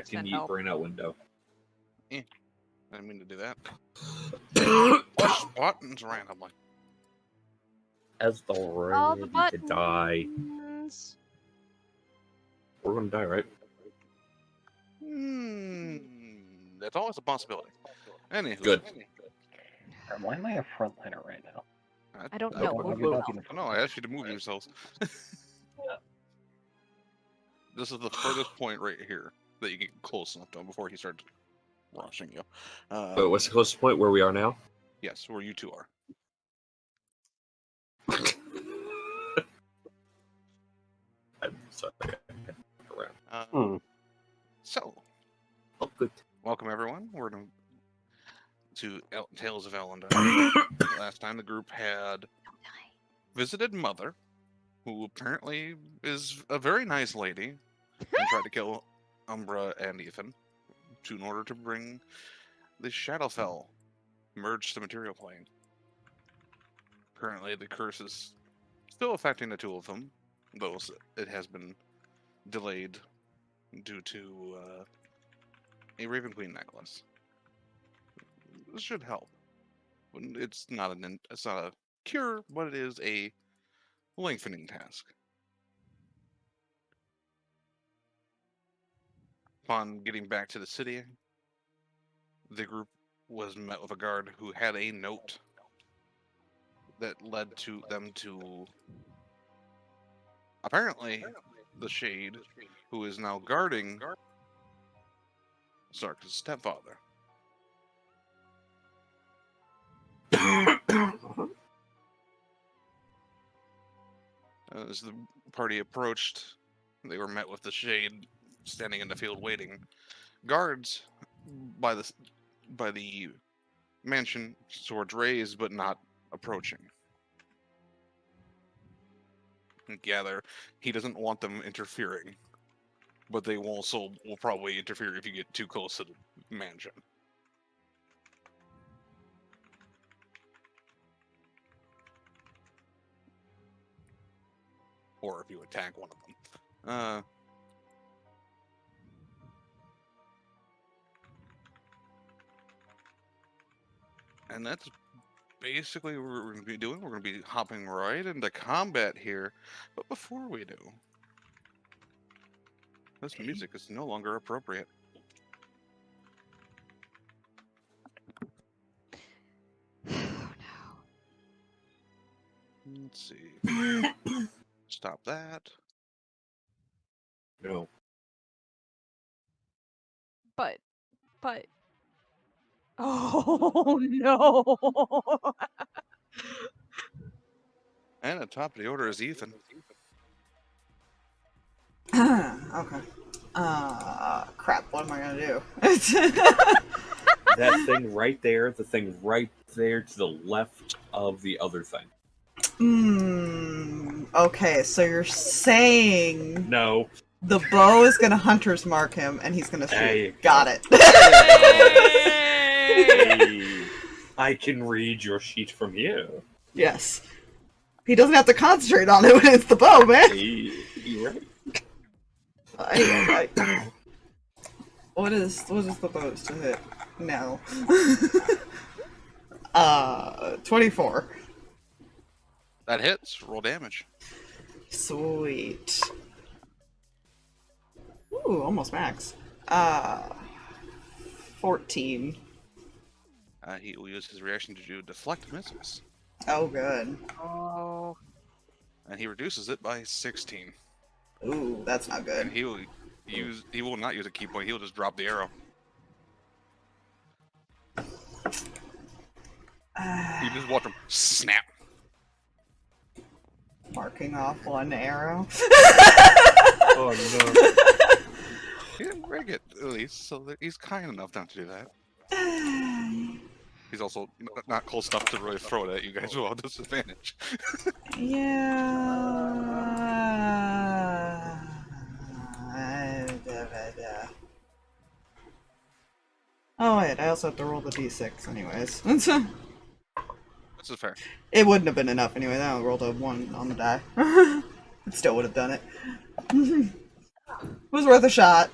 can eat brain out window. I didn't mean to do that. Push buttons randomly. As the All the ready to buttons. die. We're gonna die, right? That's always a possibility. Anywho. Good. Why am I a frontliner right now? I don't know. Why We'll are you move talking on. to- No, I asked you to move yourselves. This is the furthest point right here that you get close enough to him before he starts rushing you. But what's the closest point where we are now? Yes, where you two are. I'm sorry. So, Oh, good. welcome everyone. We're to Tales of Elondar. Last time the group had visited Mother, who apparently is a very nice lady, and tried to kill Umbra and Ethan in order to bring the Shadowfell merged to material plane. Currently, the curse is still affecting the two of them, though it has been delayed due to a Raven Queen necklace. This should help. It's not a cure, but it is a lengthening task. Upon getting back to the city, the group was met with a guard who had a note that led to them to apparently the Shade, who is now guarding Sarkas' stepfather. As the party approached, they were met with the Shade standing in the field waiting. Guards by the mansion, swords raised but not approaching. Gather, he doesn't want them interfering, but they also will probably interfere if you get too close to the mansion. Or if you attack one of them. And that's basically what we're going to be doing. We're going to be hopping right into combat here. But before we do, this music is no longer appropriate. Oh, Let's see. Stop that. No. But. Oh no! And at top of the order is Ethan. Okay. Crap, what am I gonna do? That thing right there, the thing right there to the left of the other thing. Okay, so you're saying No. the bow is gonna hunter's mark him and he's gonna There you shoot. Got it. Hey, I can read your sheet from here. Yes. He doesn't have to concentrate on it when it's the bow, man. You're right. What is the bow to hit? No. 24. That hits. Roll damage. Sweet. Ooh, almost max. 14. He will use his reaction to do deflect missiles. Oh, good. Oh. And he reduces it by 16. Ooh, that's not good. And he will not use a key point, he'll just drop the arrow. You just watch him snap. Marking off one arrow. Oh no. He didn't rig it, at least, so that he's kind enough not to do that. He's also not close enough to really throw it at you guys without disadvantage. Yeah. Oh wait, I also have to roll the d6 anyways. This is fair. It wouldn't have been enough anyway, I rolled a 1 on the die. It still would have done it. It was worth a shot.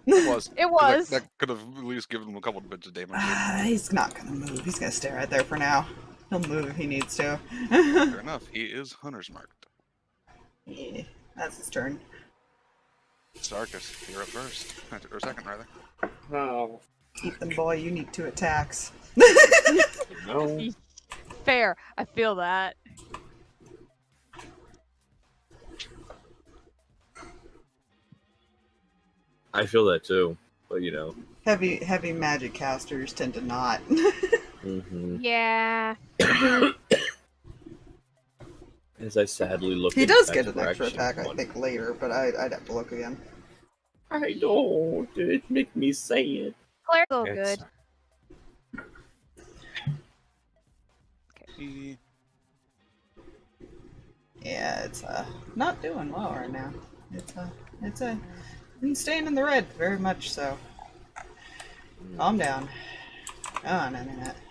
It was. It was. That could have at least given him a couple of bits of damage. He's not gonna move. He's gonna stay right there for now. He'll move if he needs to. Fair enough. He is hunter's marked. Yeah, that's his turn. Sarkas, you're up first. Or second, rather. Oh, Ethan boy, you need 2 attacks. no. Fair. I feel that. I feel that too, but you know. Heavy magic casters tend to not. Mm-hmm. Yeah. As I sadly look. He in does that get an extra direction, attack, I think, later, but I'd have to look again. I don't. It make me say it. Claire's so It's- good. He... Yeah, it's not doing well right now. It's been staying in the red, very much so. Calm down. Oh,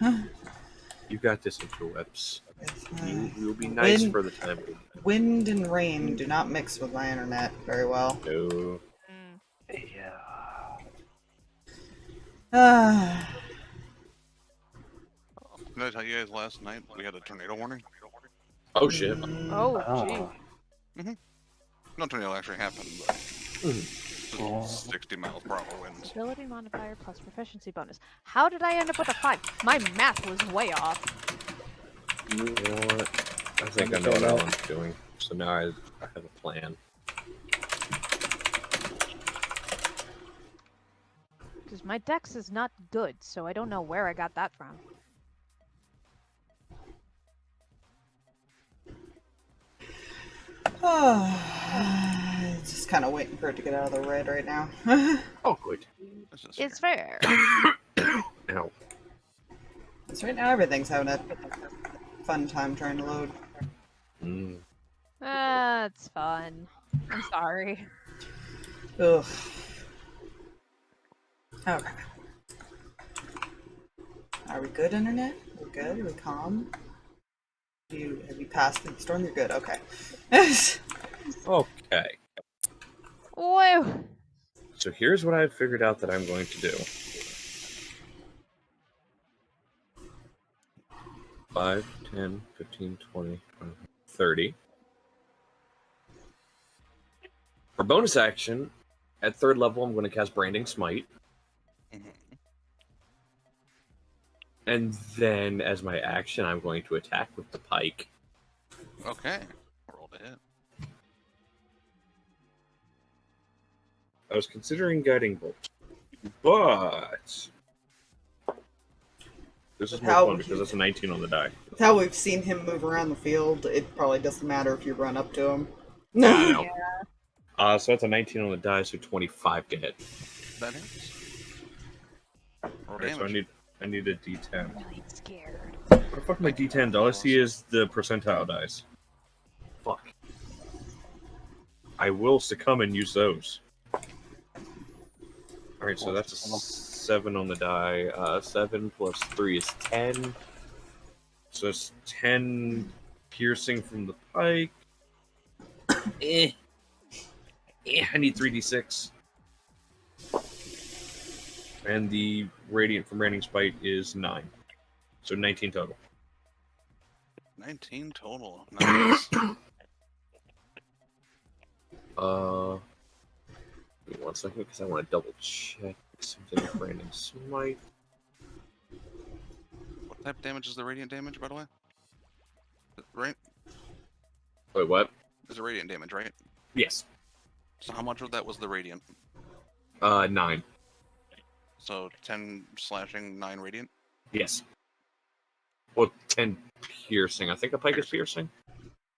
no. You got this, interwebs. It's, You'll be nice wind- for the time being. wind and rain do not mix with my internet very well. No. Yeah. Did I tell you guys last night we had a tornado warning? Oh shit. Oh, gee. No tornado actually happened, but Cool. 60 miles per hour winds. Ability modifier plus proficiency bonus. How did I end up with a 5? My math was way off. You know what? I think I know what I'm doing. So now I have a plan. Because my dex is not good, so I don't know where I got that from. Just kind of waiting for it to get out of the red right now. Oh, good. This is It's fair. Ow. Because right now everything's having a fun time trying to load. Mm. That's fun. I'm sorry. Ugh. Okay. Are we good, internet? We're good? Are we calm? Have you passed the storm? You're good. Okay. Okay. Whoa. So here's what I've figured out that I'm going to do. 5, 10, 15, 20, 30. For bonus action, at 3rd level, I'm going to cast Branding Smite. And then, as my action, I'm going to attack with the pike. Okay. Roll to hit. I was considering Guiding Bolt, but this is more How fun would because you- it's a 19 on the die. With how we've seen him move around the field, it probably doesn't matter if you run up to him. Yeah, I know. So that's a 19 on the die, so 25 to hit. That hits. Roll Alright, so damage. I need a D10. I'm really scared. What the fuck my D10s? All I see is the percentile dice. Fuck. I will succumb and use those. Alright, so that's a 7 on the die. 7 plus 3 is 10. So it's 10 piercing from the pike. I need 3d6. And the radiant from Raining Spite is 9. So 19 total. 19 total. Nice. Give me 1 second because I want to double check something with Raining Smite. What type of damage is the radiant damage, by the way? Right? Wait, what? Is it radiant damage, right? Yes. So how much of that was the radiant? 9. So 10 slashing, 9 radiant? Yes. Well, 10 piercing. I think a pike is piercing.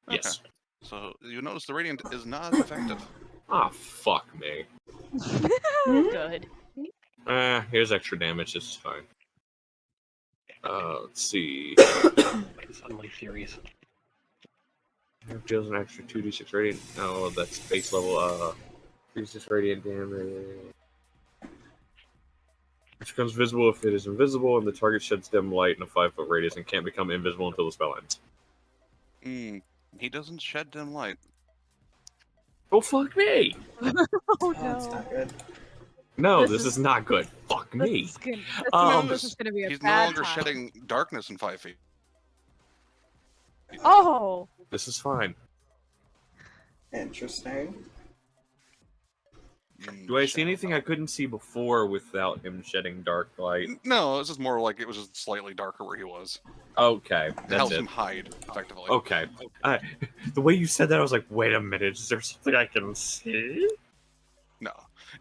Yes. So you notice the radiant is not effective. Ah, fuck me. Good. Here's extra damage. This is fine. Let's see. Suddenly furious. Deals an extra 2d6 radiant. No, that's base level. 3d6 radiant damage. Which becomes visible if it is invisible, and the target sheds dim light in a 5-foot radius and can't become invisible until the spell ends. He doesn't shed dim light. Oh, fuck me! Oh Oh, that's no. not good. No, This this is- is not good. Fuck This me. is gonna, Um, this is gonna be a He's no bad longer time. shedding darkness in 5 feet. Oh, This is fine. Interesting. Do I see anything I couldn't see before without him shedding dark light? No, this is more like it was just slightly darker where he was. Okay, It that's helps it. him hide, effectively. Okay. The way you said that, I was like, wait a minute, is there something I can see? No.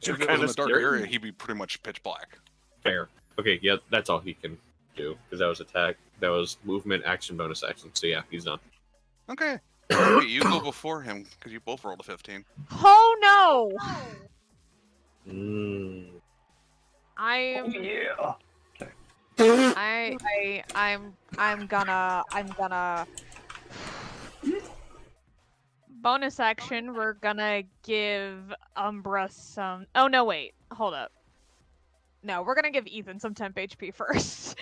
You're If it was in kinda a dark scary. area, he'd be pretty much pitch black. Fair. Okay, yeah, that's all he can do, because that was attack, that was movement, action, bonus action. So yeah, he's done. Okay. Wait, you go before him, because you both rolled a 15. oh no! Mm. I'm Yeah. I'm gonna bonus action. We're gonna give Umbra some. Oh no, wait, hold up. No, we're gonna give Ethan some temp HP first.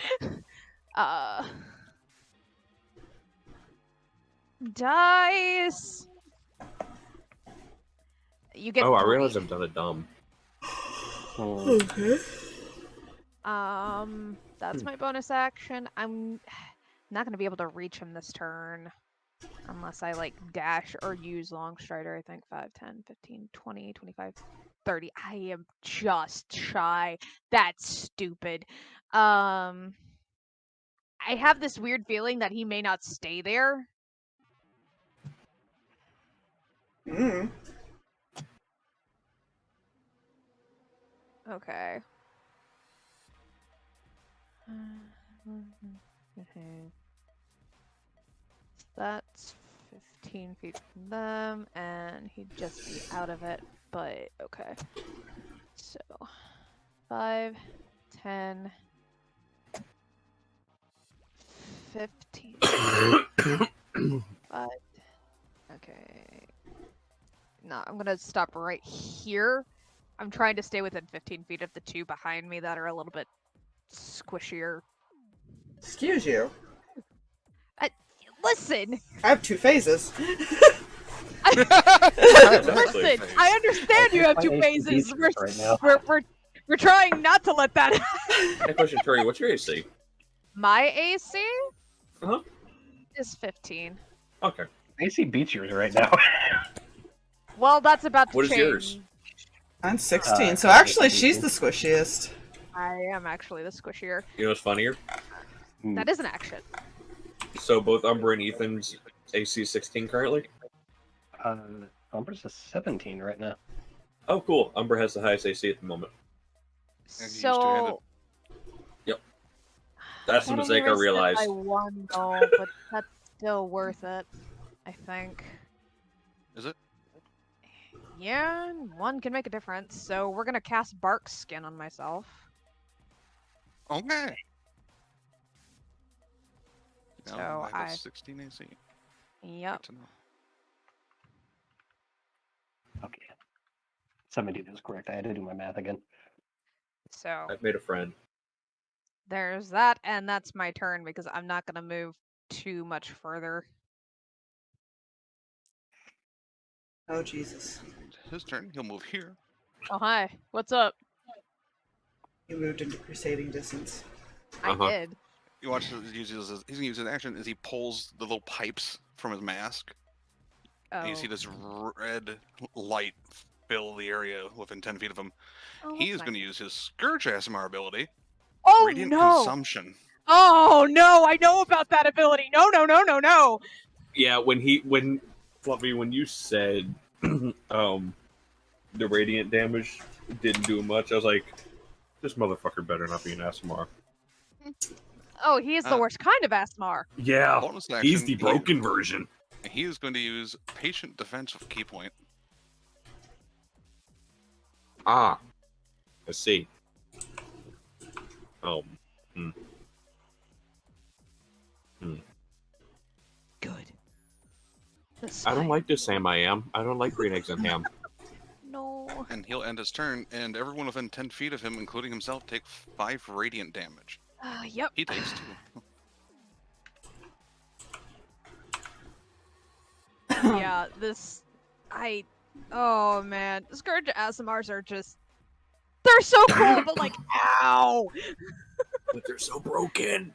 Dice. You get. Oh, I 3. realize I've done a dumb. Okay. That's my bonus action. I'm not gonna be able to reach him this turn. Unless I like dash or use long strider, I think 5, 10, 15, 20, 25, 30. I am just shy. That's stupid. I have this weird feeling that he may not stay there. Mm. Okay. That's 15 feet from them, and he'd just be out of it, but okay. So, 5, 10, 15. 5. Okay. No, I'm gonna stop right here. I'm trying to stay within 15 feet of the two behind me that are a little bit squishier. Excuse you. Listen! I have 2 phases. Listen! Exactly. I understand you have My 2 AC phases. beats We're, right now. we're trying not to let that happen. Hey, question, Turi, what's your AC? My AC Uh-huh. is 15. Okay. AC beats yours right now. Well, that's about to What is change. yours? I'm 16, so I'm actually 18. she's the squishiest. I am actually the squishier. You know what's funnier? That is an action. So both Umbra and Ethan's AC 16 currently? Umbra's a 17 right now. Oh, cool. Umbra has the highest AC at the moment. And he used two-handed. So That's the that mistake I only risks it realized. by 1 though, but that's still worth it, I think. Is it? Yeah, 1 can make a difference. So we're gonna cast Bark Skin on myself. Okay. So Now I have a I- 16 AC. Yep. Good to know. Okay. Somebody was correct. I had to do my math again. So I've made a friend. there's that, and that's my turn because I'm not gonna move too much further. Oh, Jesus. His turn. He'll move here. Oh hi, what's up? You moved into crusading distance. Uh-huh. I did. You watch. He's gonna use his action as he pulls the little pipes from his mask, and you see Oh. this red light fill the area within 10 feet of him. Oh, He that's is going to nice. use his Scourge ASMR ability, Oh Radiant no! Consumption. Oh no! I know about that ability. No, no, no, no, no! Yeah, when Fluffy, when you said the radiant damage didn't do much, I was like, this motherfucker better not be an ASMR. Oh, he is the worst kind of Asmar. Yeah, Bonus action. he's the broken version. He is going to use Patient Defense with Key Point. Ah, I see. Oh, Good. I don't like this ham I am. I don't like green eggs and ham. No. And he'll end his turn, and everyone within 10 feet of him, including himself, take 5 radiant damage. Yep. He takes 2. Yeah, this. Oh man. Scourge ASMRs are just. They're so cool, but like, ow! But they're so broken.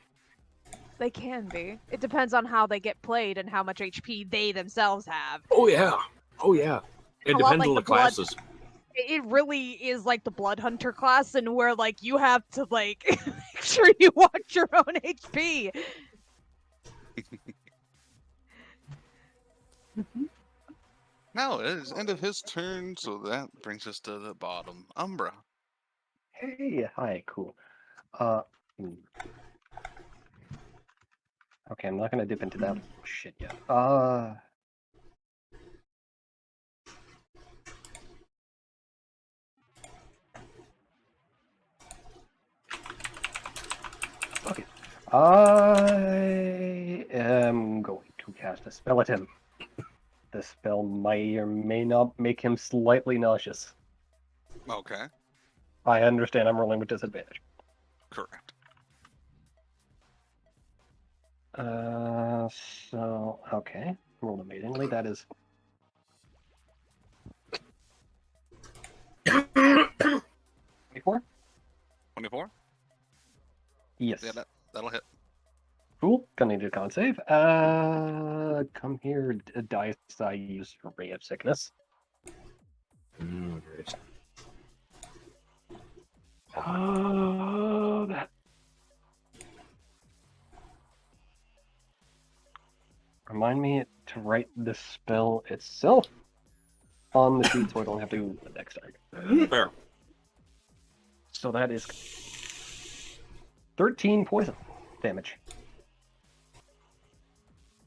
They can be. It depends on how they get played and how much HP they themselves have. Oh yeah. Oh yeah. It A lot depends like on the the blood- classes. It really is like the Blood Hunter class, and where like you have to like make sure you watch your own HP. Now it is end of his turn, so that brings us to the bottom. Umbra. Hey, hi, cool. Hmm. Okay, I'm not gonna dip into that shit yet. Okay. I am going to cast a spell at him. The spell may or may not make him slightly nauseous. Okay, I understand I'm rolling with disadvantage. correct. So, okay. Rolled amazingly. That is 24? 24? Yes. Yeah, that'll hit. Cool. Gonna need a con save. Come here, dice I use for Ray of Sickness. Great. Remind me to write the spell itself on the sheet so I don't have to do the next time. Fair. So that is 13 poison damage.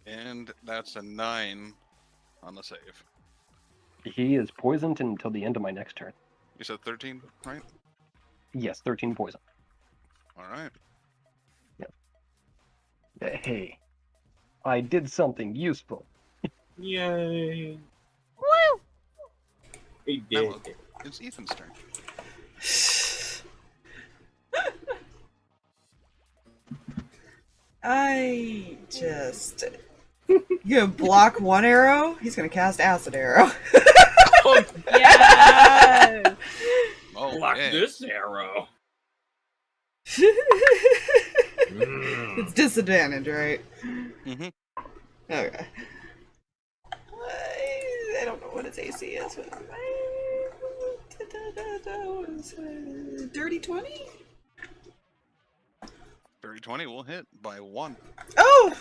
And that's a 9 on the save. He is poisoned until the end of my next turn. You said 13, right? Yes, 13 poison. Alright. Hey, I did something useful. Yay. Woo! He Now did. it's Ethan's turn. I just. You gonna block one arrow? He's gonna cast acid arrow. Oh, Yes! Oh, block yeah. this arrow. It's disadvantage, right? Mm-hmm. Okay. I don't know what his AC is. Dirty 20? 30-20 will hit by 1. Oh!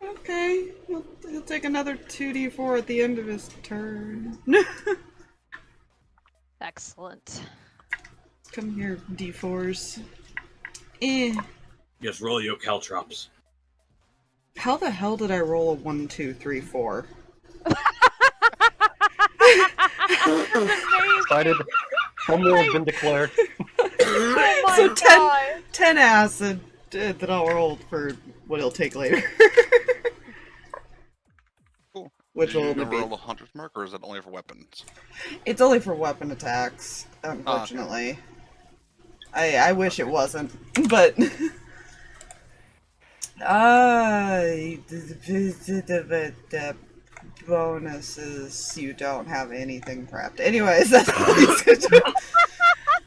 Okay. He'll take another 2d4 at the end of his turn. Excellent. Come here, d4s. Eh. Just roll your caltrops. How the hell did I roll a 1, 2, 3, 4? Decided one more has been declared. Oh my So 10, god! 10 acid that I'll roll for what he'll take later. Cool. Which Did will you only be... roll a hunter's mark, or is it only for weapons? It's only for weapon attacks, unfortunately. I wish it wasn't, but... the bonuses, you don't have anything prepped. Anyways, that's all he's gonna do.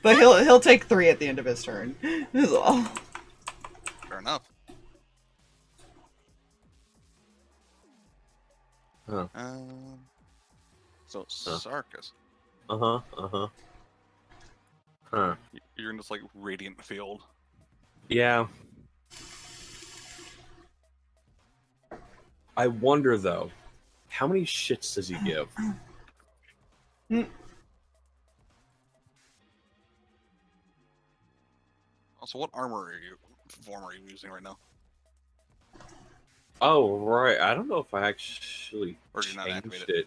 But he'll take 3 at the end of his turn. Is all. Fair enough. Huh. So Sarkas, Huh. you're in this like radiant field. Yeah. I wonder though, how many shits does he give? Also, what form are you using right now? Oh right, I don't know if I actually Or did you not activate changed it.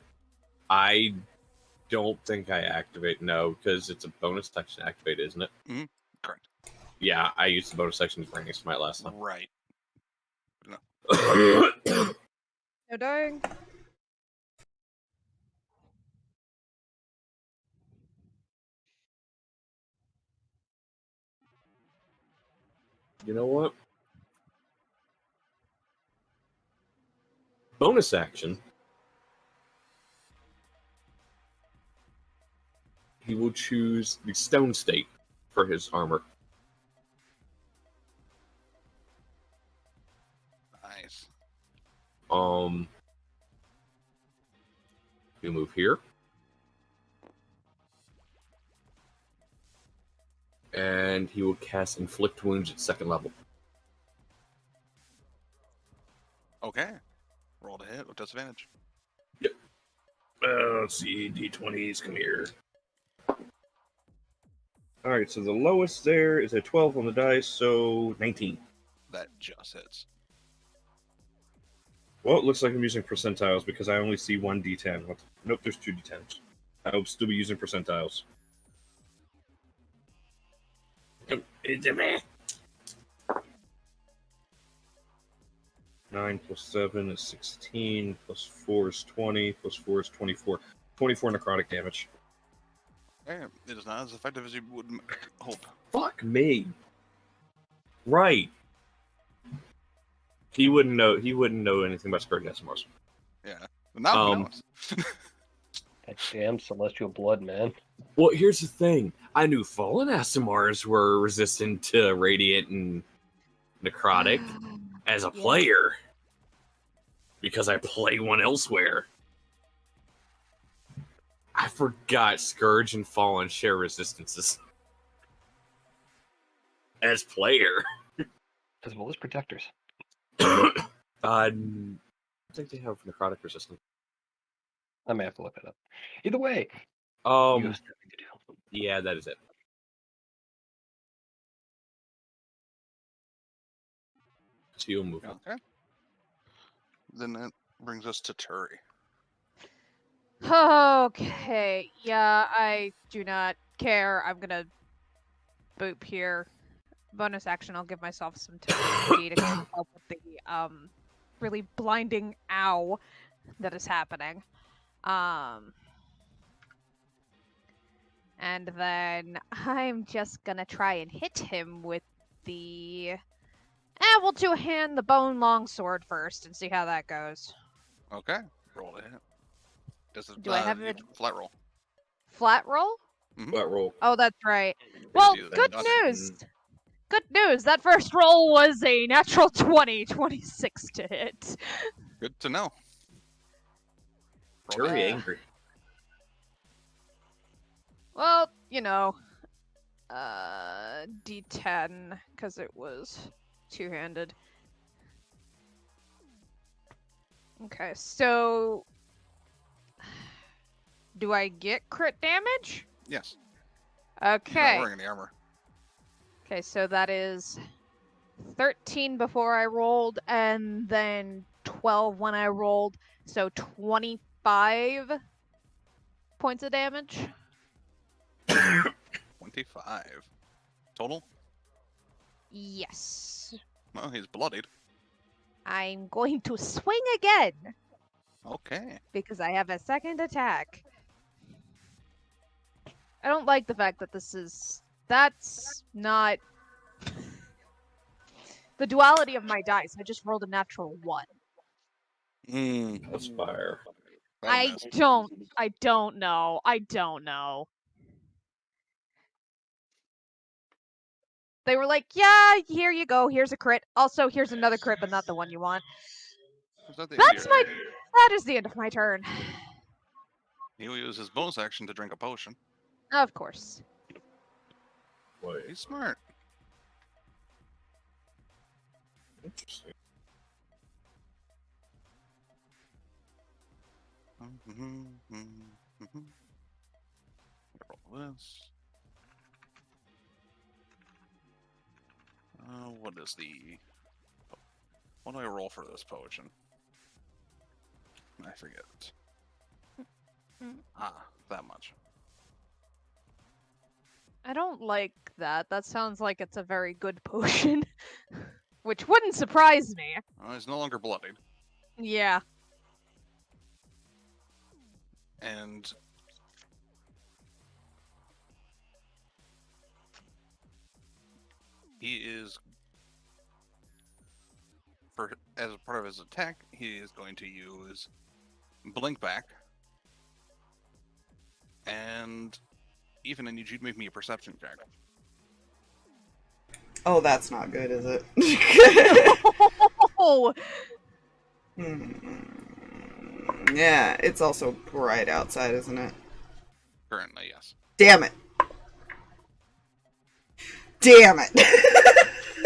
I don't think I activate because it's a bonus section activate, isn't it? Correct. Yeah, I used the bonus section for Branding Smite last time. Right. No dying. You know what? Bonus action. he will choose the Stone State for his armor. Nice. He'll move here. And he will cast Inflict Wounds at 2nd level. Okay. Roll to hit with disadvantage. Yep. Let's see. D20s, come here. Alright, so the lowest there is a 12 on the dice, so 19. That just hits. Well, it looks like I'm using percentiles because I only see one D10. Nope, there's 2 D10s. I will still be using percentiles. 9 plus 7 is 16, plus 4 is 20, plus 4 is 24. 24 necrotic damage. Okay. It is not as effective as you would hope. Fuck me. Right. He wouldn't know anything about Scourge SMRs. Yeah. Now he knows. That damn celestial blood, man. Well, here's the thing. I knew Fallen SMRs were resistant to Radiant and Necrotic as a player. Because I play one elsewhere. I forgot Scourge and Fallen share resistances. As player. As well as protectors. I think they have necrotic resistance. I may have to look that up. Either way, you Um, have something to do. yeah, that is it. So you'll move on. Okay. Then that brings us to Turi. Okay, yeah, I do not care. I'm gonna boop here. Bonus action, I'll give myself some time to help with the really blinding ow that is happening. And then I'm just gonna try and hit him with the we'll two-hand the bone longsword first and see how that goes. Okay. Roll to hit. Does it, Do I have you it- flat roll? Flat roll? Flat roll. Oh, that's right. Well, you good then. news. Good news. That first roll was a natural 20, 26 to hit. Good to know. Very angry. Well, you know, D10 because it was two-handed. Okay, so do I get crit damage? Yes. Okay. You're not wearing any armor. Okay, so that is 13 before I rolled, and then 12 when I rolled, so 25 points of damage. 25. Total? Yes. Well, he's bloodied. I'm going to swing again, Okay. because I have a second attack. I don't like the fact that that's not the duality of my dice. I just rolled a natural 1. That's fire. I don't know. They were like, yeah, here you go. Here's a crit. Also, here's another crit, but not the one you want. That is the end of my turn. He will use his bonus action to drink a potion. Of course. Wait. He's smart. Interesting. Roll this. What is the... What do I roll for this potion? I forget. That much. I don't like that. That sounds like it's a very good potion. Which wouldn't surprise me. He's no longer bloodied. Yeah. And... he is... as a part of his attack, he is going to use Blink Back. And Ethan, I need you to make me a perception check. Oh, that's not good, is it? Oh, Yeah, it's also bright outside, isn't it? Currently, yes. Damn it. Damn it.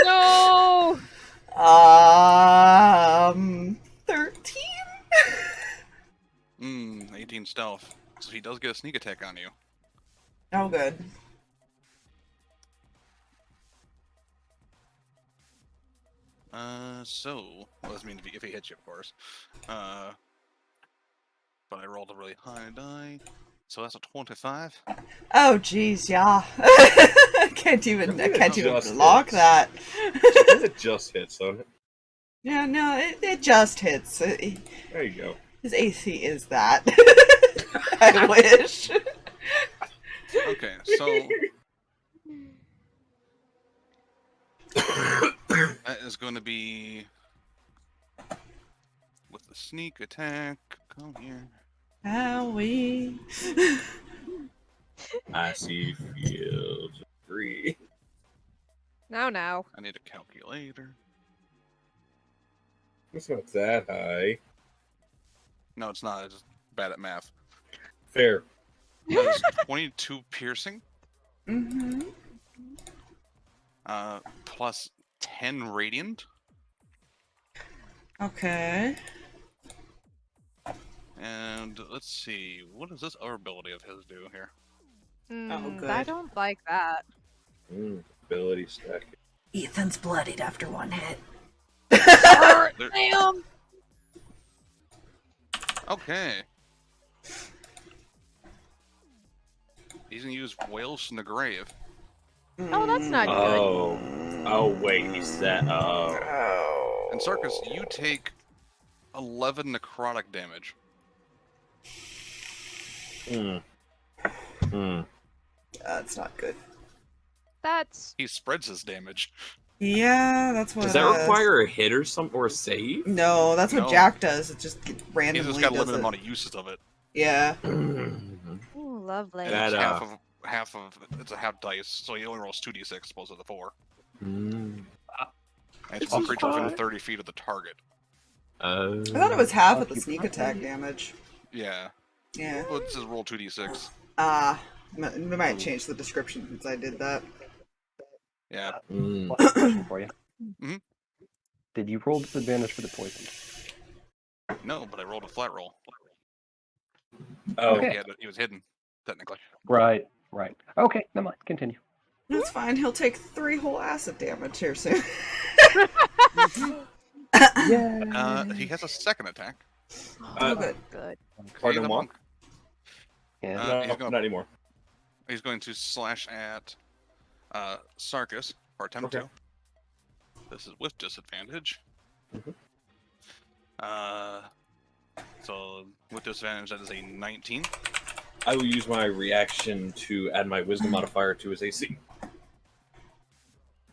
no! 13? 18 stealth. So he does get a sneak attack on you. Oh, good. So, well, this means if he hits you, of course. But I rolled a really high die, so that's a 25. Oh, jeez, yeah. I can't even Just block hits. that. It just hits on it. Yeah, no, it just hits. There you go. His AC is that. I wish. Okay, so that is going to be with the sneak attack. Come here. Howie. I see fields of green. No. I need a calculator. It's not that high. No, it's not. It's just bad at math. Fair. That is 22 piercing. Mm-hmm. Plus 10 radiant. Okay. And let's see, what does this other ability of his do here? good. I don't like that. Ability stack. Ethan's bloodied after one hit. There- Damn! Okay. He's gonna use Whales from the Grave. Oh, that's not Oh. Oh, wait, he said. Oh. Oh. And Sarkas, you take 11 necrotic damage. That's not good. That's He spreads his damage. Yeah, that's what Does that require a hit or something or a save? No, that's what No. Jack does. It just He's randomly just got a does limited it. amount of uses of it. Yeah. ooh, lovely. And That, it's half of it's a half dice, so he only rolls 2d6 as opposed to the 4. And it's one creature within 30 feet of the target. I thought it was half I'll of the keep sneak that. attack damage. Yeah. Yeah. Well, it says roll 2d6. We might change the description since I did that. Yeah. Last question for you. Mhm. Did you roll disadvantage for the poison? No, but I rolled a flat roll. Oh, Okay. He was hidden, technically. Right. Okay, never mind. Continue. That's fine. He'll take 3 whole acid damage here soon. Yeah. He has a second attack. Oh, good. Good. Pardon the moi? monk. Yeah. no, he's gonna- not anymore. He's going to slash at Sarkas, or attempt Okay. to. This is with disadvantage. Mhm. So with disadvantage, that is a 19. I will use my reaction to add my wisdom modifier to his AC.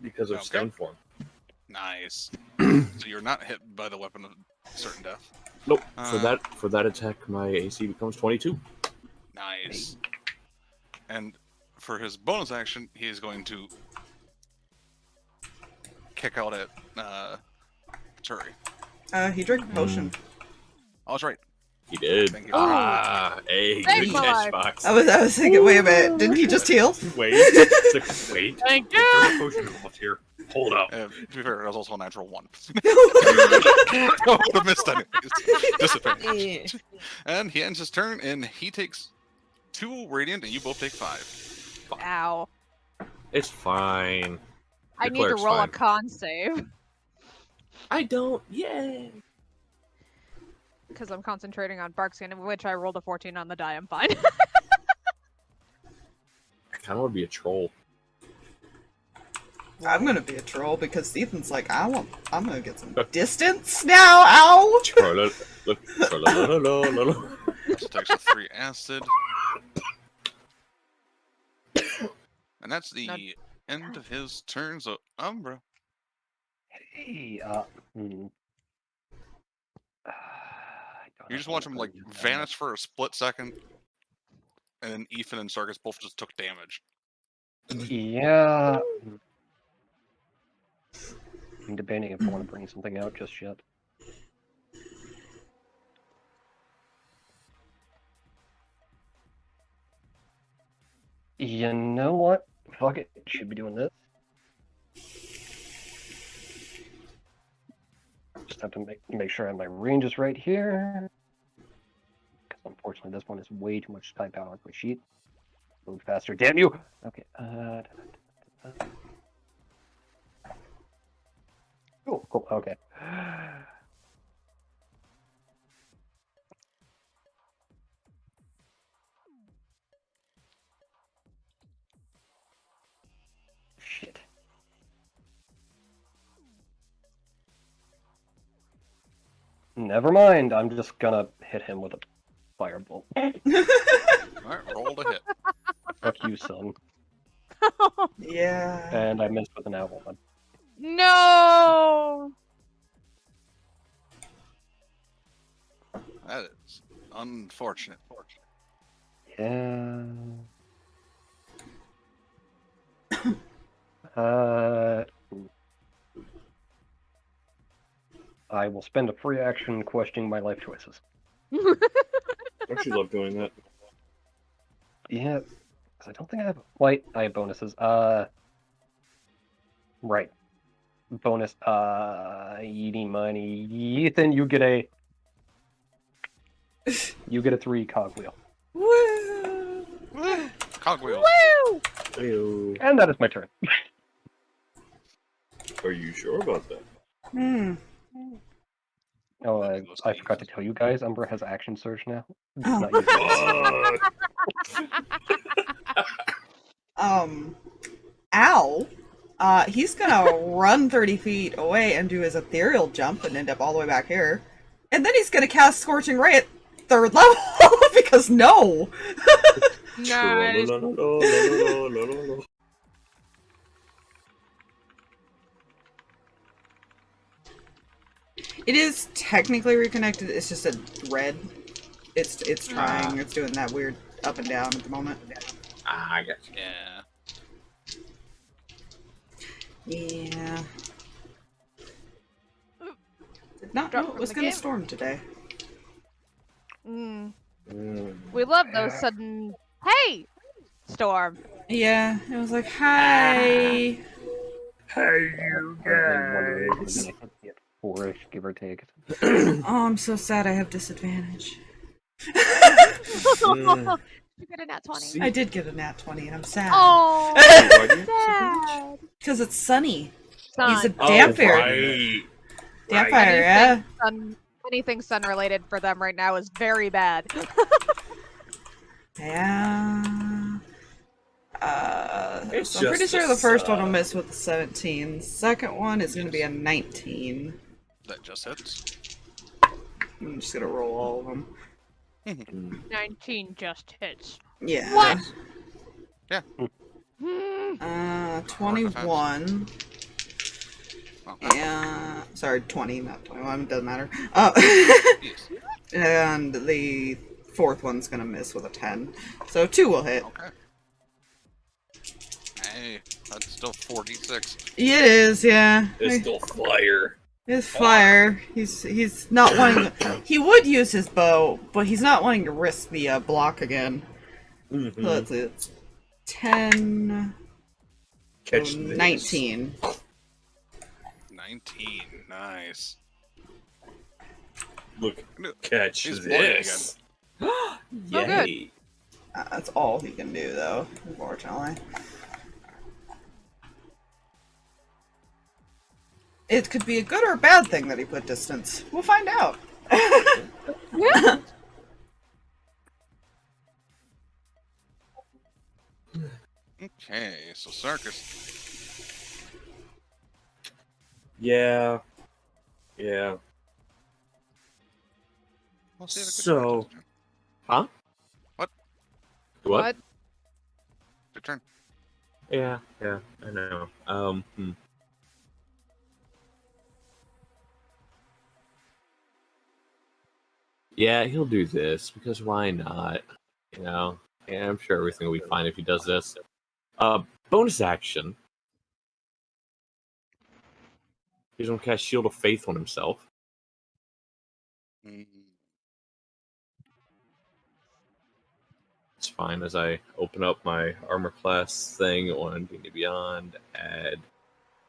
Because of Okay. stone form. Nice. So you're not hit by the weapon of certain death. Nope. Uh, For that attack, my AC becomes 22. Nice. And for his bonus action, he is going to kick out at Turi. He drank a potion. Oh, that's right. He did. Thank you. Hey, Saved good my catch, life. Fox. I was thinking, wait a minute, didn't he just heal? Wait. It's like, wait. Thank Wait, you. there's a potion almost here. Hold up. To be fair, it was also a natural 1. I would have missed anyways. Disadvantage. And he ends his turn, and he takes 2 radiant, and you both take 5. Ow. It's fine. I Your need to cleric's roll fine. a con save I don't. Yay. because I'm concentrating on Barkskin, of which I rolled a 14 on the die. I'm fine. I kind of want to be a troll. I'm gonna be a troll because Ethan's like, I'm gonna get some distance now, ow! Troll-a-la-la-la-la-la. So takes a 3 acid. And that's the Not- end of his turn, so Umbra. Hey, You just watch him like vanish for a split second, and then Ethan and Sarkas both just took damage. Yeah. I'm debating if I want to bring something out just yet. You know what? Fuck it. Should be doing this. Just have to make sure I have my ranges right here. Because unfortunately, this one is way too much type out on my sheet. Move faster, damn you! Okay. Cool. Okay. Shit. Never mind. I'm just gonna hit him with a firebolt. Alright, roll to hit. Fuck you, son. Yeah. And I missed with an owl one. No. That is unfortunate. Yeah. I will spend a free action questioning my life choices. Don't you love doing that? Yeah, because I don't think I have. Wait, I have bonuses. Right. Bonus. Eating money. Ethan, you get a 3 cogwheel. Woo! Cogwheels. Woo! Ew. And that is my turn. Are you sure about that? Hmm. Oh, I forgot to tell you guys, Umbra has action surge now. It's Oh. not usual. Owl. He's gonna run 30 feet away and do his ethereal jump and end up all the way back here. And then he's gonna cast Scorching Ray at 3rd level because no! Nice. No. It is technically reconnected, it's just a red. It's trying, it's doing that weird up and down at the moment. I got you. Yeah. Yeah. Did not Drop know it from was the gonna game. storm today. We love those sudden. Hey, storm. Yeah, it was like, hi. Hey, you guys. 4-ish, give or take. Oh, I'm so sad I have disadvantage. You get a nat 20. See? I did get a nat 20 and I'm sad. Oh, Why do you- sad. Because it's sunny. Sun. He's a Oh, Dampfire. right. Dampfire, yeah. Anything sun related for them right now is very bad. Yeah. It's So I'm pretty just sure a the first one will sub. miss with the 17. Second one is going to be a 19. That just hits. I'm just going to roll all of them. 19 just hits. Yeah. What? Yeah. 21. Okay. Yeah. Sorry, 20, not 21. It doesn't matter. Yes. And the fourth one's going to miss with a 10. So 2 will hit. Okay. Hey, that's still 46. It is, yeah. It's still fire. It's fire. He's not wanting. He would use his bow, but he's not wanting to risk the block again. So let's see, it's 10, Catch so this. 19. 19. Nice. Look, catch He's bloody this. So good. Yay. That's all he can do, though. Unfortunately, it could be a good or a bad thing that he put distance. We'll find out. Yeah. Okay, so Sarkas. Yeah. We'll see if it So- could turn. Huh? What? What? Your turn. Yeah, I know. Yeah, he'll do this because why not? You know, Yeah, I'm sure everything will be fine if he does this. Bonus action. He's gonna cast Shield of Faith on himself. Mm. It's fine as I open up my armor class thing on D&D Beyond, add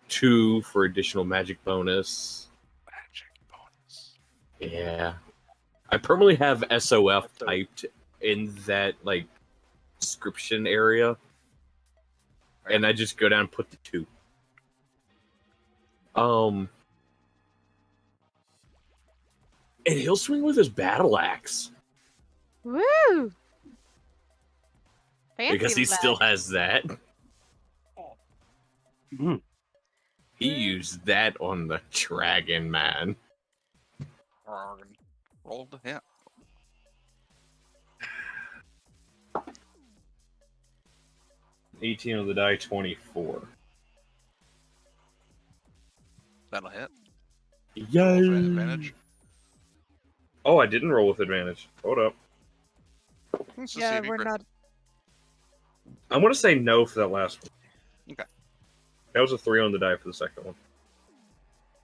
2 for additional magic bonus. Magic bonus. Yeah. I permanently have SOF typed in that, like, description area. And I just go down and put the 2. And he'll swing with his battle axe. Woo! Fancy Because he that. still has that. Mhm. He used that on the dragon, man. Roll the hit. $18 on the die, 24. That'll hit. Yay! Roll for advantage. Oh, I didn't roll with advantage. Hold up. Let's just see Yeah, if you we're crit. not. I'm going to say no for that last one. Okay. That was a 3 on the die for the second one.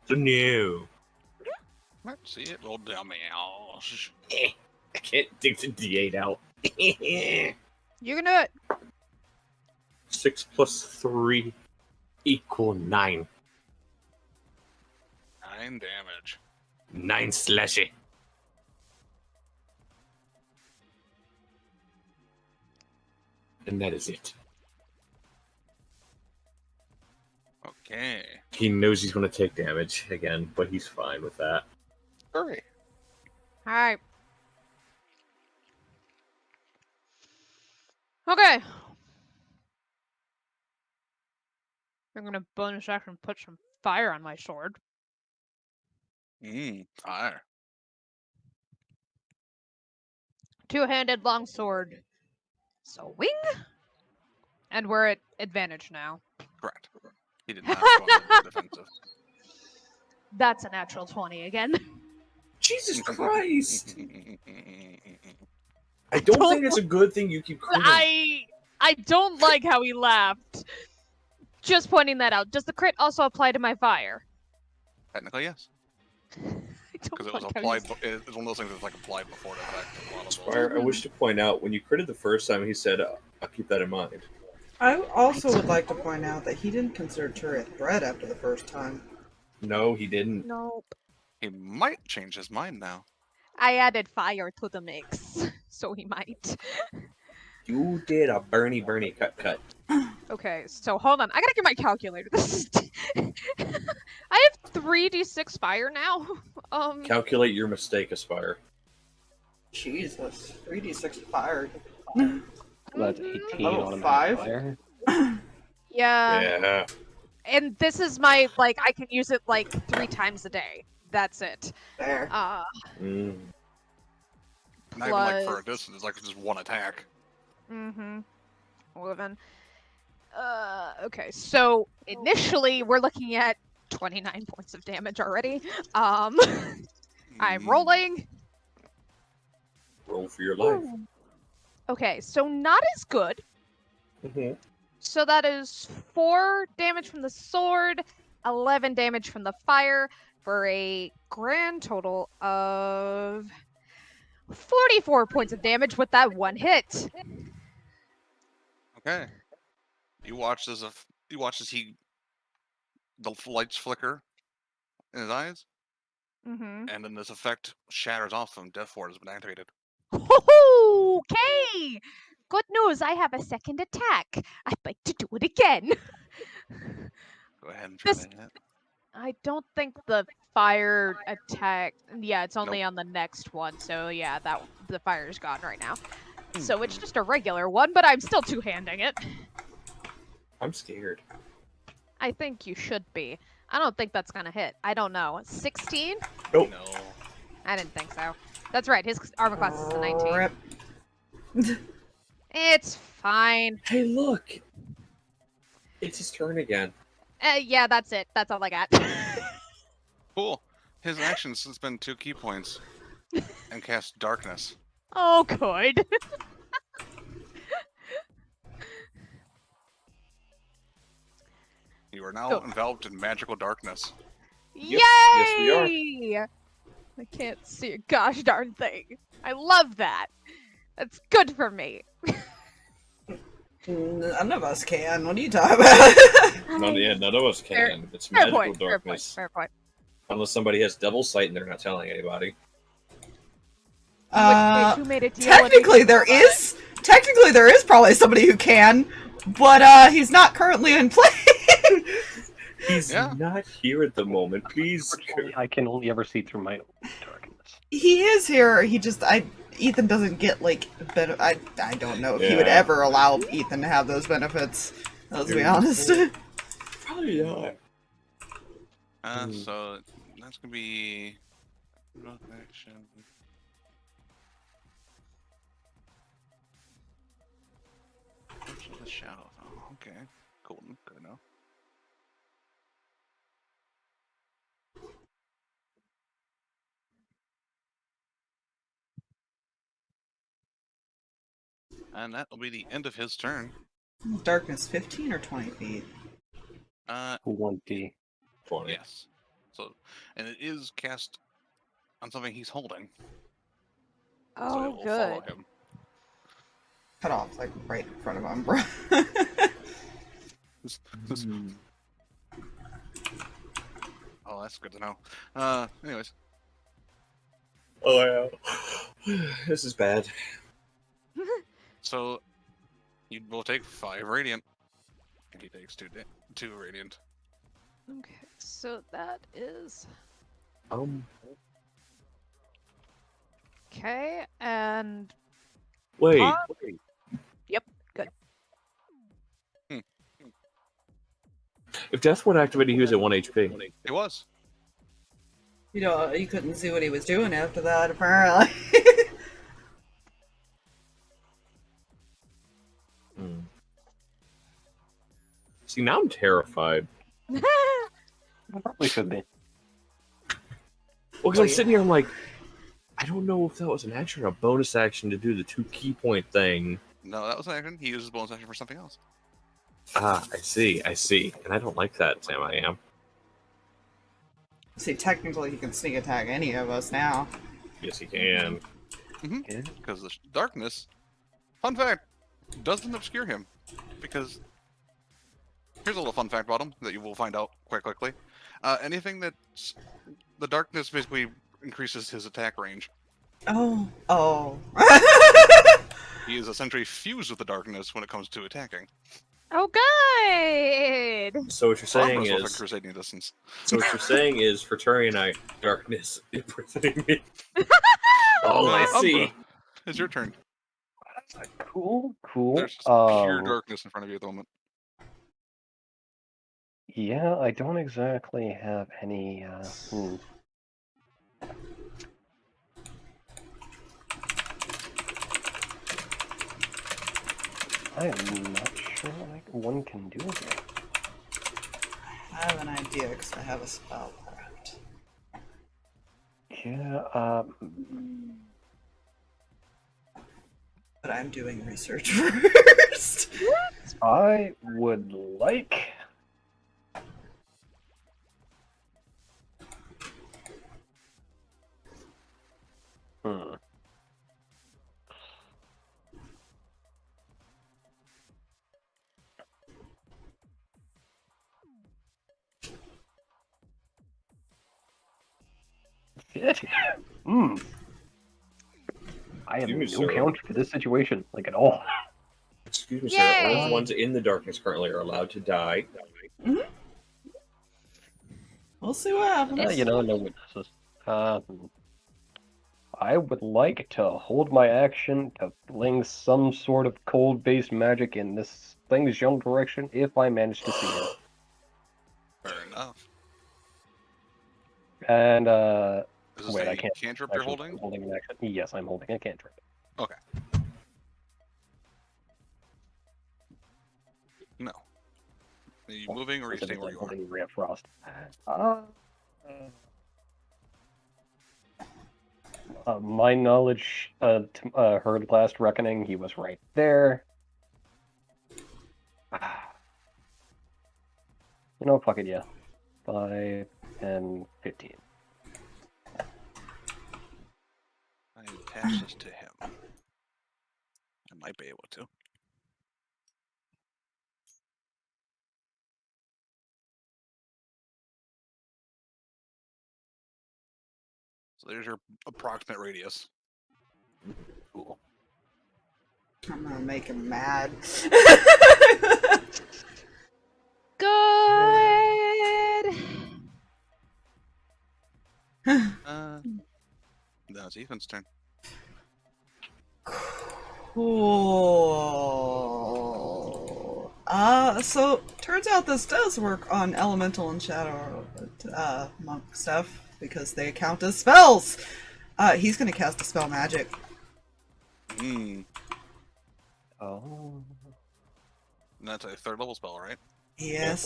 So no. Let's see it. Roll damage. I can't dig the D8 out. You can do it. 6 plus 3 equal 9. 9 damage. 9 slashy. And that is it. Okay. He knows he's going to take damage again, but he's fine with that. Hurry. All right. Okay. I'm gonna bonus action put some fire on my sword. Fire. Two-handed longsword. So wing. And we're at advantage now. Correct. He did not go into the defensive. That's a natural 20 again. Jesus Christ! I don't think it's a good thing you keep critting. I don't like how he laughed. Just pointing that out. Does the crit also apply to my fire? Technically, yes. I don't Because it was like how applied. he's- It's one of those things that's like applied before the fact. A lot of those. Spire, I wish to point out, when you critted the first time, he said, I'll keep that in mind. I also would like to point out that he didn't consider Turi a threat after the first time. No, he didn't. Nope. He might change his mind now. I added fire to the mix, so he might. You did a Bernie cut. Okay, so hold on. I gotta get my calculator. This is. I have 3d6 fire now. Calculate your mistake, Aspire. Jesus, 3d6 fire. That's 18 Level automatic 5? fire. Yeah. Yeah. And this is my like I can use it like 3 times a day. That's it. There. Not even like for a distance. It's like just one attack. Mm-hmm. 11. Okay, so initially we're looking at 29 points of damage already. I'm rolling. Roll for your life. Okay, so not as good. Mm-hmm. So that is 4 damage from the sword, 11 damage from the fire, for a grand total of 44 points of damage with that one hit. Okay. You watch as the lights flicker in his eyes, Mm-hmm. and then this effect shatters off him. Death Ward has been activated. Okay! Good news, I have a second attack. I'd like to do it again. Go ahead and try This- that hit. I don't think the fire attack. Yeah, it's only Nope. on the next one. So yeah, the fire's gone right now. So it's just a regular one, but I'm still two-handing it. I'm scared. I think you should be. I don't think that's gonna hit. I don't know. 16? Nope. No. I didn't think so. That's right. His armor class is a 19. Rip. It's fine. Hey, look! It's his turn again. Yeah, that's it. That's all I got. Cool. His actions spend 2 key points and cast darkness. Oh, good. You are now Go. enveloped in magical darkness. Yay! yes, we are. I can't see a gosh darn thing. I love that. That's good for me. None of us can. What are you talking about? None of us can. Fair- It's Fair magical point. darkness. Fair point. Unless somebody has double sight and they're not telling anybody. Who made a deal with Technically me there about it? is. Technically there is probably somebody who can, but he's not currently in play. He's Yeah. not here at the moment. Please. Unfortunately, I can only ever see through my own darkness. He is here. He just Ethan doesn't get like I don't know if he would Yeah. ever allow Ethan to have those benefits. Let's be honest. Probably not. So that's gonna be action. The shadow. Oh, okay. Cool. Good enough. And that will be the end of his turn. Darkness 15 or 20 feet. 20. 20. Yes. So, and it is cast on something he's holding. So it Oh, will follow good. him. Cut off like right in front of Umbra. Oh, that's good to know. Anyways. Oh, yeah. This is bad. So, you will take 5 radiant. And he takes 2 radiant. Okay, so that is okay, and Wait. Huh? wait. Yep, good. If Death went activated, he was at 1 HP. It was. You couldn't see what he was doing after that, apparently. See, now I'm terrified. Probably should be. Well, because I'm sitting here, I'm like, I don't know if that was an action or a bonus action to do the 2 key point thing. No, that was an action. He uses bonus action for something else. Ah, I see. And I don't like that, Sam. I am. See, technically he can sneak attack any of us now. Yes, he can. Yeah. Because the darkness, fun fact, doesn't obscure him. Because here's a little fun fact about him that you will find out quite quickly. Anything that's the darkness basically increases his attack range. Oh. He is essentially fused with the darkness when it comes to attacking. Oh, good. So what you're saying Almost with a is, crusading distance. for Turi and I, darkness impersonating me. Oh, I see. Umbra, it's your turn. Cool. There's just pure darkness in front of you at the moment. Yeah, I don't exactly have any. I am not sure what one can do here. I have an idea because I have a spell prepped. Yeah, But I'm doing research first. I would like. Shit. I have Excuse me, no sir. count for this situation, like at all. Excuse me, sir. All Yay! the ones in the darkness currently are allowed to die. We'll see what happens. No witnesses. I would like to hold my action to fling some sort of cold-based magic in this thing's general direction if I manage to see it. Fair enough. And, Is this wait, a I can't. cantrip you're holding? I'm holding an action. Yes, I'm holding a cantrip. Okay. No. Are you moving or are you staying where you are? Holding Ray of Frost. My knowledge, heard last reckoning, he was right there. You know, fuck it, yeah. 5, 10, 15. I attach this to him. I might be able to. So there's your approximate radius. Cool. I'm gonna make him mad. Good. Now it's Ethan's turn. Cool. So turns out this does work on elemental and shadow monk stuff because they count as spells. He's gonna cast a spell magic. Hmm. Oh. And that's a 3rd level spell, right? Yes.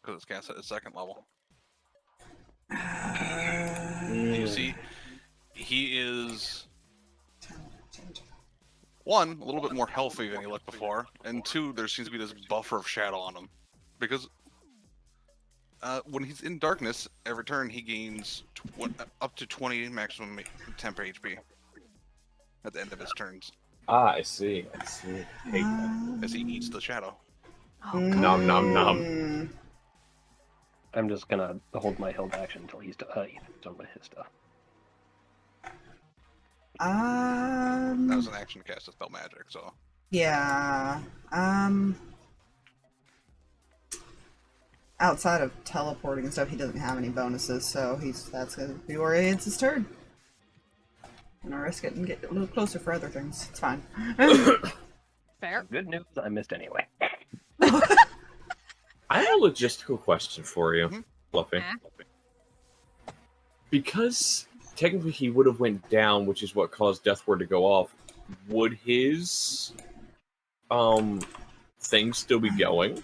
Because it's cast at its 2nd level. Uh, You see, he is 1, a little bit more healthy than he looked before, and 2, there seems to be this buffer of shadow on him. Because when he's in darkness, every turn he gains up to 20 maximum temp HP at the end of his turns I see. Hey, as he eats the shadow. Oh, nom nom nom. mm, I'm just gonna hold my held action until he's done with his stuff. That was an action to cast a spell magic, so. yeah. Outside of teleporting and stuff, he doesn't have any bonuses, so that's gonna be where he ends his turn. I'm gonna risk it and get a little closer for other things. It's fine. fair. Good news, I missed anyway. I have a logistical question for you, Fluffy. Because technically he would have went down, which is what caused Death Ward to go off. Would his thing still be going?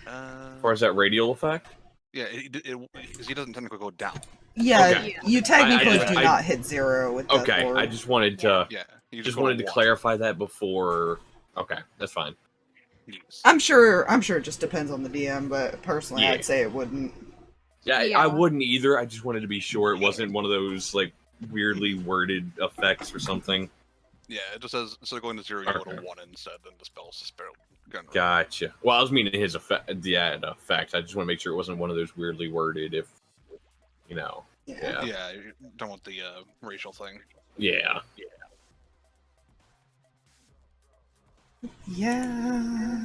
As far as that radial effect? Yeah, because he doesn't technically go down. Yeah, Okay. you technically do I- not hit 0 with Death Okay, Ward. I just wanted to Yeah, you just go wanted to 1. clarify that before. Okay, that's fine. Yes. I'm sure it just depends on the DM, but personally Yeah. I'd say it wouldn't. Yeah, Yeah. I wouldn't either. I just wanted to be sure it wasn't one of those like weirdly worded effects or something. Yeah, it just says instead of going to 0, you go Okay. to 1 instead, and the spell's spell. Gotcha. Well, I was meaning his effect. Yeah, the effect. I just want to make sure it wasn't one of those weirdly worded. If you know. Yeah. Yeah, you don't want the racial thing. Yeah. Yeah.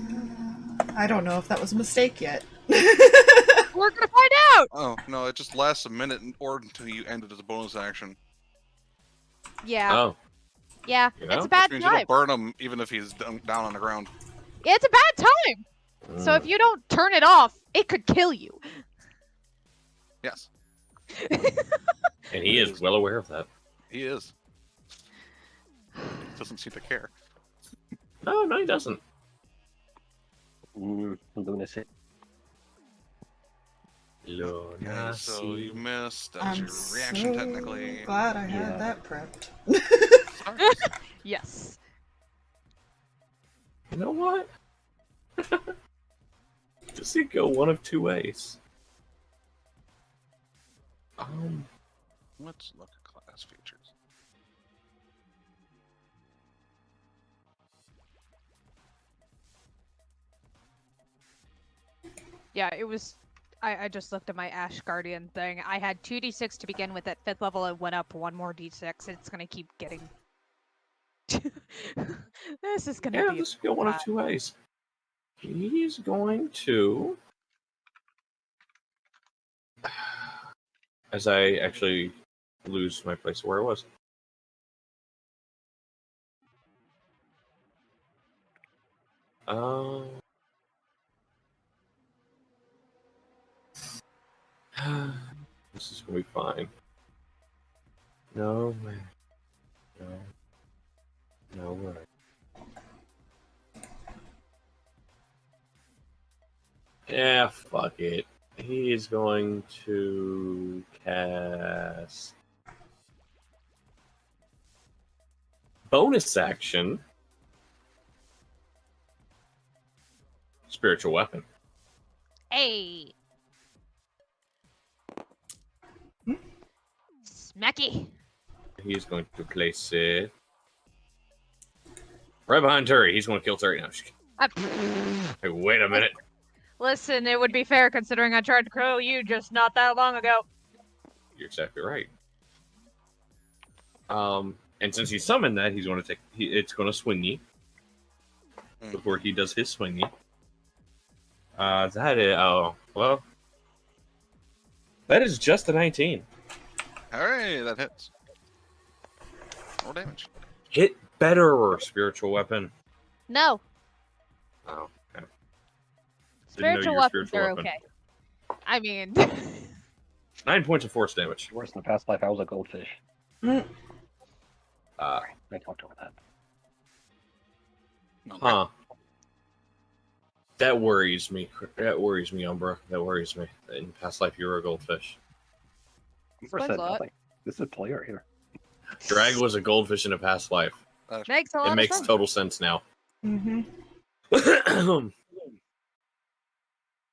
I don't know if that was a mistake yet. We're gonna find out. Oh, no, it just lasts a minute or until you end it as a bonus action. Yeah, Oh. yeah. You know? It's a bad Which means time. it'll burn him even if he's down on the ground. It's a bad time. So if you don't turn it off, it could kill you. Yes, And he is well aware of that. he is. He doesn't seem to care. No, he doesn't. Lunacy. Okay, so you missed. That was I'm your reaction, so technically. glad I Yeah. had that prepped. Sarkas. Yes. You know what? Does it go one of 2 ways? Let's look at class features. Yeah, it was. I just looked at my Ash Guardian thing. I had 2d6 to begin with at 5th level. It went up 1 more d6. It's gonna keep getting. This is gonna Yeah, be. this could go one of 2 ways. He's going to. As I actually lose my place of where I was. This is gonna be fine. No way. No way. Yeah, fuck it. He is going to cast bonus action. Spiritual weapon. Hey. Smacky. He's going to place it right behind Turi. He's going to kill Turi now. Hey, wait a minute. Listen, it would be fair considering I tried to kill you just not that long ago. You're exactly right. And since he summoned that, he's going to take. It's going to swingy before he does his swingy. That is. Oh well. That is just a 19. Hooray, that hits. Roll damage. Hit better, spiritual weapon. No. Oh, okay. Spiritual weapons are okay. I mean... 9 points of force damage. Worse in the past life, I was a goldfish. Mm. I talked over that. Huh. That worries me. That worries me, Umbra. That worries me. In past life, you were a goldfish. Umbra said nothing. This is a player here. Drag was a goldfish in a past life. Makes a lot It of makes sense. total sense now. Mm-hmm.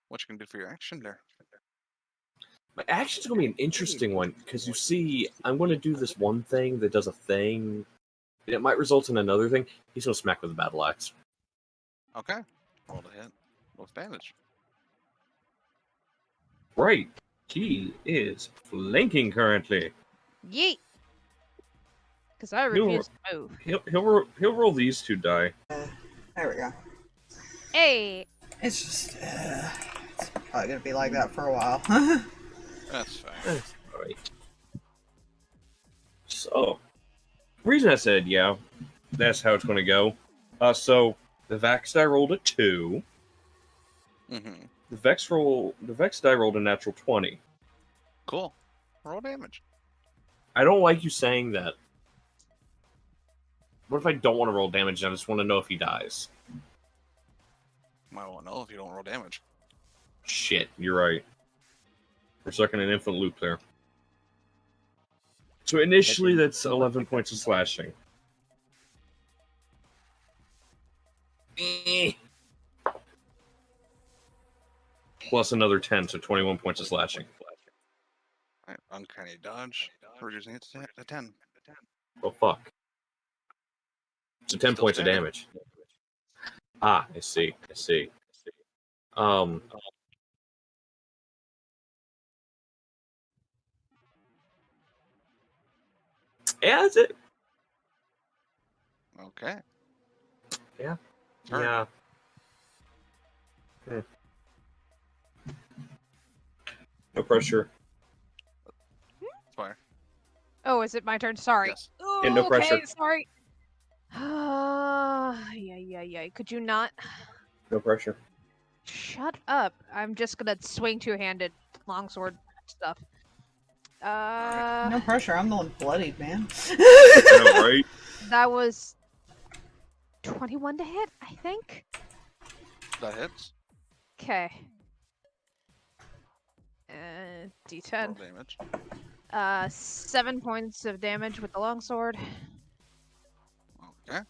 What you can do for your action there? My action's going to be an interesting one, because you see, I'm going to do this one thing that does a thing, and it might result in another thing. He's going to smack with a battle axe. Okay. Roll to hit with damage. Right. He is flanking currently. Yeet. Because I refuse to move. He'll roll these two die. There we go. Hey. It's just, it's probably gonna be like that for a while. That's fine. That's right. So, reason I said yeah, that's how it's going to go. So the Vex die rolled a 2. Mm-hmm. The Vex die rolled a natural 20. Cool. Roll damage. I don't like you saying that. What if I don't want to roll damage and I just want to know if he dies? Might want to know if you don't roll damage. Shit, you're right. We're stuck in an infinite loop there. So initially that's 11 points of slashing. Plus another 10, so 21 points of slashing. Right. Uncanny dodge. Reducing it to 10. Oh, fuck. So 10 Still points of standing. damage. Ah, I see. Yeah, that's it. Okay. Yeah. Turn. Yeah. No pressure. Fire. Oh, is it my turn? Sorry. Yes. Oh, Yeah, no okay, pressure. sorry. Yeah. Could you not? No pressure. Shut up. I'm just gonna swing two-handed longsword stuff. No pressure, I'm the one bloodied, man. I know, right? That was 21 to hit, I think. That hits. Okay. Roll D10. damage. 7 points of damage with the longsword. Okay.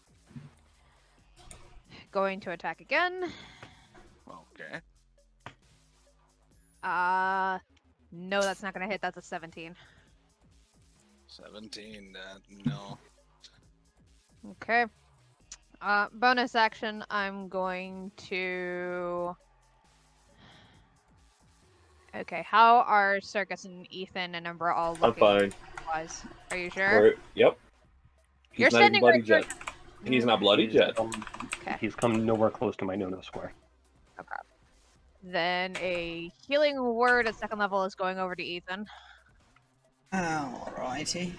Going to attack again. Okay. No, that's not gonna hit. That's a 17. 17. No. Okay. Bonus action. I'm going to. Okay, how are Sarkas and Ethan and Umbra all I'm looking? fine. Wise? Are you sure? Alright, yep. You're He's not even standing bloodied right yet. He's not bloodied yet. Okay. He's come nowhere close to my no-no square. Okay. Then a healing word at second level is going over to Ethan. Alrighty.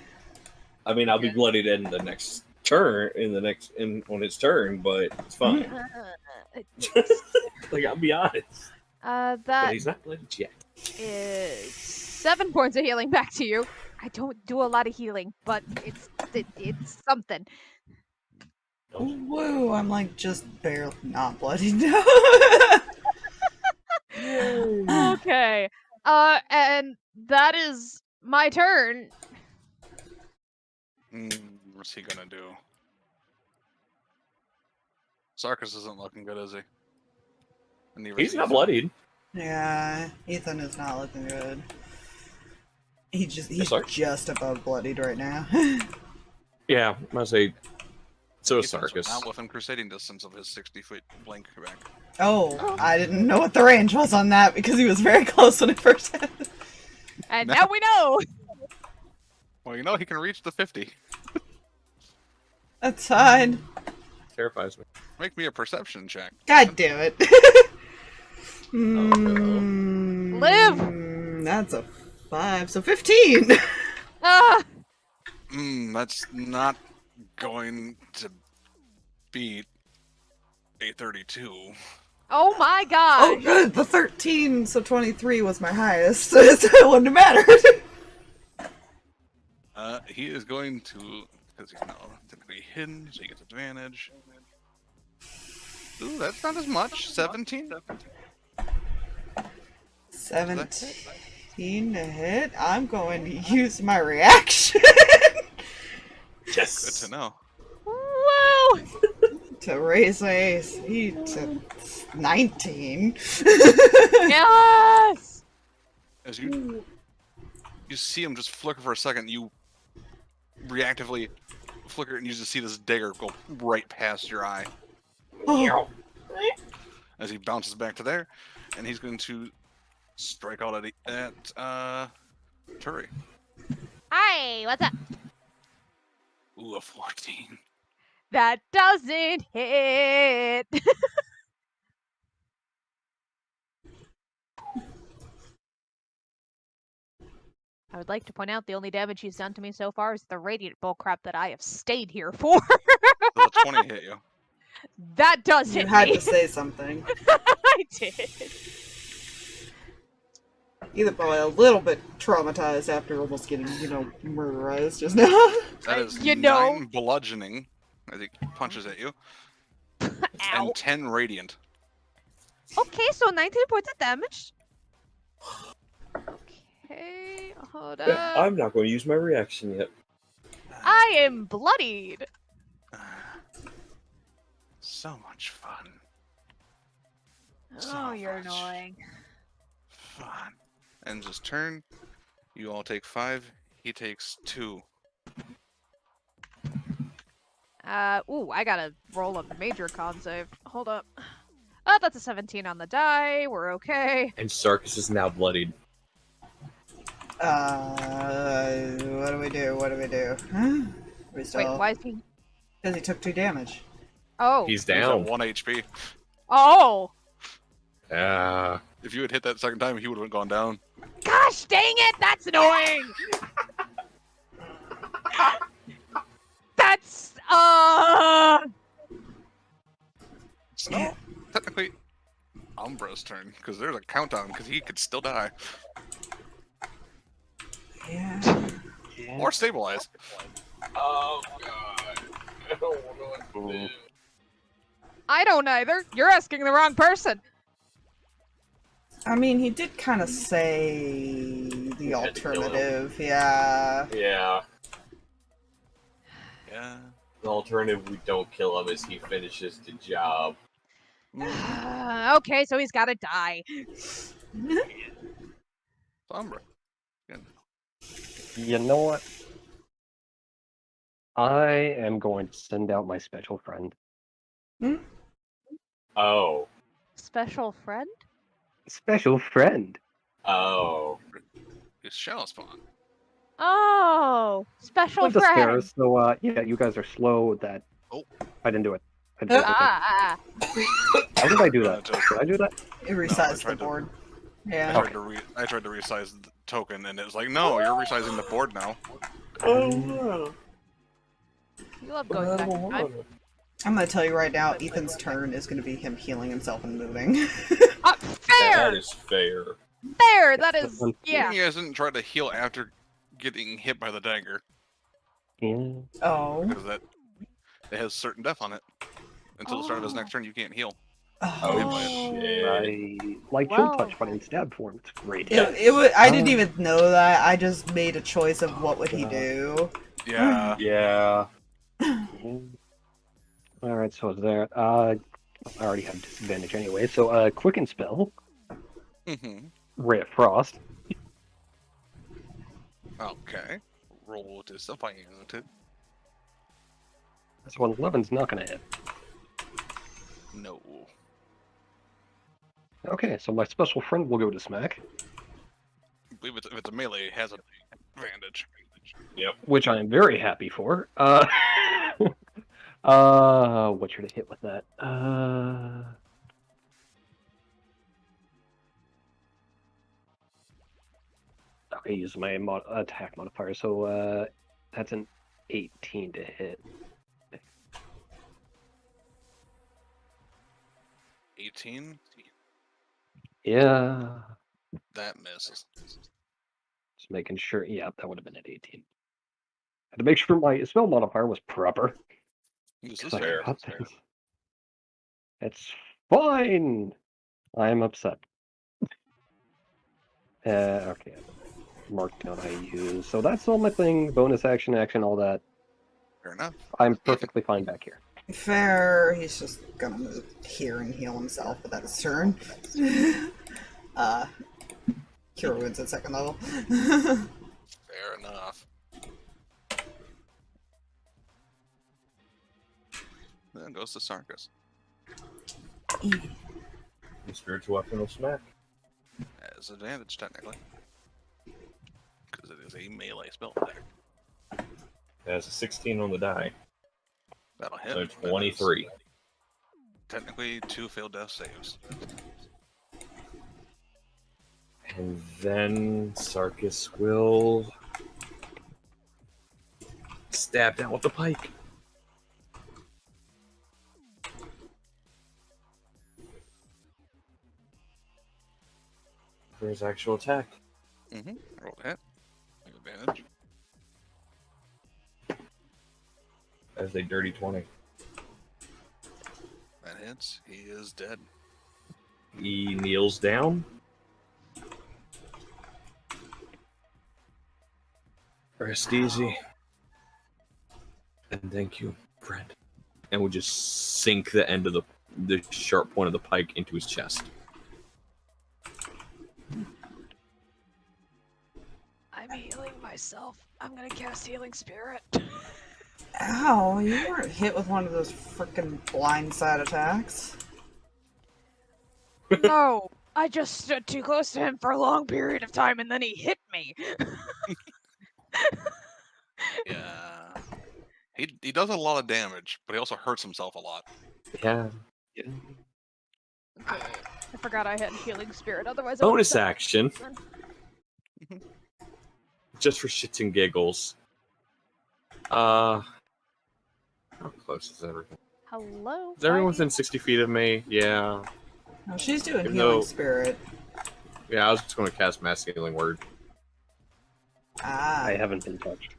I mean, I'll be bloodied in the next turn, on his turn, but it's fine. Like, I'll be honest. But That he's not bloodied yet. is 7 points of healing back to you. I don't do a lot of healing, but it's something. Woo, I'm like just barely not bloodied. Okay. And that is my turn. What's he gonna do? Sarkas isn't looking good, is he? And He's not bloodied. Yeah, Ethan is not looking good. He's sorry? just above bloodied right now. Yeah, I must say. So is Ethan's Sarkas. not within crusading distance of his 60-foot blank back. Oh, I didn't know what the range was on that because he was very close when it first happened. And No. now we know! Well, you know he can reach the 50. That's fine. Terrifies me. Make me a perception check. God damn it. Live! That's a 5, so 15. Ah! That's not going to beat a 32. Oh my Oh, god! good. The 13, so 23 was my highest. So it wouldn't have mattered. He is going to, because he's now typically hidden, so he gets advantage. Ooh, that's not as much. 17? 17 to hit. I'm going to use my reaction Good Yes. to know. Whoa! to raise my AC to 19. Yes! As you see him just flicker for a second, you reactively flicker and you just see this dagger go right past your eye Oh, as he bounces back to there, and he's going to strike out at Turi. Hi, what's up? Ooh, a 14. That doesn't hit! I would like to point out the only damage he's done to me so far is the radiant bullcrap that I have stayed here for. So the 20 hit you. That does you hit had me. to say something. I did. Either probably a little bit traumatized after almost getting, murderized just now. That is You know. 9 bludgeoning as he punches at you, Ow. and 10 radiant. Okay, so 19 points of damage. Okay, hold up. I'm not going to use my reaction yet. I am bloodied. So much fun. Oh, So you're much annoying. Fun. Ends his turn. You all take 5. He takes 2. Ooh, I gotta roll a major con save. Hold up. Oh, that's a 17 on the die. We're okay. And Sarkas is now bloodied. What do we do? What do we do? We Wait, still... why is he? Because he took 2 damage. Oh. He's He's at down. 1 HP. Oh. If you had hit that second time, he would have gone down. Gosh dang it! That's annoying. That's It's not technically Umbra's turn, because there's a countdown, because he could still die. Yeah. Or stabilize. Oh god. I don't know what to do. I don't either. You're asking the wrong person. I mean, he did kind of say the had to kill him. alternative. Yeah. Yeah. Yeah. The alternative we don't kill him is he finishes the job. Okay, so he's gotta die. Umbra. Again. You know what? I am going to send out my special friend. Oh. Special friend? Special friend. Oh. It's Shadow Spawn. Oh, special Live the friend. stairs, so yeah, you guys are slow. That Oh. I didn't do it. I didn't do it. Ah. How did I do that? just- Did I do that? It resized the tried to- board. I Yeah. tried to resize the token, and it was like, no, you're resizing the board now. Oh no. You love going back in time. I'm gonna tell you right now, Ethan's turn is gonna be him healing himself and moving. That Fair! is fair. Fair! That is, yeah. He hasn't tried to heal after getting hit by the dagger, Yeah. Oh. because that it has certain death on it. Until the start of his next turn, you can't heal. Oh shit. I like Wow. chill touch, but in stab form, it's great. I didn't even know that. I just made a choice of what would he do. Yeah. Yeah. All right, so there. I already have disadvantage anyway, so Quicken Spell, Mm-hmm. Ray of Frost. Okay. Roll disappointed. This one 11's not gonna hit. No. Okay, so my special friend will go to smack, If it's a melee, it has an advantage. which I am very happy for. What should I hit with that? Okay, use my attack modifier, so that's an 18 to hit. 18? Yeah, That misses. just making sure. Yeah, that would have been at 18. Had to make sure my spell modifier was proper. This is 'Cause I fair. forgot this. It's fine. I'm upset. Okay. Mark down I use. So that's all my thing. Bonus action, all that. Fair enough. I'm perfectly fine back here. Fair. He's just gonna move here and heal himself, but that's his turn. Cure wounds at 2nd level. Fair enough. Then goes to Sarkas. The spiritual weapon will smack. Has advantage, technically. Because it is a melee spell attack. It has a 16 on the die. That'll hit. So That is 23. Technically, 2 failed death saves. And then Sarkas will stab down with the pike. For his actual attack. Mm-hmm. Roll to hit. Advantage. As a dirty 20. That hits. He is dead. He kneels down. Rest easy. And thank you, friend. And we'll just sink the end of the sharp point of the pike into his chest. I'm healing myself. I'm gonna cast Healing Spirit. Ow, you weren't hit with one of those freaking blindside attacks. No, I just stood too close to him for a long period of time and then he hit me. Yeah. He does a lot of damage, but he also hurts himself a lot. Yeah. Okay. I forgot I had Healing Spirit, otherwise I Bonus would've- action. Just for shits and giggles. How close is everything? Hello? Is everyone Why- within 60 feet of me? Yeah. No, she's doing Even healing though- spirit. Yeah, I was just going to cast Mass Healing Word. Ah. I haven't been touched.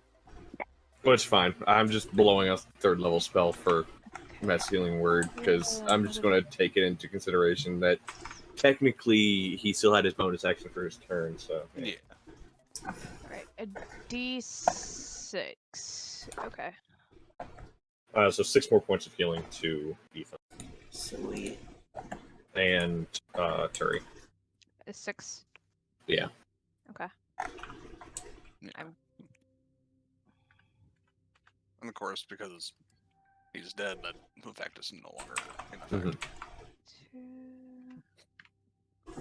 Which fine. I'm just blowing a 3rd level spell for Mass Healing Word because I'm just going to take it into consideration that technically he still had his bonus action for his turn, so. Yeah. Alright, a D6. Okay. So 6 more points of healing to Ethan. Sweet. And Turi. A 6. Yeah. Okay. Yeah. I'm- And of course, because he's dead, that effect is no longer in effect. Mhm. 2.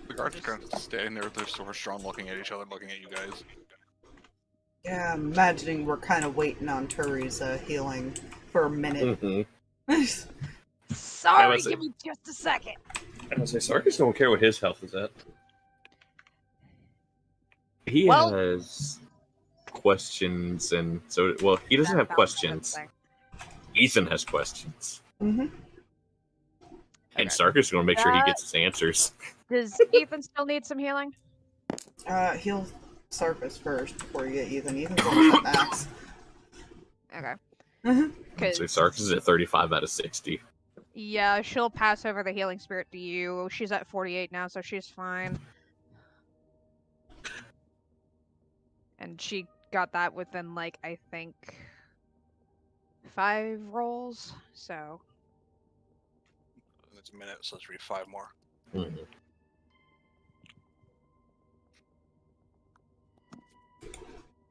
The guards are kind of standing there with their swords drawn, looking at each other, looking at you guys. Yeah, I'm imagining we're kind of waiting on Turi's healing for a minute. Mm-hmm. Sorry, was it. give me just a second. I was say Sarkas don't care what his health is at. He Well- has questions, and so he doesn't have questions. Ethan has questions, Mm-hmm. and Okay. Sarkas is going to make sure he gets his answers. Does Ethan still need some healing? Heal Sarkas first before you get Ethan. Ethan's almost at max. Okay. Mhm. So Sarkas is at 35 out of 60. Yeah, she'll pass over the Healing Spirit to you. She's at 48 now, so she's fine. And she got that within, like, I think 5 rolls, so It's a minute, so let's read 5 more. Mhm.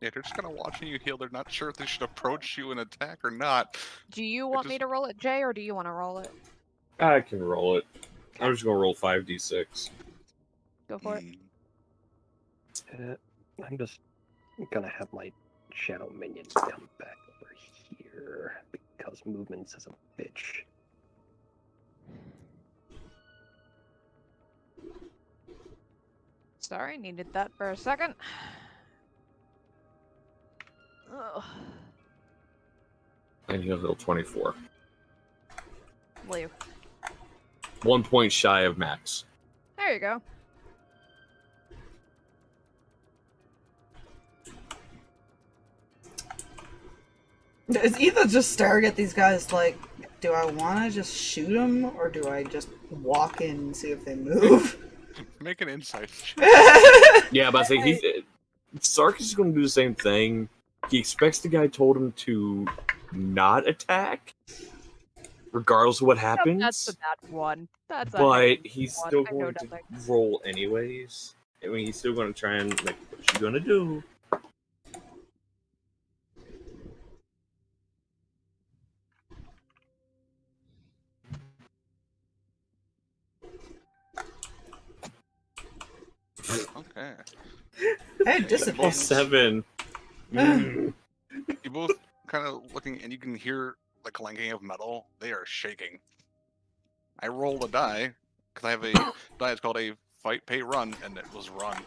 Yeah, they're just kind of watching you heal. They're not sure if they should approach you and attack or not. do you want me just- to roll it, Jay, or do you want to roll it? I can roll it. I'm just gonna roll 5d6. Go for it. I'm just gonna have my shadow minions come back over here because movement is a bitch. Sorry, needed that for a second. Ugh. And he'll heal 24. Leave. 1 point shy of max. There you go. Is Ethan just staring at these guys like, do I want to just shoot them or do I just walk in and see if they move? Make an insight. Yeah, but I think Sarkas is going to do the same thing. He expects the guy told him to not attack, regardless of what happens. That's a bad one. That's a but heavy he's one. still I know going to nothing. roll anyways. I mean, he's still going to try and like, what you gonna do? Okay. Hey, Plus disadvantage. 7. Mm. You both kind of looking, and you can hear the clanking of metal. They are shaking. I rolled a die because I have a die. It's called a fight, pay, run, and it was run.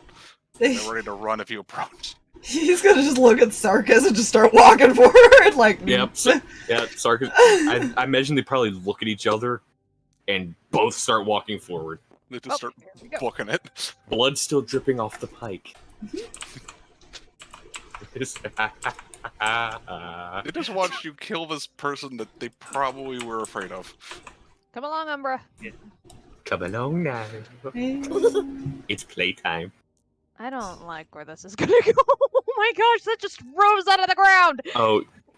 They're ready to run if you approach. He's gonna just look at Sarkas and just start walking forward, like. Yep. Yeah, Sarkas. I imagine they probably look at each other and both start walking forward. They just start here we go. booking it. Blood still dripping off the pike. They just watched you kill this person that they probably were afraid of. Come along, Umbra. Come along now. It's playtime. I don't like where this is gonna go. Oh my gosh, that just rose out of the ground!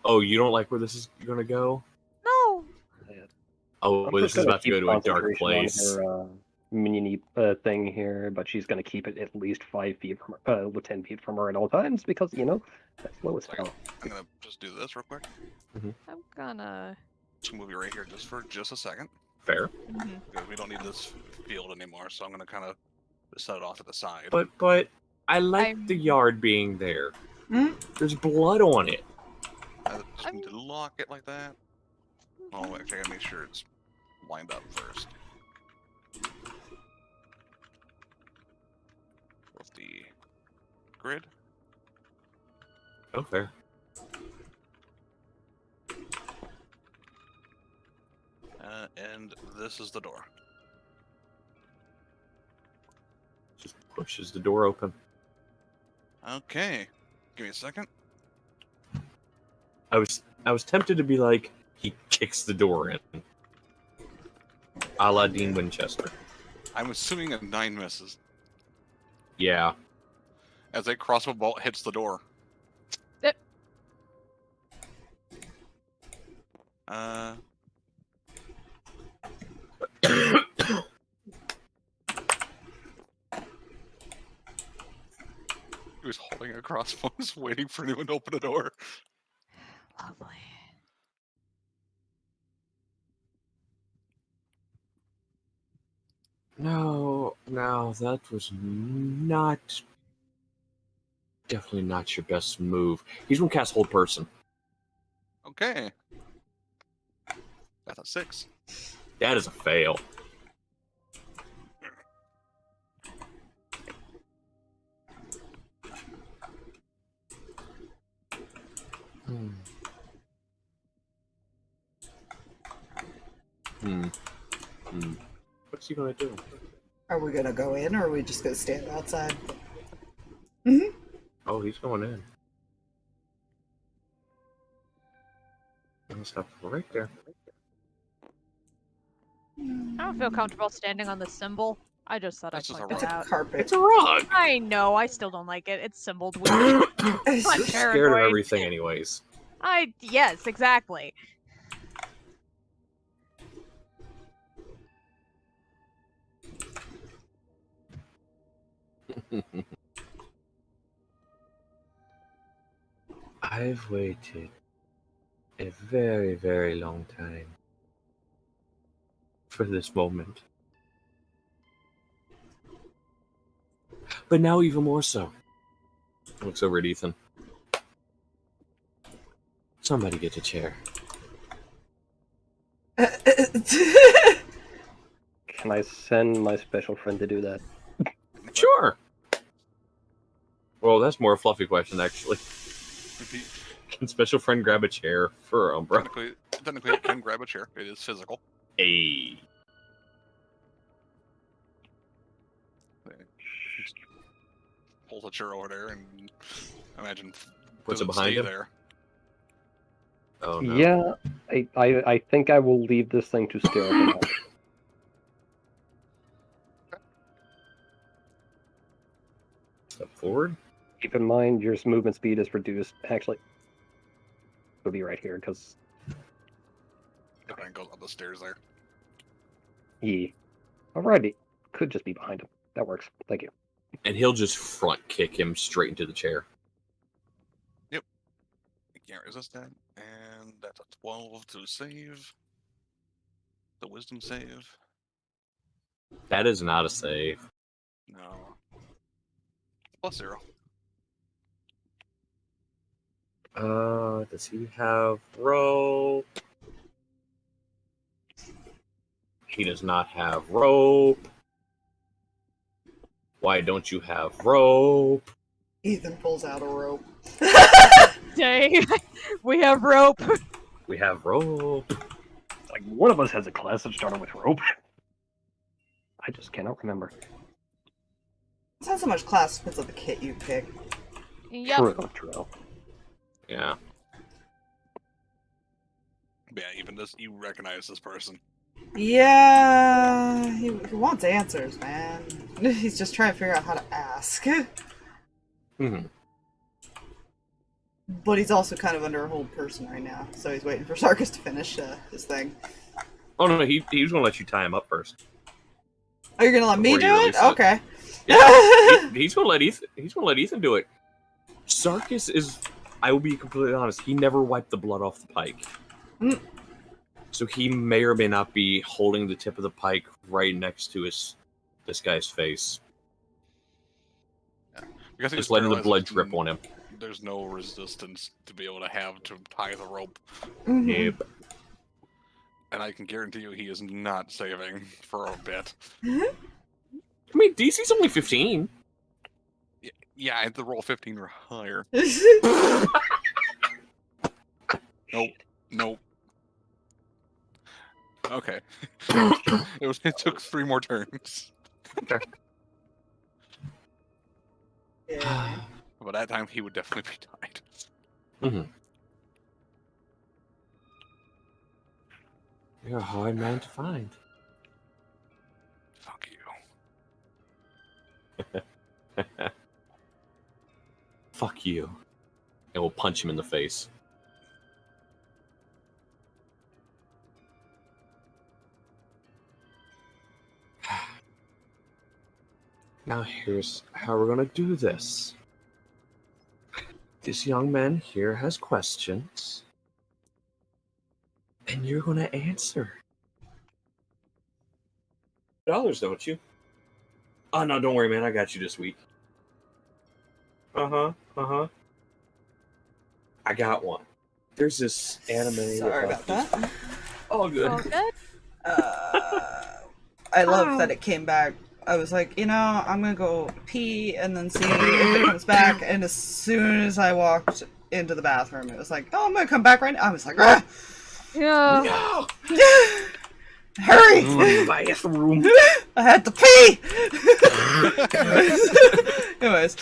Oh, you don't like where this is gonna go? No! Oh, I'm this just is gonna about to go keep to a dark concentration place. on her, minion thing here, but she's gonna keep it at least 5 feet from her, 10 feet from her at all times because that's low as hell. I'm gonna just do this real quick. I'm gonna... Just move you right here just for just a second. Fair. Because we don't need this field anymore, so I'm gonna kind of set it off to the side. But I like I'm- the yard being there. Hmm? There's blood on it. I just need to lock it like that. Oh, actually, I gotta make sure it's lined up first. With the grid. Oh, fair. And this is the door. Just pushes the door open. Okay. Give me a second. I was tempted to be like, he kicks the door in. A la Dean Winchester. I'm assuming a 9 misses. Yeah. As a crossbow bolt hits the door. Yep. He was holding a crossbow, just waiting for anyone to open the door. Lovely. No, that was not... Definitely not your best move. He's gonna cast Hold Person. Okay. That's a 6. That is a fail. What's he gonna do? Are we gonna go in or are we just gonna stand outside? Oh, he's going in. Let's have right there. I don't feel comfortable standing on the symbol. I just thought That's I'd just a point It's that a out. carpet. It's a rug. I know, I still don't like it. It's symboled weird. You're scared of paranoid. everything, anyways. Yes, exactly. I've waited a very, very long time for this moment. But now even more so. Looks over at Ethan. Somebody get a chair. Can I send my special friend to do that? Sure. Well, that's more a fluffy question, actually. Can special friend grab a chair for Umbra? Technically, it can grab a chair. It is physical. Hey. Pulls a chair over there and imagine Puts it doesn't behind stay him? there. Oh, no. Yeah, I think I will leave this thing to stare at him. Step forward. Keep in mind, your movement speed is reduced. Actually, it'll be right here, because... The man goes up the stairs there. Yeah. Alrighty. Could just be behind him. That works. Thank you. And he'll just front kick him straight into the chair. Yep. You can't resist that. And that's a 12 to save. The wisdom save. That is not a save. No. +0. Does he have rope? He does not have rope. Why don't you have rope? Ethan pulls out a rope. Dang. We have rope. We have rope. Like, one of us has a class that started with rope. I just cannot remember. It's not so much class, depends on the kit you pick. Yep. True. Yeah. Yeah, even this, you recognize this person. Yeah, he wants answers, man. He's just trying to figure out how to ask. Mm-hmm. But he's also kind of under a hold person right now, so he's waiting for Sarkas to finish his thing. Oh no, he was gonna let you tie him up first. Oh, you're gonna let me Before you do it? release it. Okay. Yeah, he's gonna let Ethan. He's gonna let Ethan do it. Sarkas is. I will be completely honest. He never wiped the blood off the pike, so he may or may not be holding the tip of the pike right next to this guy's face, Because just letting the blood drip on him. There's no resistance to be able to have to tie the rope. Yep. And I can guarantee you he is not saving for a bit. I mean, DC's only 15. Yeah, I had to roll 15 or higher. Nope. Okay. It took 3 more turns. Yeah. By that time, he would definitely be tied. Mm-hmm. You're a hard man to find. Fuck you. Fuck you. And we'll punch him in the face. Now here's how we're gonna do this. This young man here has questions. And you're gonna answer. $, don't you? Oh no, don't worry, man. I got you this week. Uh-huh. I got one. There's this anime. Sorry about that. All good. All good? I love that it came back. I was like, I'm gonna go pee and then see if it comes back. And as soon as I walked into the bathroom, it was like, oh, I'm gonna come back right now. I was like, ah! Yeah. No! Hurry! Bathroom. I had to pee! Anyways,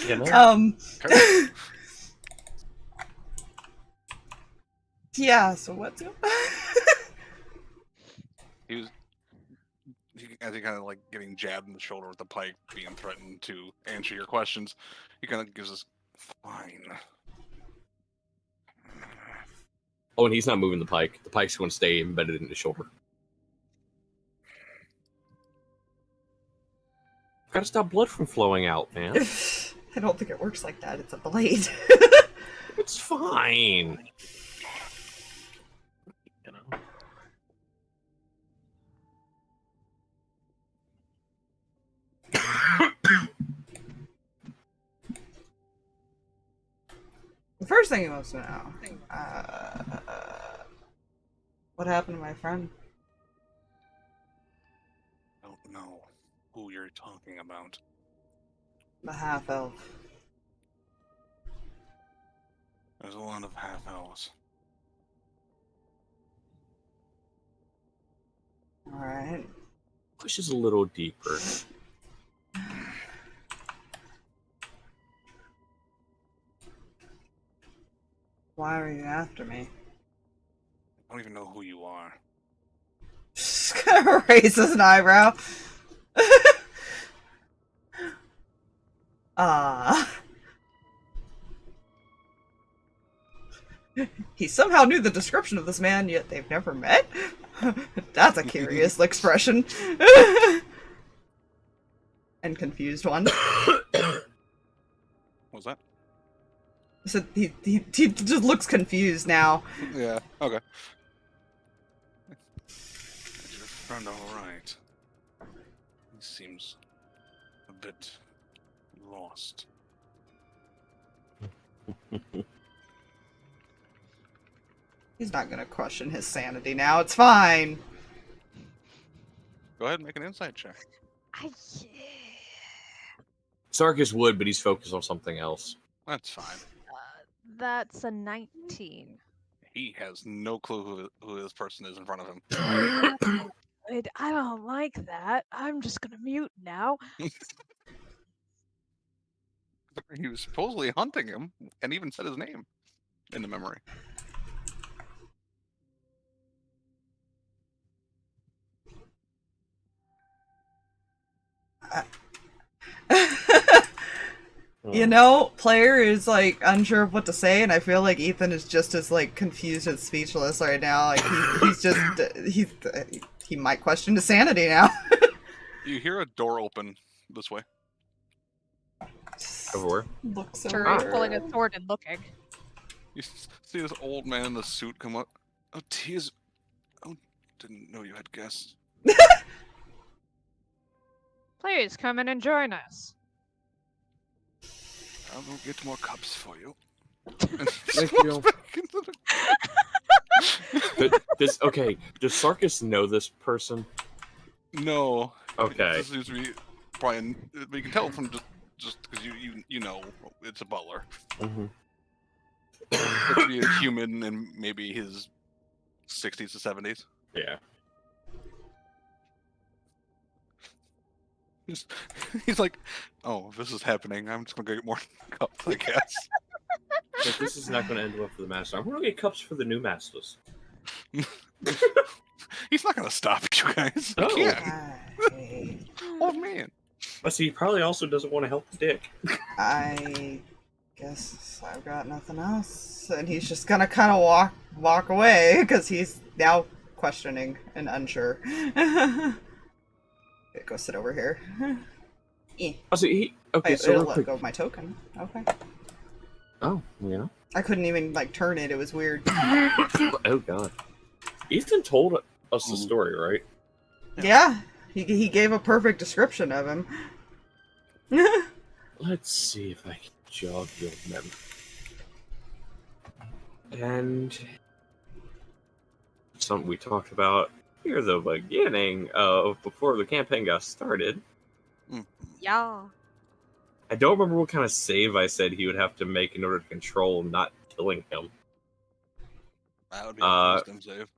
yeah, so what's up? I think kind of like getting jabbed in the shoulder with the pike, being threatened to answer your questions. He kind of gives us, fine. Oh, and he's not moving the pike. The pike's going to stay embedded in his shoulder. Gotta stop blood from flowing out, man. I don't think it works like that. It's a blade. It's fine. You know. The first thing he wants to know, what happened to my friend? I don't know who you're talking about. The half-elf. There's a lot of half-elves. Alright. Pushes a little deeper. Why are you after me? I don't even know who you are. Just gonna raise an eyebrow. He somehow knew the description of this man, yet they've never met? That's a curious expression. And confused one. What was that? So he just looks confused now. Yeah, okay. Is your friend alright? He seems a bit lost. He's not gonna question his sanity now, it's fine. Go ahead and make an insight check. Sarkas would, but he's focused on something else. That's fine. That's a 19. He has no clue who this person is in front of him. I don't like that. I'm just gonna mute now. He was supposedly hunting him and even said his name in the memory. You know, player is like unsure of what to say, and I feel like Ethan is just as like confused and speechless right now. Like he might question his sanity now. You hear a door open this way. Over. Looks Turi's over. pulling a sword and looking. You see this old man in the suit come up. Oh, tears. Oh, didn't know you had guests. Please come in and join us. I'll go get more cups for you. Thank you. Okay, does Sarkas know this person? No. Okay. This seems to be probably. But you can tell from just because you know it's a butler. Mm-hmm. It could be a human in maybe his 60s to 70s. Yeah. He's like, oh, if this is happening, I'm just gonna go get more cups, I guess. If this is not going to end well for the master, I'm going to get cups for the new masters. He's not gonna stop you guys. Oh. He can't. I, Oh man. But see, he probably also doesn't want to help the dick. I guess I've got nothing else, and he's just gonna kind of walk away because he's now questioning and unsure. Go sit over here. Oh, so okay, Wait, so it'll real let quick. go of my token. Okay. Oh, yeah. I couldn't even like turn it. It was weird. Oh god. Ethan told us the story, right? Yeah, he gave a perfect description of him. Let's see if I can jog your memory. And something we talked about near the beginning of before the campaign got started. Yeah. I don't remember what kind of save I said he would have to make in order to control not killing him. That would be a wisdom save.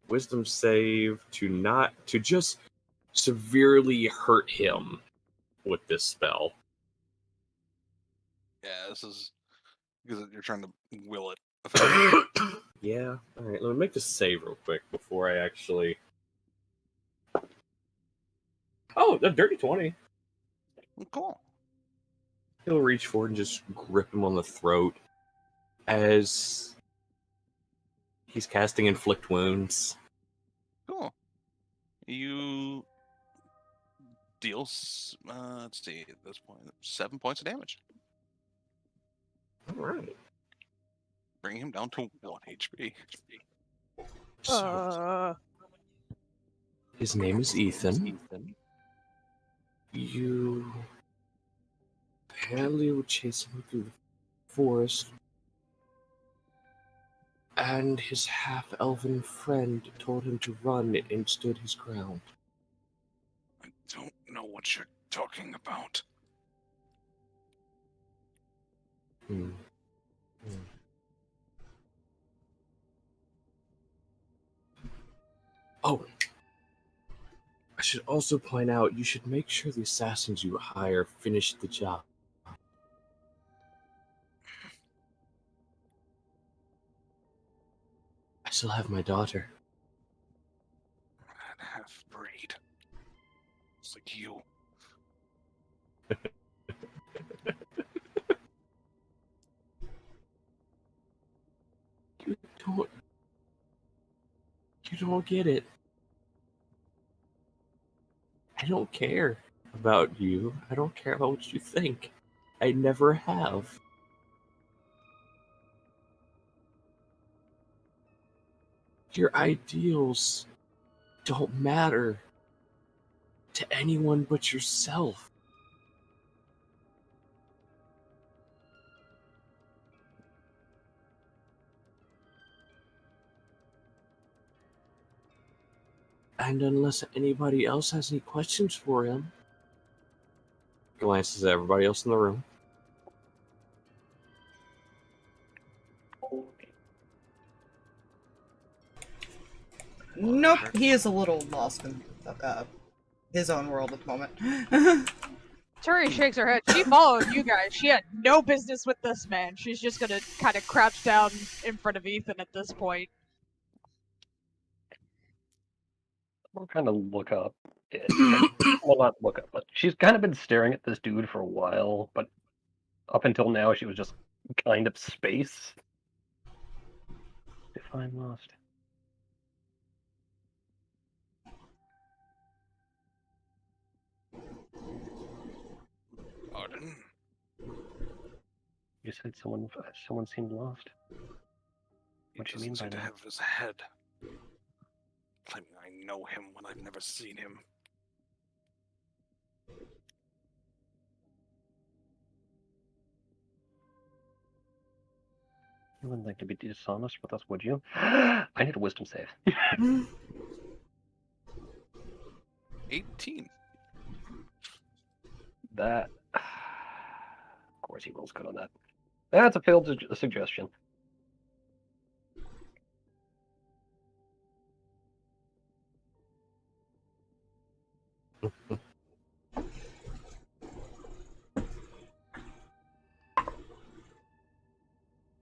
Wisdom save to just severely hurt him with this spell. Yeah, this is because you're trying to will it. Yeah. Alright, let me make this save real quick before I actually... Oh, a dirty 20. Cool. He'll reach forward and just grip him on the throat as He's casting Inflict Wounds. Cool. You deal, let's see, at this point, 7 points of damage. All right. Bring him down to 1 HP. So, his name is Ethan. You apparently were chasing him through the forest, and his half-elven friend told him to run and stood his ground. I don't know what you're talking about. Hmm. Oh, I should also point out, you should make sure the assassins you hire finish the job. I still have my daughter. That half-breed. It's like you. You don't get it. I don't care about you. I don't care about what you think. I never have. Your ideals don't matter to anyone but yourself. And unless anybody else has any questions for him, glances at everybody else in the room. Nope, he is a little lost in his own world at the moment. Turi shakes her head. She followed you guys. She had no business with this man. She's just gonna kind of crouch down in front of Ethan at this point. We'll kind of look up. Well, not look up, but she's kind of been staring at this dude for a while, but up until now she was just kind of space. Define lost. Pardon? You said someone seemed lost. What do you mean by He doesn't seem to that? have his head. Claiming I know him when I've never seen him. You wouldn't like to be dishonest with us, would you? I need a wisdom save. 18. That. Of course, he rolls good on that. That's a failed suggestion.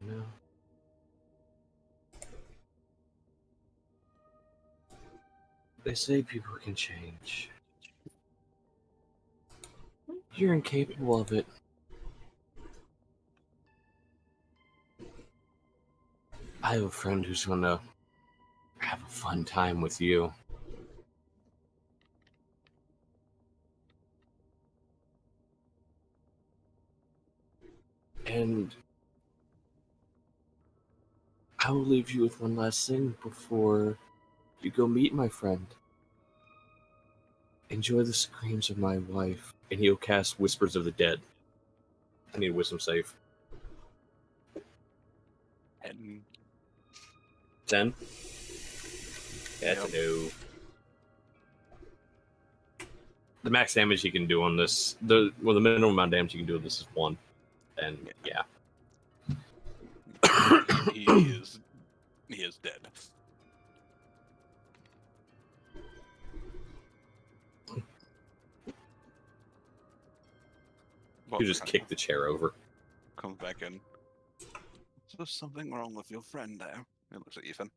No. They say people can change. You're incapable of it. I have a friend who's gonna have a fun time with you. And I will leave you with one last thing before you go meet my friend. Enjoy the screams of my wife. And he'll cast Whispers of the Dead. I need a wisdom save. And 10? Yeah, Yep. it's a no. The max damage you can do on this, the minimum amount of damage you can do on this is 1. And yeah. he is dead. You just kick the chair over. Comes back in. Is there something wrong with your friend there? He looks at Ethan.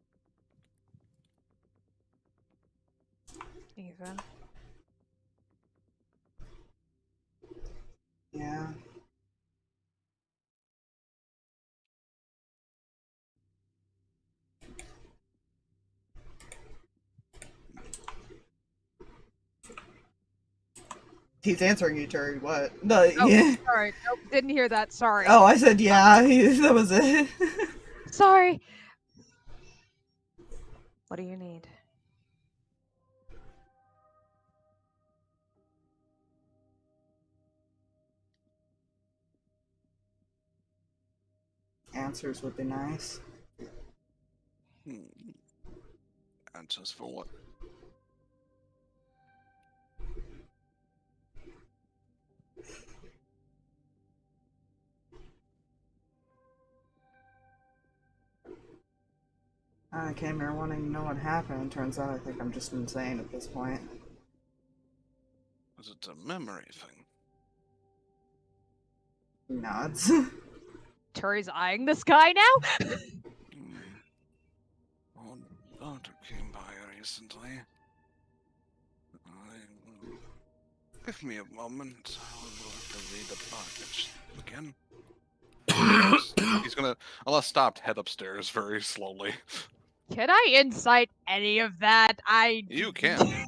Ethan. Yeah. He's answering you, Turi. What? No, Oh, yeah. sorry. Nope, didn't hear that. Sorry. Oh, I said yeah. That was it. Sorry. What do you need? Answers would be nice. Answers for what? I came here wanting to know what happened. Turns out I think I'm just insane at this point. Was it a memory thing? Nods. Turi's eyeing this guy now? Well, doctor came by recently. Give me a moment. I will have to read the package again. He's gonna. Unless stopped, head upstairs very slowly. Can I insight any of that? You can.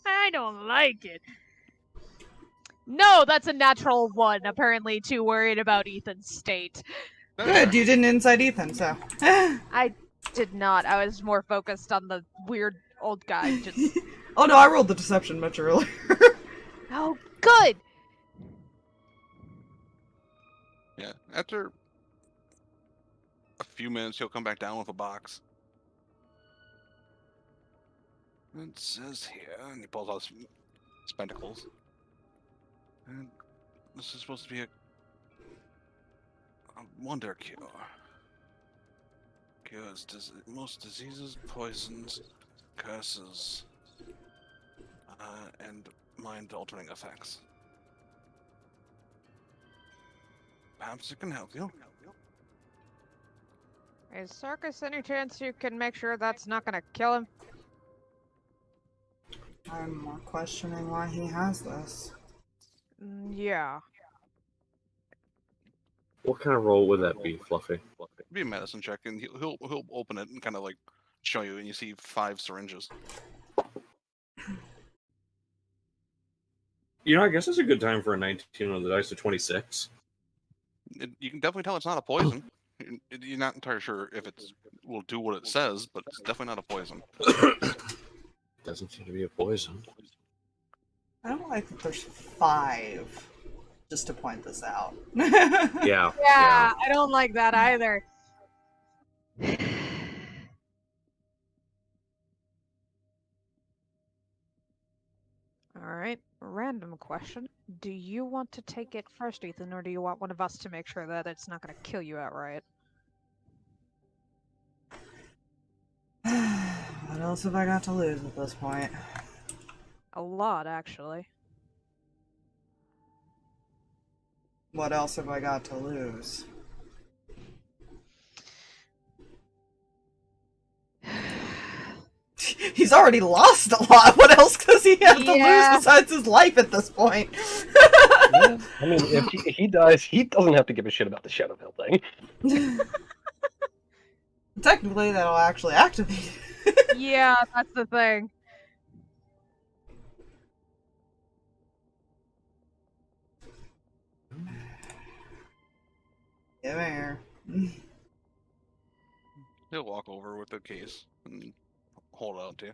I don't like it. No, that's a natural one. Apparently too worried about Ethan's state. Good, you didn't incite Ethan, so. I did not. I was more focused on the weird old guy. Just... Oh no, I rolled the deception much earlier. Oh, good! Yeah. After a few minutes, he'll come back down with a box. It says here, and he pulls out some spectacles. And this is supposed to be a wonder cure. Cures most diseases, poisons, curses, and mind-altering effects. Perhaps it can help you. Is Sarkas any chance you can make sure that's not gonna kill him? I'm more questioning why he has this. Yeah. What kind of roll would that be, Fluffy? Be a medicine check, and he'll open it and kind of like show you, and you see 5 syringes. You know, I guess it's a good time for a 19 on the dice of 26. You can definitely tell it's not a poison. You're not entirely sure if it will do what it says, but it's definitely not a poison. Doesn't seem to be a poison. I don't like that there's 5. Just to point this out. Yeah. Yeah, I don't like that either. Alright, random question. Do you want to take it first, Ethan, or do you want one of us to make sure that it's not going to kill you outright? What else have I got to lose at this point? A lot, actually. What else have I got to lose? He's already lost a lot. What else does he have to lose besides his life at this point? Yeah. I mean, if he dies, he doesn't have to give a shit about the Shadowville thing. Technically, that'll actually activate. Yeah, that's the thing. Give me here. He'll walk over with the case and hold it out to you.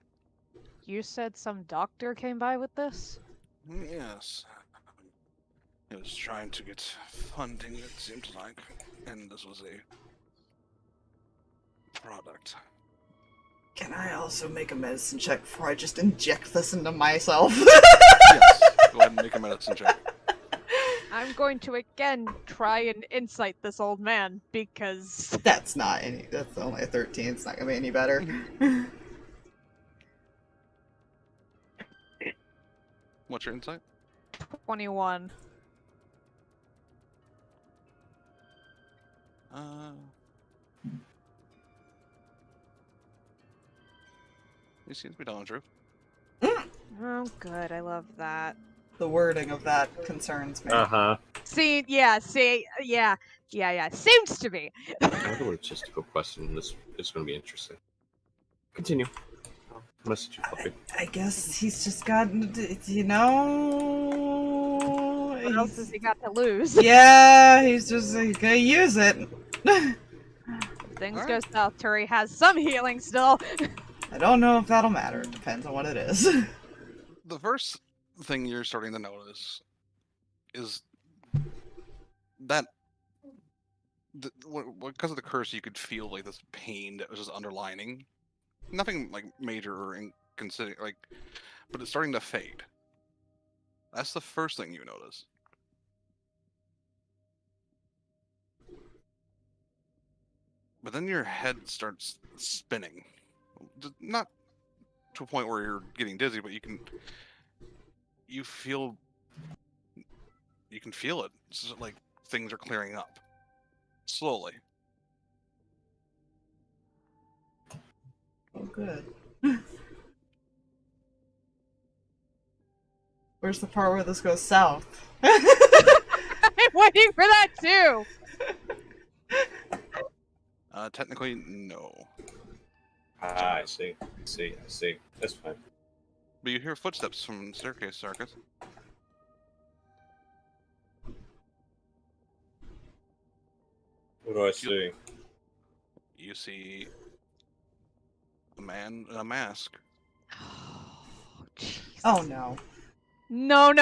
You said some doctor came by with this? Yes. He was trying to get funding, it seems like, and this was a product. Can I also make a medicine check before I just inject this into myself? Yes. Go ahead and make a medicine check. I'm going to again try and insight this old man because That's not any. That's only a 13. It's not gonna be any better. What's your insight? 21. You seem to be telling the truth. Oh, good. I love that. The wording of that concerns me. Uh-huh. See, yeah. Seems to be. I wonder what a logistical question this is going to be interesting. Continue. Message you, Fluffy. I guess he's just got, you know... What else has he got to lose? Yeah, he's gonna use it. If things go south, Turi has some healing still. I don't know if that'll matter. It depends on what it is. The first thing you're starting to notice is that because of the curse, you could feel like this pain that was just underlining. Nothing like major or inconsiderate, like, but it's starting to fade. That's the first thing you notice. But then your head starts spinning. Not to a point where you're getting dizzy, but you can feel it. It's just like things are clearing up. Slowly. Oh, good. Where's the part where this goes south? I'm waiting for that too! Technically, no. I see. I see. That's fine. But you hear footsteps from the staircase, Sarkas. What do I see? You see a man in a mask. Oh no. No.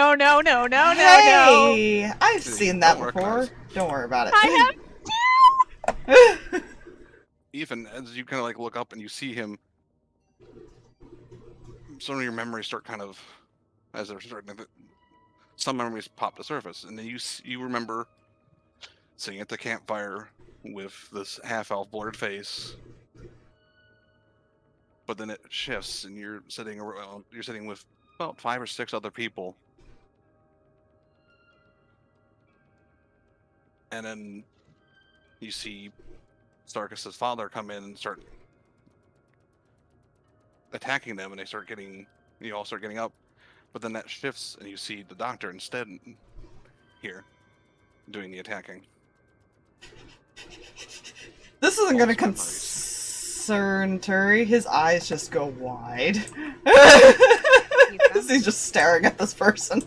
Hey! I've Dude, seen that don't work, before. guys. Don't worry about it. I have Even as you kind of like look up and you see him, some of your memories start kind of, as they're starting to, some memories pop to surface, and then you remember sitting at the campfire with this half-elf blurred face, but then it shifts and you're sitting with about 5 or 6 other people, and then you see Sarkas' father come in and start attacking them, and they start getting, you all start getting up, but then that shifts and you see the doctor instead here doing the attacking. This isn't gonna False concern Turi. His eyes just go wide. He's just staring at this person.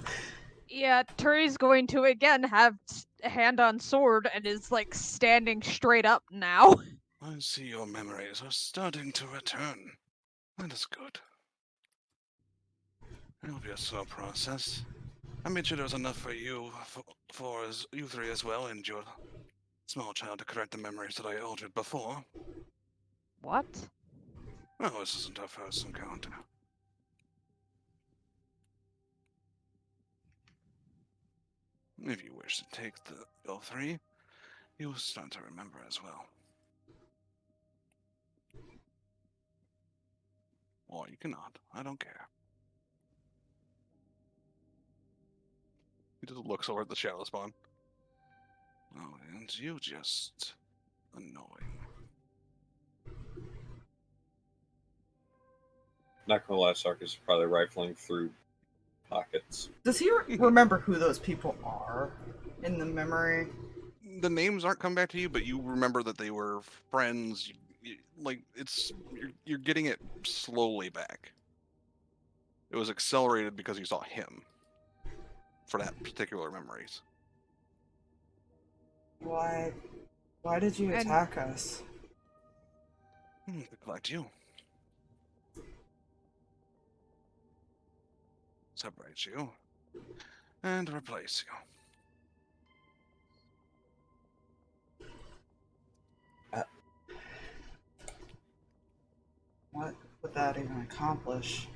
Yeah, Turi's going to again have a hand on sword and is like standing straight up now. I see your memories are starting to return. That is good. It'll be a slow process. I made sure there was enough for you, for you three as well, and your small child to correct the memories that I altered before. What? Oh, this isn't our first encounter. If you wish to take the L3, you will start to remember as well. Or you cannot. I don't care. He just looks over at the shadow spawn. Oh, and you just annoying. Not gonna lie, Sarkas is probably rifling through pockets. Does he remember who those people are in the memory? The names aren't coming back to you, but you remember that they were friends. Like you're getting it slowly back. It was accelerated because you saw him for that particular memories. Why did you attack us? To collect you. Separate you. And replace you. What would that even accomplish?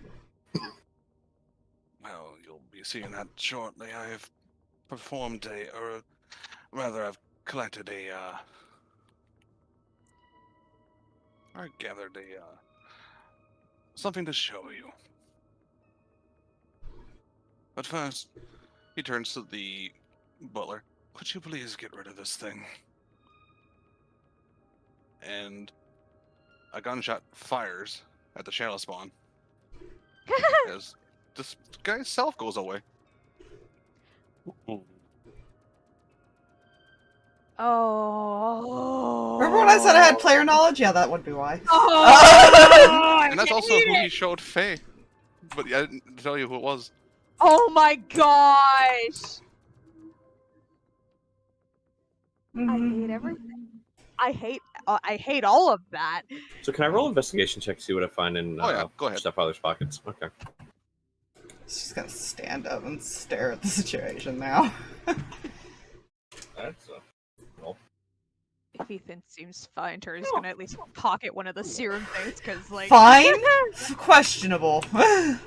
Well, you'll be seeing that shortly. I have performed I've collected I gathered something to show you. But first, he turns to the butler. Could you please get rid of this thing? And a gunshot fires at the shadow spawn. As this guy's self goes away. Oh. Remember when I said I had player knowledge? Yeah, that would be why. Oh, And that's also who he showed Faye. But I didn't tell you who it was. Oh my gosh! I hate everything. I hate all of that. So can I roll investigation check to see what I find in Oh, yeah, go ahead. stepfather's pockets? Okay. She's gonna stand up and stare at the situation now. That's well. If Ethan seems fine, Turi's gonna at least pocket one of the serum things, because, like... Fine? Questionable. I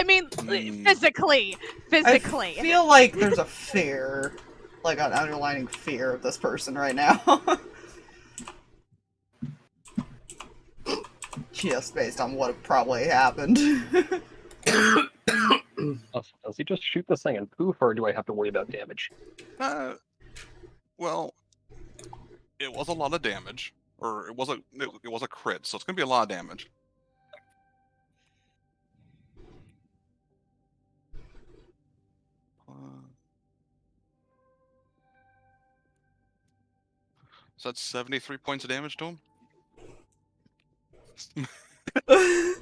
mean, physically. I feel like there's a fear. Like an underlining fear of this person right now. Just based on what probably happened. Does he just shoot this thing and poof, or do I have to worry about damage? Well, it was a lot of damage, or it was a crit, so it's gonna be a lot of damage. So that's 73 points of damage to him. And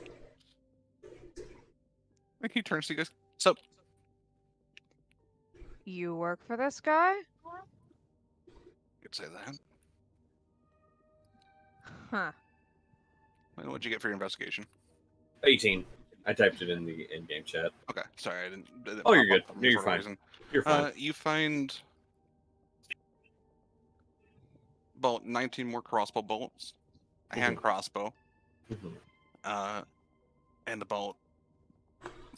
he turns to you guys. So, You work for this guy? you could say that. Huh. And what'd you get for your investigation? 18. I typed it in the in-game chat. Okay, sorry, I didn't. Oh, you're good. pop up No, you're for a fine. reason. You're fine. You find about 19 more crossbow bolts, a hand crossbow, Mhm. And about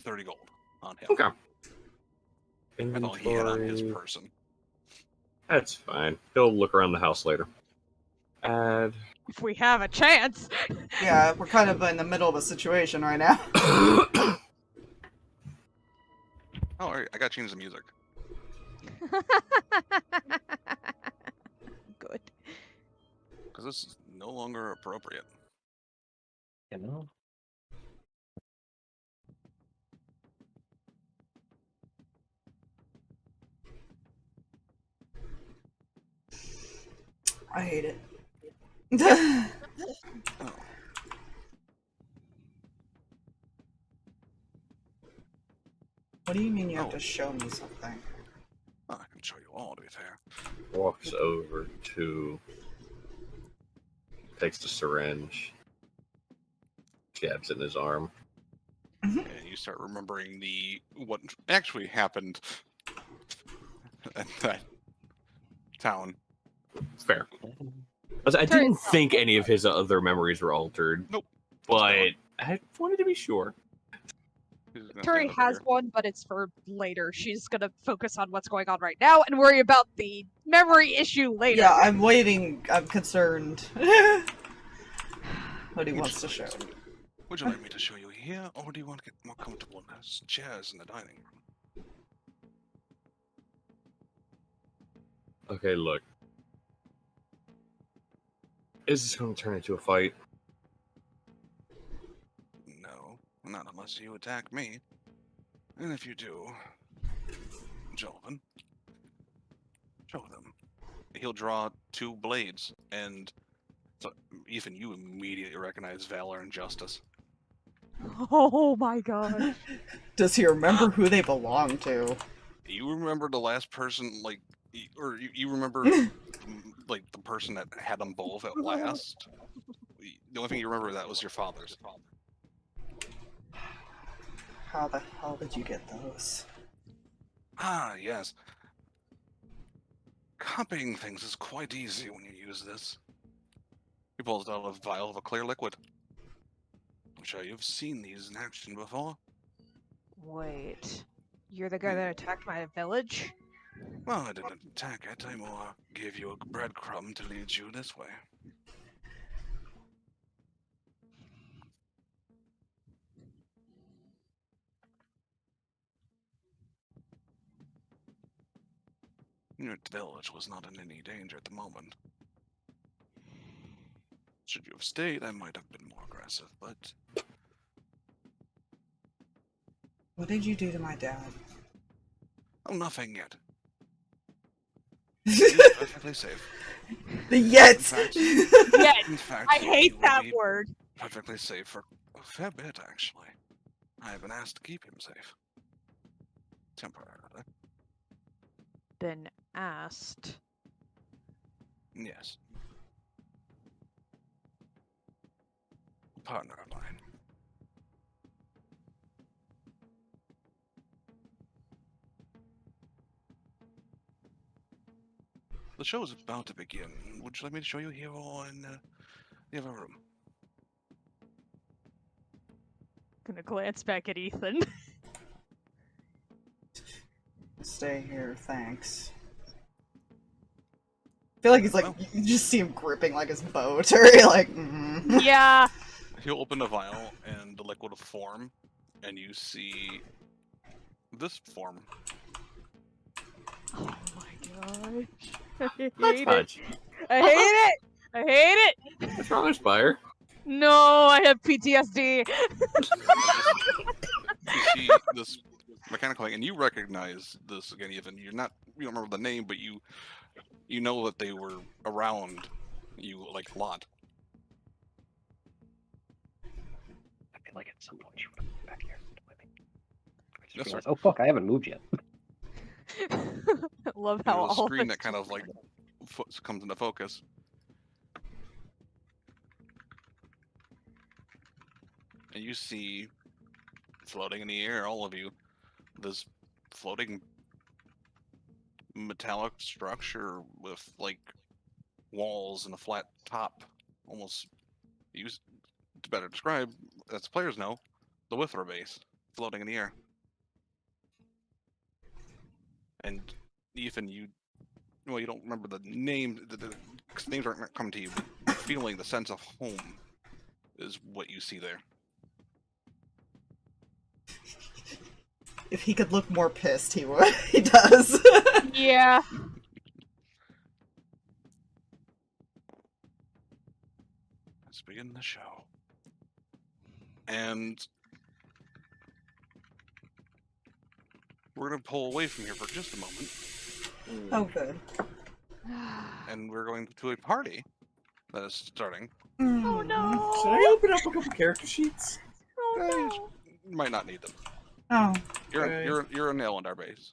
30 gold on him. Okay. That's all he had on his Inventory. person. That's fine. He'll look around the house later. Add. If we have a chance. Yeah, we're kind of in the middle of a situation right now. Oh, alright, I gotta change the music. Good. Because this is no longer appropriate. You know? I hate it. Oh. What do you mean you have Oh. to show me something? I can show you all, to be fair. Walks over to. Takes the syringe. Jabs in his arm. And you start remembering what actually happened at that town. Fair. I didn't think any of his other memories were altered. Nope. But I wanted to be sure. Turi has one, but it's for later. She's gonna focus on what's going on right now and worry about the memory issue later. Yeah, I'm waiting. I'm concerned. What he wants to show. Would you like me to show you here, or do you want to get more comfortable in those chairs in the dining room? Okay, look. Is this going to turn into a fight? No, not unless you attack me. And if you do, Jolvin, show them. He'll draw 2 blades, and so even you immediately recognize valor and justice. Oh my god. Does he remember who they belong to? You remember the last person, like, or you remember, like, the person that had them both at last? The only thing you remember that was your father's. How the hell did you get those? Ah, yes. Copying things is quite easy when you use this. He pulls out a vial of a clear liquid. I'm sure you've seen these in action before. Wait. You're the guy that attacked my village? Well, I didn't attack it. I more gave you a breadcrumb to lead you this way. Your village was not in any danger at the moment. Should you have stayed, I might have been more aggressive, but... What did you do to my dad? Oh, nothing yet. He's perfectly safe. The yet! In fact, Yet. in fact, I he hate will that be word. perfectly safe for A fair bit, actually. I have been asked to keep him safe. Temporarily. Been asked. Yes. A partner of mine. The show is about to begin. Would you like me to show you here or in the other room? Gonna glance back at Ethan. Stay here, thanks. I feel like he's like, Well- you just see him gripping like his bow, Turi, like, mm. Yeah. He'll open the vial and the liquid will form, and you see this form. Oh my gosh. I hate Let's it. fudge. I hate it. I hate it. What's wrong, Spire? No, I have PTSD. You see this mechanical thing, and you recognize this again. Even you don't remember the name, but you know that they were around you like a lot. I feel like at some point she would have moved back here. I just Yes, sir. realized, oh fuck, I haven't moved yet. I love There's how a all screen of that it's kind just of like comes into focus. And you see floating in the air, all of you, this floating metallic structure with like walls and a flat top. Almost used to better describe, as players know, the Withra base floating in the air. And Ethan, you don't remember the name, the names aren't coming to you, but the feeling, the sense of home is what you see there. If he could look more pissed, he would. He does. Yeah. Let's begin the show. And we're going to pull away from here for just a moment, Oh, good. and we're going to a party that is starting. Oh no. Should I open up a couple character sheets? Oh Guys, no. you might not need them. Oh. Okay. You're an Elondar base.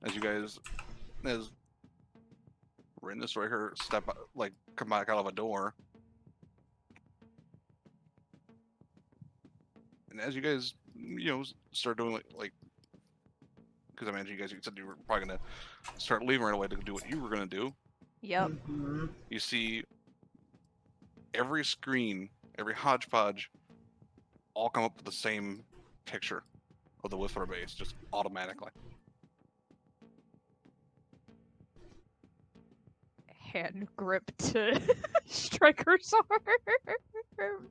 As you guys, as Rin this right here, come back out of a door. And as you guys, start doing like, because I imagine you guys said you were probably gonna start leaving right away to do what you were gonna do. Yep. Mhm. You see every screen, every hodgepodge, all come up with the same picture of the Withra base, just automatically. Hand grip to Striker's arm.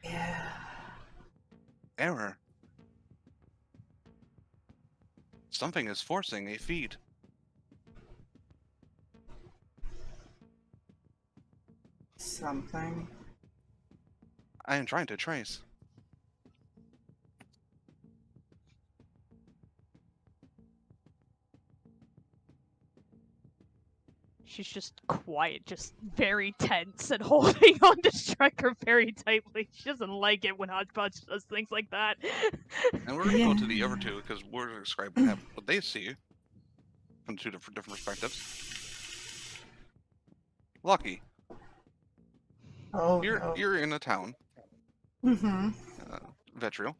Yeah. Error. Something is forcing a feed. Something. I am trying to trace. She's just quiet, just very tense and holding on to Striker very tightly. She doesn't like it when Hodgepodge does things like that. And we're going to go to the other two because we're going to describe what they see from two different perspectives. Lucky, Oh, no. you're in a town, Mm-hmm. Vetriel.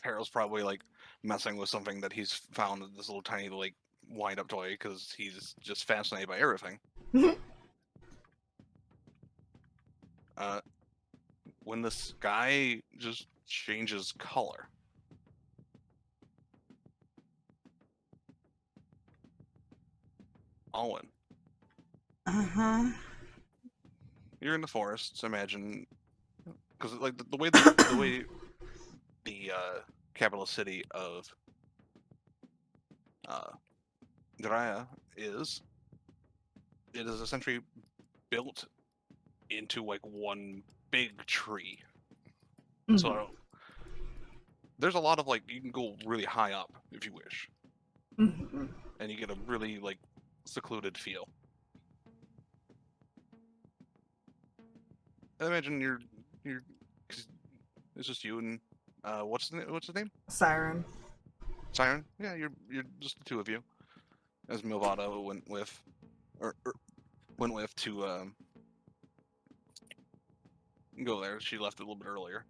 Harold's probably like messing with something that he's found in this little tiny like wind-up toy because he's just fascinated by everything. When the sky just changes color. Alwyn, Uh-huh. you're in the forest, so imagine, because like the way the capital city of Draya is, it is essentially built into like one big tree. Mhm. So there's a lot of like, you can go really high up if you wish, Mhm. and you get a really like secluded feel. imagine you're 'cause it's just you and what's his name? Siren. Siren. Yeah, you're just the two of you. As Milvada went with, or went with to go there. She left a little bit earlier.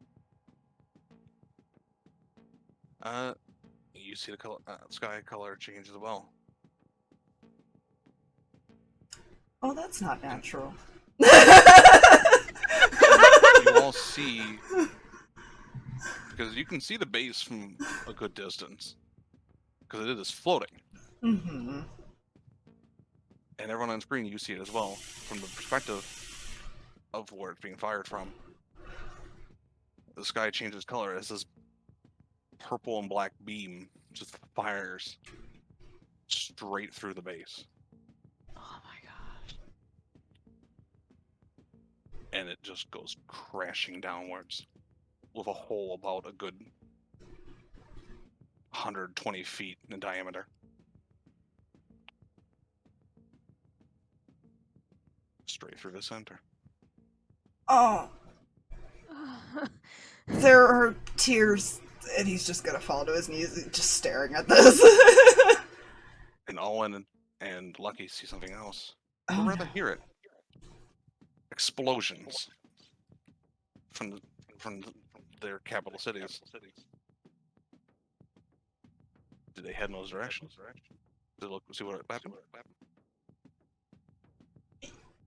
You see the color, sky color change as well. Oh, that's not natural. You all see, because you can see the base from a good distance, because it is floating. Mm-hmm. And everyone on screen, you see it as well, from the perspective of where it's being fired from. The sky changes color as this purple and black beam just fires straight through the base. Oh my gosh. And it just goes crashing downwards with a hole about a good 120 feet in diameter. Straight through the center. Oh, there are tears, and he's just gonna fall to his knees, just staring at this. And Owen and Lucky see something else. Oh, Or rather no. hear it. Explosions from their capital cities. Did they head in those directions? Did they look see what happened?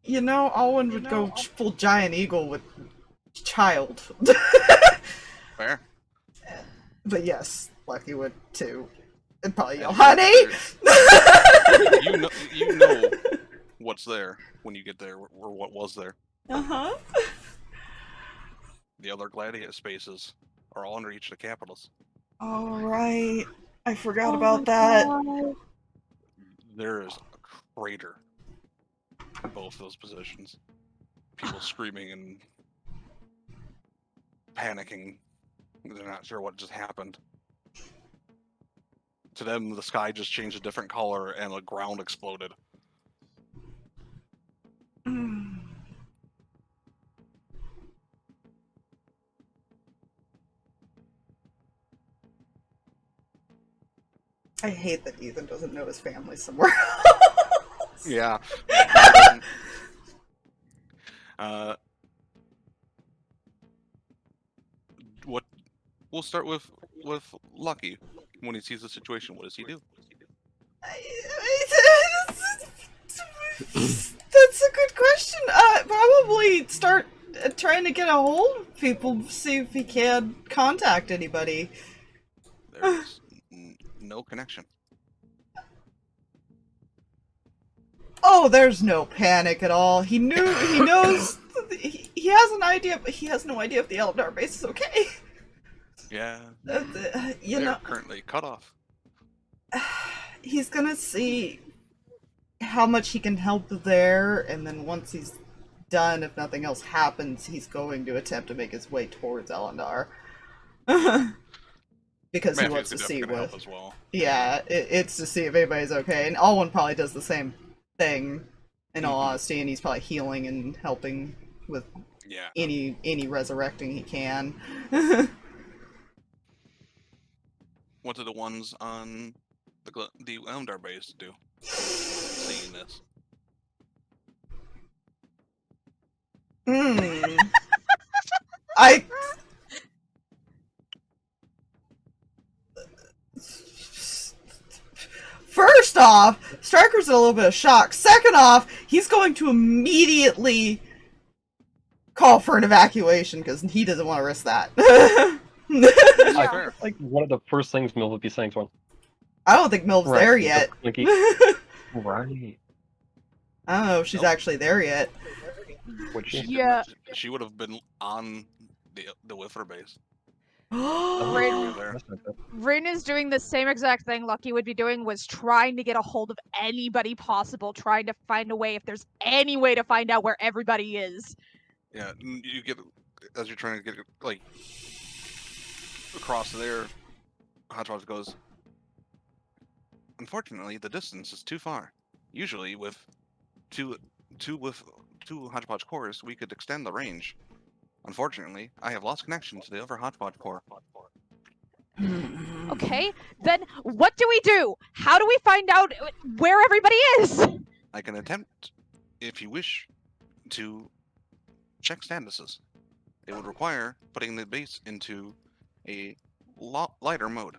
You know, Alwyn would go full giant eagle with child. Fair. But yes, Lucky would too. And probably yell, And honey! you know what's there when you get there, or what was there. Uh-huh. The other gladiator spaces are all under each of the capitals. Alright. I forgot about that. There is a crater in both those positions. People screaming and panicking. They're not sure what just happened. To them, the sky just changed a different color and the ground exploded. I hate that Ethan doesn't know his family somewhere else. Yeah. What? We'll start with Lucky. When he sees the situation, what does he do? That's a good question. Probably start trying to get a hold of people, see if he can contact anybody. There's no connection. Oh, there's no panic at all. He knows, he has an idea, but he has no idea if the Elondar base is okay. Yeah. You They're know, currently cut off. he's gonna see how much he can help there, and then once he's done, if nothing else happens, he's going to attempt to make his way towards Elondar. Because he wants to see what... as well. Yeah, it's to see if anybody's okay, and Alwyn probably does the same thing, in all honesty, and he's probably healing and helping with any resurrecting he can. What do the ones on the Elondar base do? Seeing this. First off, Striker's in a little bit of shock. Second off, he's going to immediately call for an evacuation because he doesn't want to risk that. Yeah. Like one of the first things Mill would be saying to him. I don't think Milv's there yet. Right. I don't know if she's actually there yet. Which Yeah. She would have been on the Wiffer base. Rin, There. Rin is doing the same exact thing Lucky would be doing, was trying to get a hold of anybody possible, trying to find a way, if there's any way to find out where everybody is. Yeah, you get, as you're trying to get, like, across there, Hotchpotch goes, unfortunately, the distance is too far. Usually, with two 2 hodgepodge cores, we could extend the range. Unfortunately, I have lost connection to the other hodgepodge core. Okay, then what do we do? How do we find out where everybody is? I can attempt, if you wish, to check statuses. It would require putting the base into a lighter mode.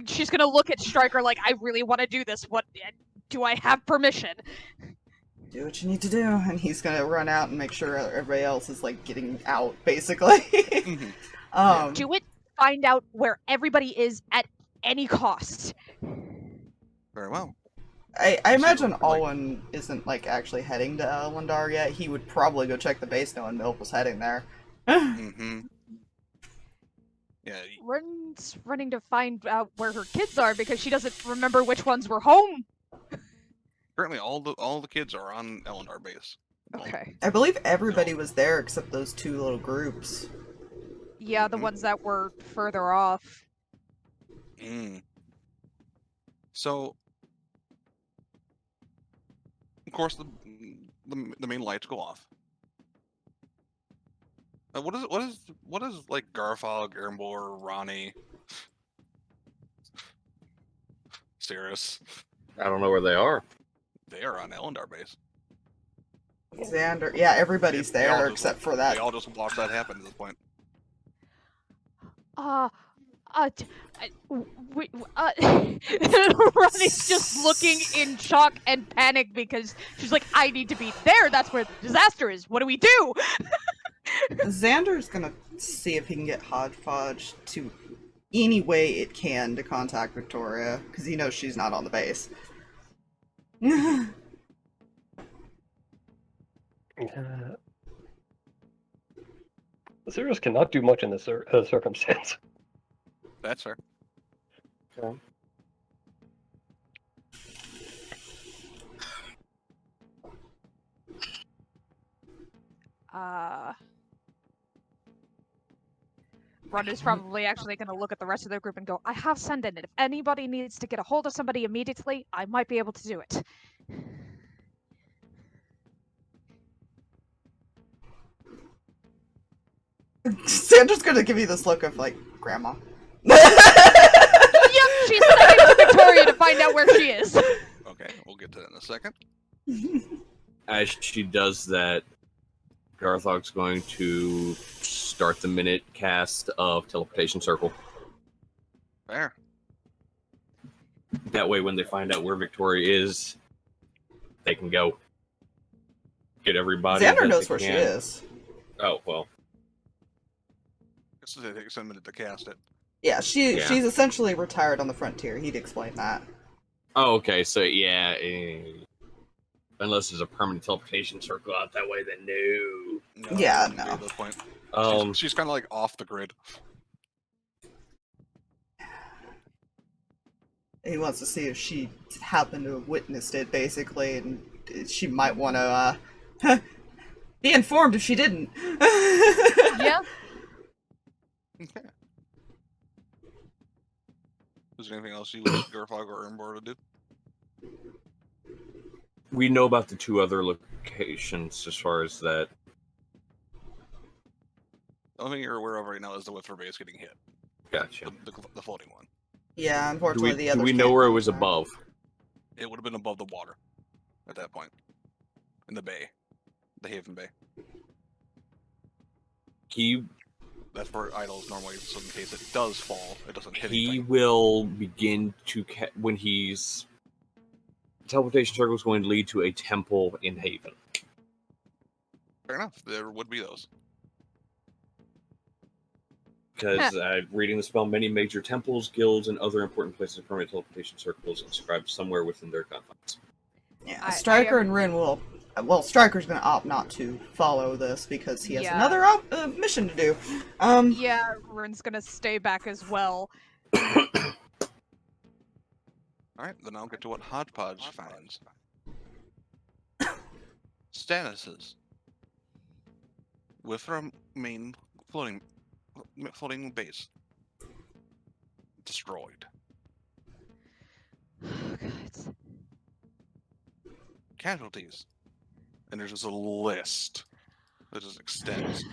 She's gonna look at Stryker like, I really want to do this. What do I have permission? Do what you need to do, and he's gonna run out and make sure everybody else is like getting out, basically. Do it. Find out where everybody is at any cost. Very well. I So, imagine like- Alwyn isn't like actually heading to Elondar yet. He would probably go check the base knowing Milk was heading there. Mm-hmm. Yeah, Ren's running to find out where her kids are because she doesn't remember which ones were home. currently all the kids are on Elondar base. Okay. I believe everybody was there except those 2 little groups. Yeah, the ones that were further off. Mm. So, of course, the main lights go off. What is like Garfog, Ermbor, Ronnie, Cirrus? I don't know where they are. They are on Elondar base. Xander, yeah, everybody's They all there just- except for that. They all just watch that happen at this point. Ronnie's just looking in shock and panic because she's like, I need to be there. That's where the disaster is. What do we do? Xander's gonna see if he can get Hodgepodge to any way it can to contact Victoria, because he knows she's not on the base. Cirrus cannot do much in this circumstance. That's fair. Okay. Ron is probably actually going to look at the rest of their group and go, I have sent in it. If anybody needs to get a hold of somebody immediately, I might be able to do it. Sandra's gonna give you this look of like, Grandma. Yep, she's sending to Victoria to find out where she is. Okay, we'll get to that in a second. As she does that, Garthog's going to start the minute cast of Teleportation Circle. Fair. That way, when they find out where Victoria is, they can go get everybody. Xander that knows they where she can. is. Oh, well. Guess it takes a minute to cast it. Yeah, Yeah. she's essentially retired on the frontier. He'd explain that. Oh, okay. So, yeah. Unless there's a permanent teleportation circle out that way, then no. No, Yeah, it wouldn't be no. At this point. She's kind of like off the grid. He wants to see if she happened to have witnessed it, basically, and she might want to be informed if she didn't. Yeah. Okay. Is there anything else you want Garfog or Ermbor to do? We know about the 2 other locations as far as that. The only thing you're aware of right now is the Whiffer base getting hit. Gotcha. The floating one. Yeah, Do unfortunately, the we others know can't where it come was there. above? It would have been above the water at that point. In the bay. The Haven Bay. That's where idols normally, so in case it does fall, it doesn't hit He anything. will begin to when he's teleportation circle is going to lead to a temple in Haven. Fair enough. There would be those. Because reading the spell, many major temples, guilds, and other important places of permanent teleportation circles inscribed somewhere within their confines. Yeah, I Stryker am- and Rin will. Well, Stryker's gonna opt not to follow this because he has Yeah. another mission to do. Yeah, Rin's going to stay back as well. Alright, then I'll get to what Hodgepodge finds. Statuses. Whiffer main floating base. Destroyed. Oh, God. casualties. And there's just a list that just extends.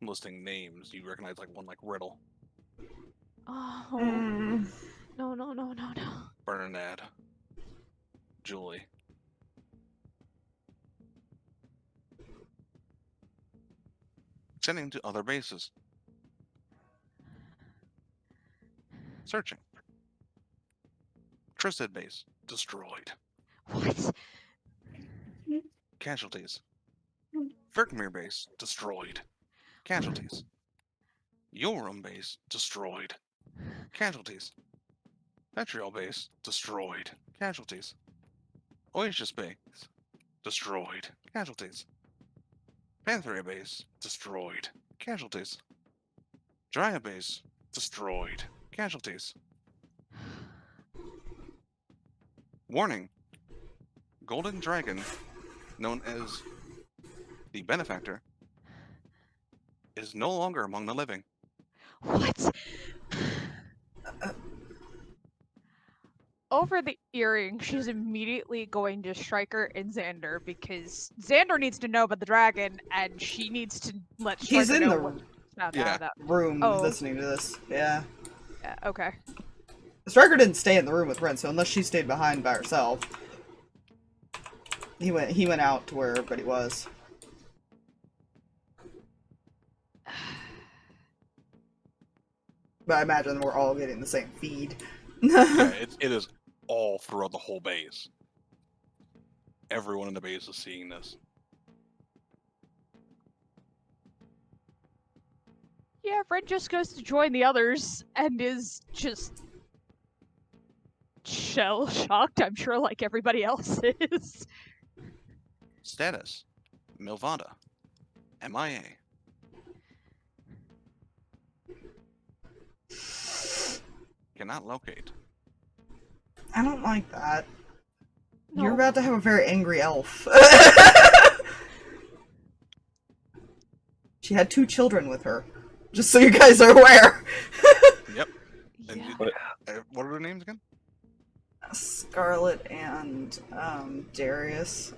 Listing names. You recognize like one like Riddle, Oh, Mm. no, no, no, no, no. Bernadette, Julie. Sending to other bases. Searching. Tristed base. Destroyed. What? Casualties. Verkmir base. Destroyed. Casualties. Yoram base. Destroyed. Casualties. Petriol base. Destroyed. Casualties. Oasis base. Destroyed. Casualties. Pantheria base. Destroyed. Casualties. Dryad base. Destroyed. Casualties. Warning. Golden Dragon, known as the Benefactor, is no longer among the living. What? Over the earring, she's immediately going to Stryker and Xander because Xander needs to know about the dragon, and she needs to let Stryker He's in know the what found Yeah. out about. room Oh. listening to this. Yeah. Yeah, okay. Stryker didn't stay in the room with Ren, so unless she stayed behind by herself. He went out to where everybody was. But I imagine we're all getting the same feed. Yeah, it is all throughout the whole base. Everyone in the base is seeing this. Yeah, Fred just goes to join the others and is just shell shocked, I'm sure, like everybody else is. Status. Milvada. MIA. Cannot locate. I don't like that. No. You're about to have a very angry elf. She had 2 children with her. Just so you guys are aware. Yep. And Yeah. what are their names again? Scarlet and Darius.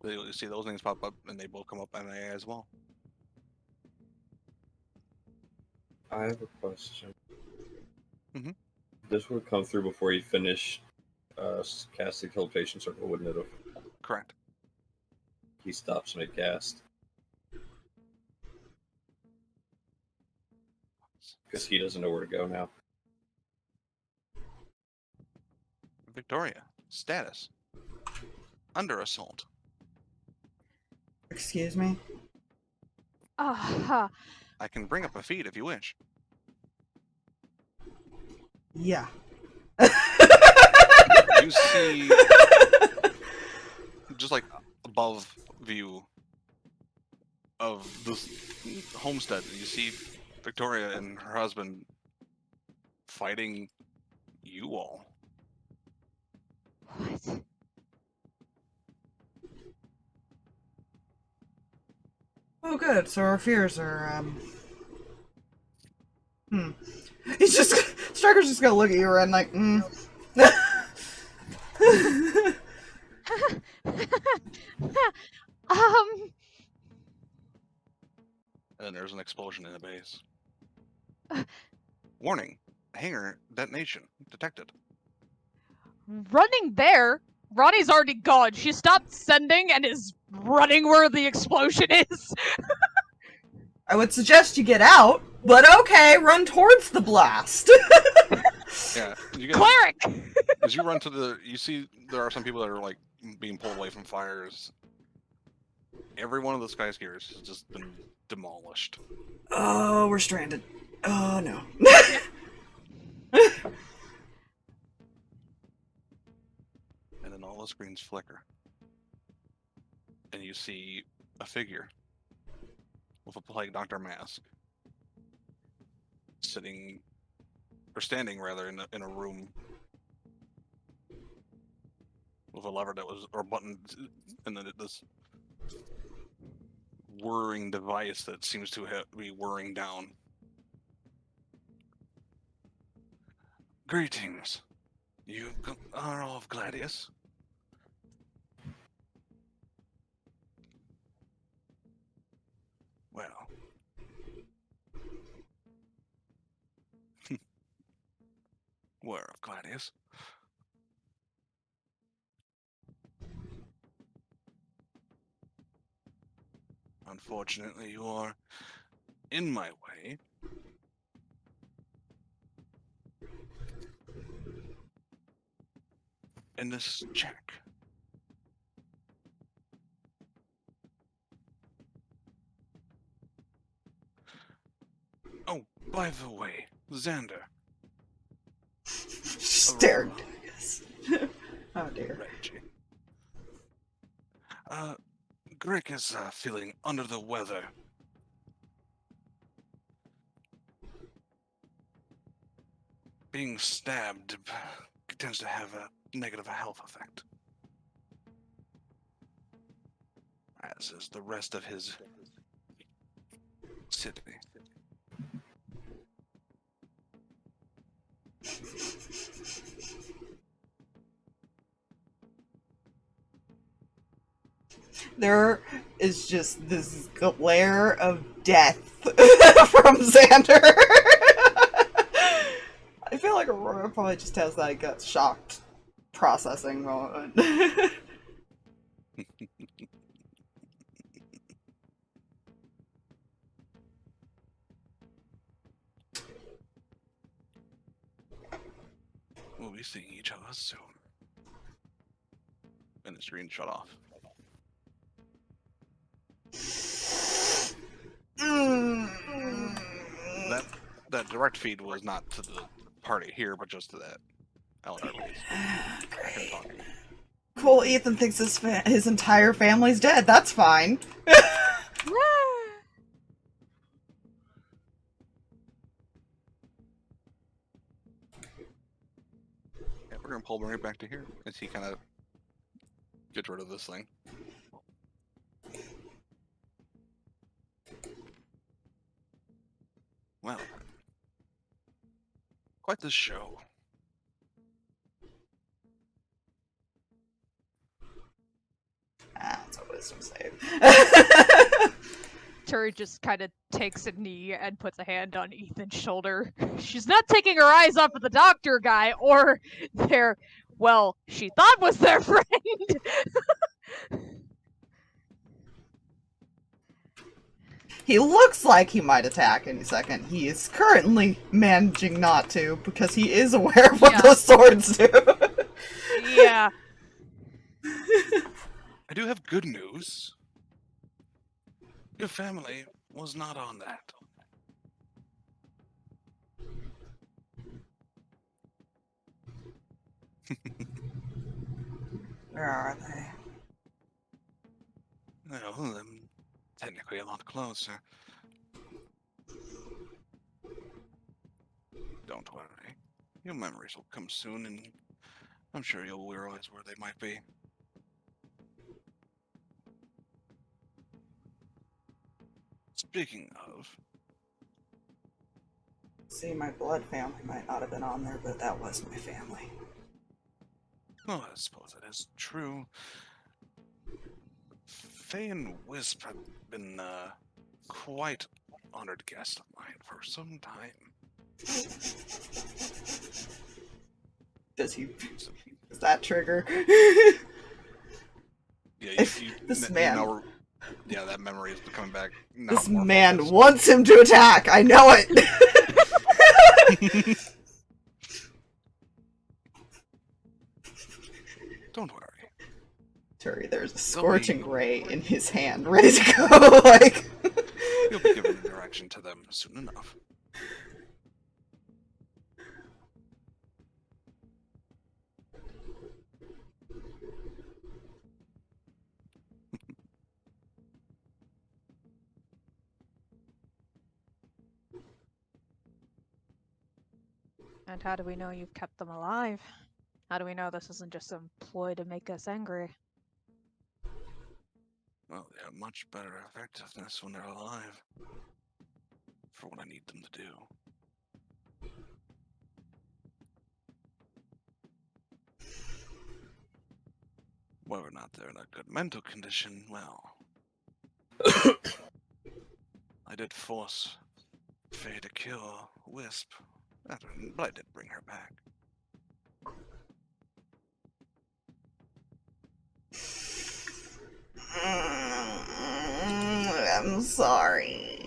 You see those names pop up, and they both come up MIA as well. I have a question. Mhm. This would come through before you finish casting teleportation circle, wouldn't it? If Correct. he stops mid-cast. Because he doesn't know where to go now. Victoria. Status. Under assault. Excuse me? Uh-huh. I can bring up a feed if you wish. Yeah. You see, just like above view of this homestead, you see Victoria and her husband fighting you all. What? Oh, good. So our fears are, He's just... Stryker's just gonna look at you and like, And then there's an explosion in the base. Warning. Hangar detonation detected. Running there? Ronnie's already gone. She stopped sending and is running where the explosion is. I would suggest you get out, but okay, run towards the blast. Yeah. You guys, Cleric! as you run to the, you see there are some people that are like being pulled away from fires. Every one of the skyscrapers has just been demolished. Oh, we're stranded. Oh, no. And then all the screens flicker. And you see a figure with a plague doctor mask sitting, or standing rather, in a room with a lever that was, or button, and then this whirring device that seems to be whirring down. Greetings. You are of Gladius? Well. Where of Gladius? Unfortunately, you are in my way. In this check. Oh, by the way, Xander. Staring. Oh dear. Reggie. Greg is feeling under the weather. Being stabbed tends to have a negative health effect. As is the rest of his city. There is just this glare of death from Xander. I feel like Aurora probably just has that gut shocked processing moment. We'll be seeing each other soon. And the screen shut off. That direct feed was not to the party here, but just to that Elondar base. Talking. Cool, Ethan thinks his entire family's dead. That's fine. Yeah, we're gonna pull him right back to here as he kind of gets rid of this thing. Well, quite the show. That's a wisdom save. Turi just kind of takes a knee and puts a hand on Ethan's shoulder. She's not taking her eyes off of the doctor guy or their, well, she thought was their friend. He looks like he might attack any second. He is currently managing not to because he is aware of what those swords do. Yeah. I do have good news. Your family was not on that. Where are they? Well, I'm technically a lot closer. Don't worry. Your memories will come soon, and I'm sure you'll realize where they might be. Speaking of... See, my blood family might not have been on there, but that was my family. Well, I suppose that is true. Faye and Wisp have been quite honored guests of mine for some time. Does that trigger? Yeah, This man. Yeah, that memory is coming back. This man wants him to attack. I know it. Don't worry. Turi, there's a scorching ray in his hand, ready to go. Like you'll be given a direction to them soon enough. And how do we know you've kept them alive? How do we know this isn't just some ploy to make us angry? Well, they have much better effectiveness when they're alive. For what I need them to do. whether or not they're in a good mental condition, well, I did force Faye to kill Wisp, but I did bring her back. I'm sorry.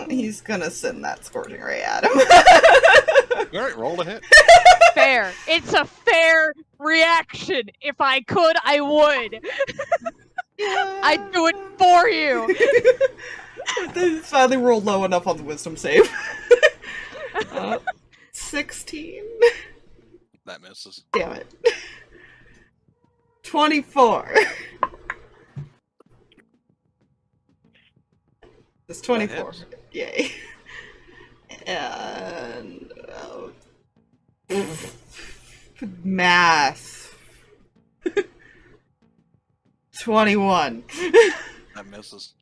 He's gonna send that scorching ray at him. Alright, roll to hit. Fair. It's a fair reaction. If I could, I would. I'd do it for you. They finally rolled low enough on the wisdom save. 16. That misses. Damn it. 24. It's 24. Yay. And math. 21. That misses.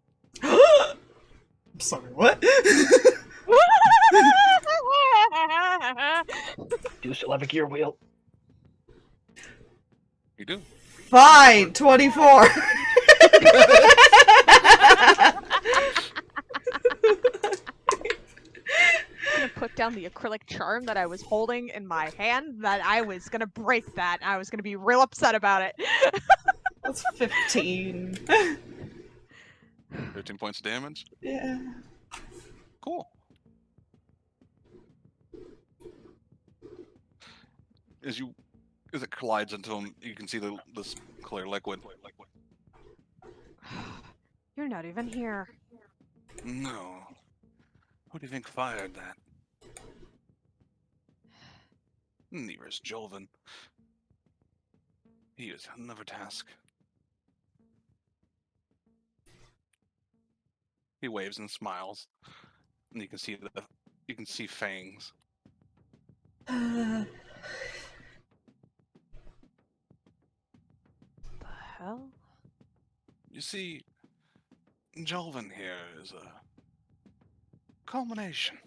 I'm sorry, what? Do you still have a gear wheel? You do. Fine, 24. I'm gonna put down the acrylic charm that I was holding in my hand. That I was gonna break that. I was gonna be real upset about it. That's 15. 15 points of damage. Yeah. Cool. As it collides into him, you can see this clear liquid. You're not even here. No. Who do you think fired that? Neither is Jolvin. He is another task. He waves and smiles, and you can see fangs. The hell? You see, Jolvin here is a culmination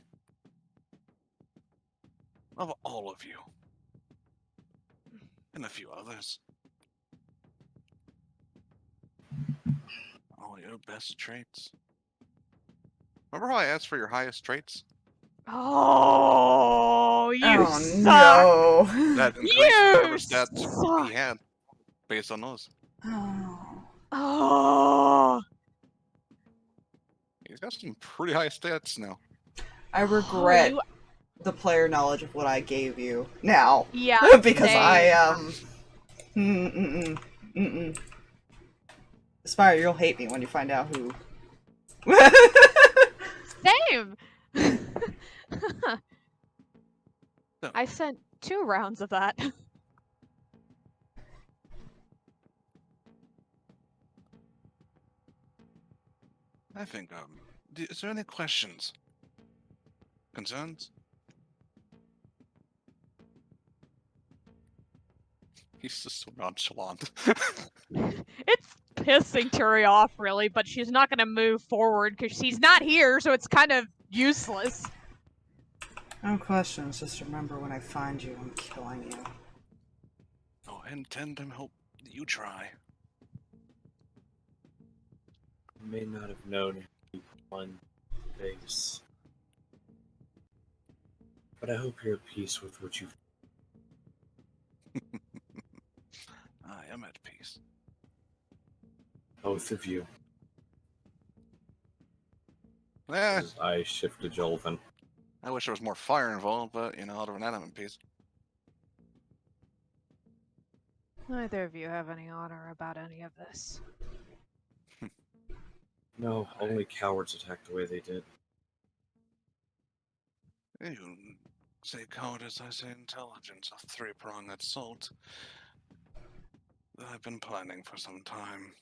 of all of you. And a few others. All your best traits. Remember how I asked for your highest traits? Oh, you suck. No. That increased You whatever stats suck. he had based on those. Oh. Oh. He's got some pretty high stats now. I regret you- the player knowledge of what I gave you now. Yeah. Because same. Aspire, you'll hate me when you find out who. Same. I sent 2 rounds of that. I think, is there any questions? Concerns? He's just so nonchalant. It's pissing Turi off, really, but she's not gonna move forward because she's not here, so it's kind of useless. No questions, just remember when I find you, I'm killing you. Oh, I intend to hope you try. You may not have known you one face, but I hope you're at peace with what you've. I am at peace. Both of you. Eh, As I shift to Jolvin. I wish there was more fire involved, but, you know, other than that, I'm in peace. Neither of you have any honor about any of this. No, only cowards attack the way they did. You say cowardice, I say intelligence, a three-pronged assault that I've been planning for some time.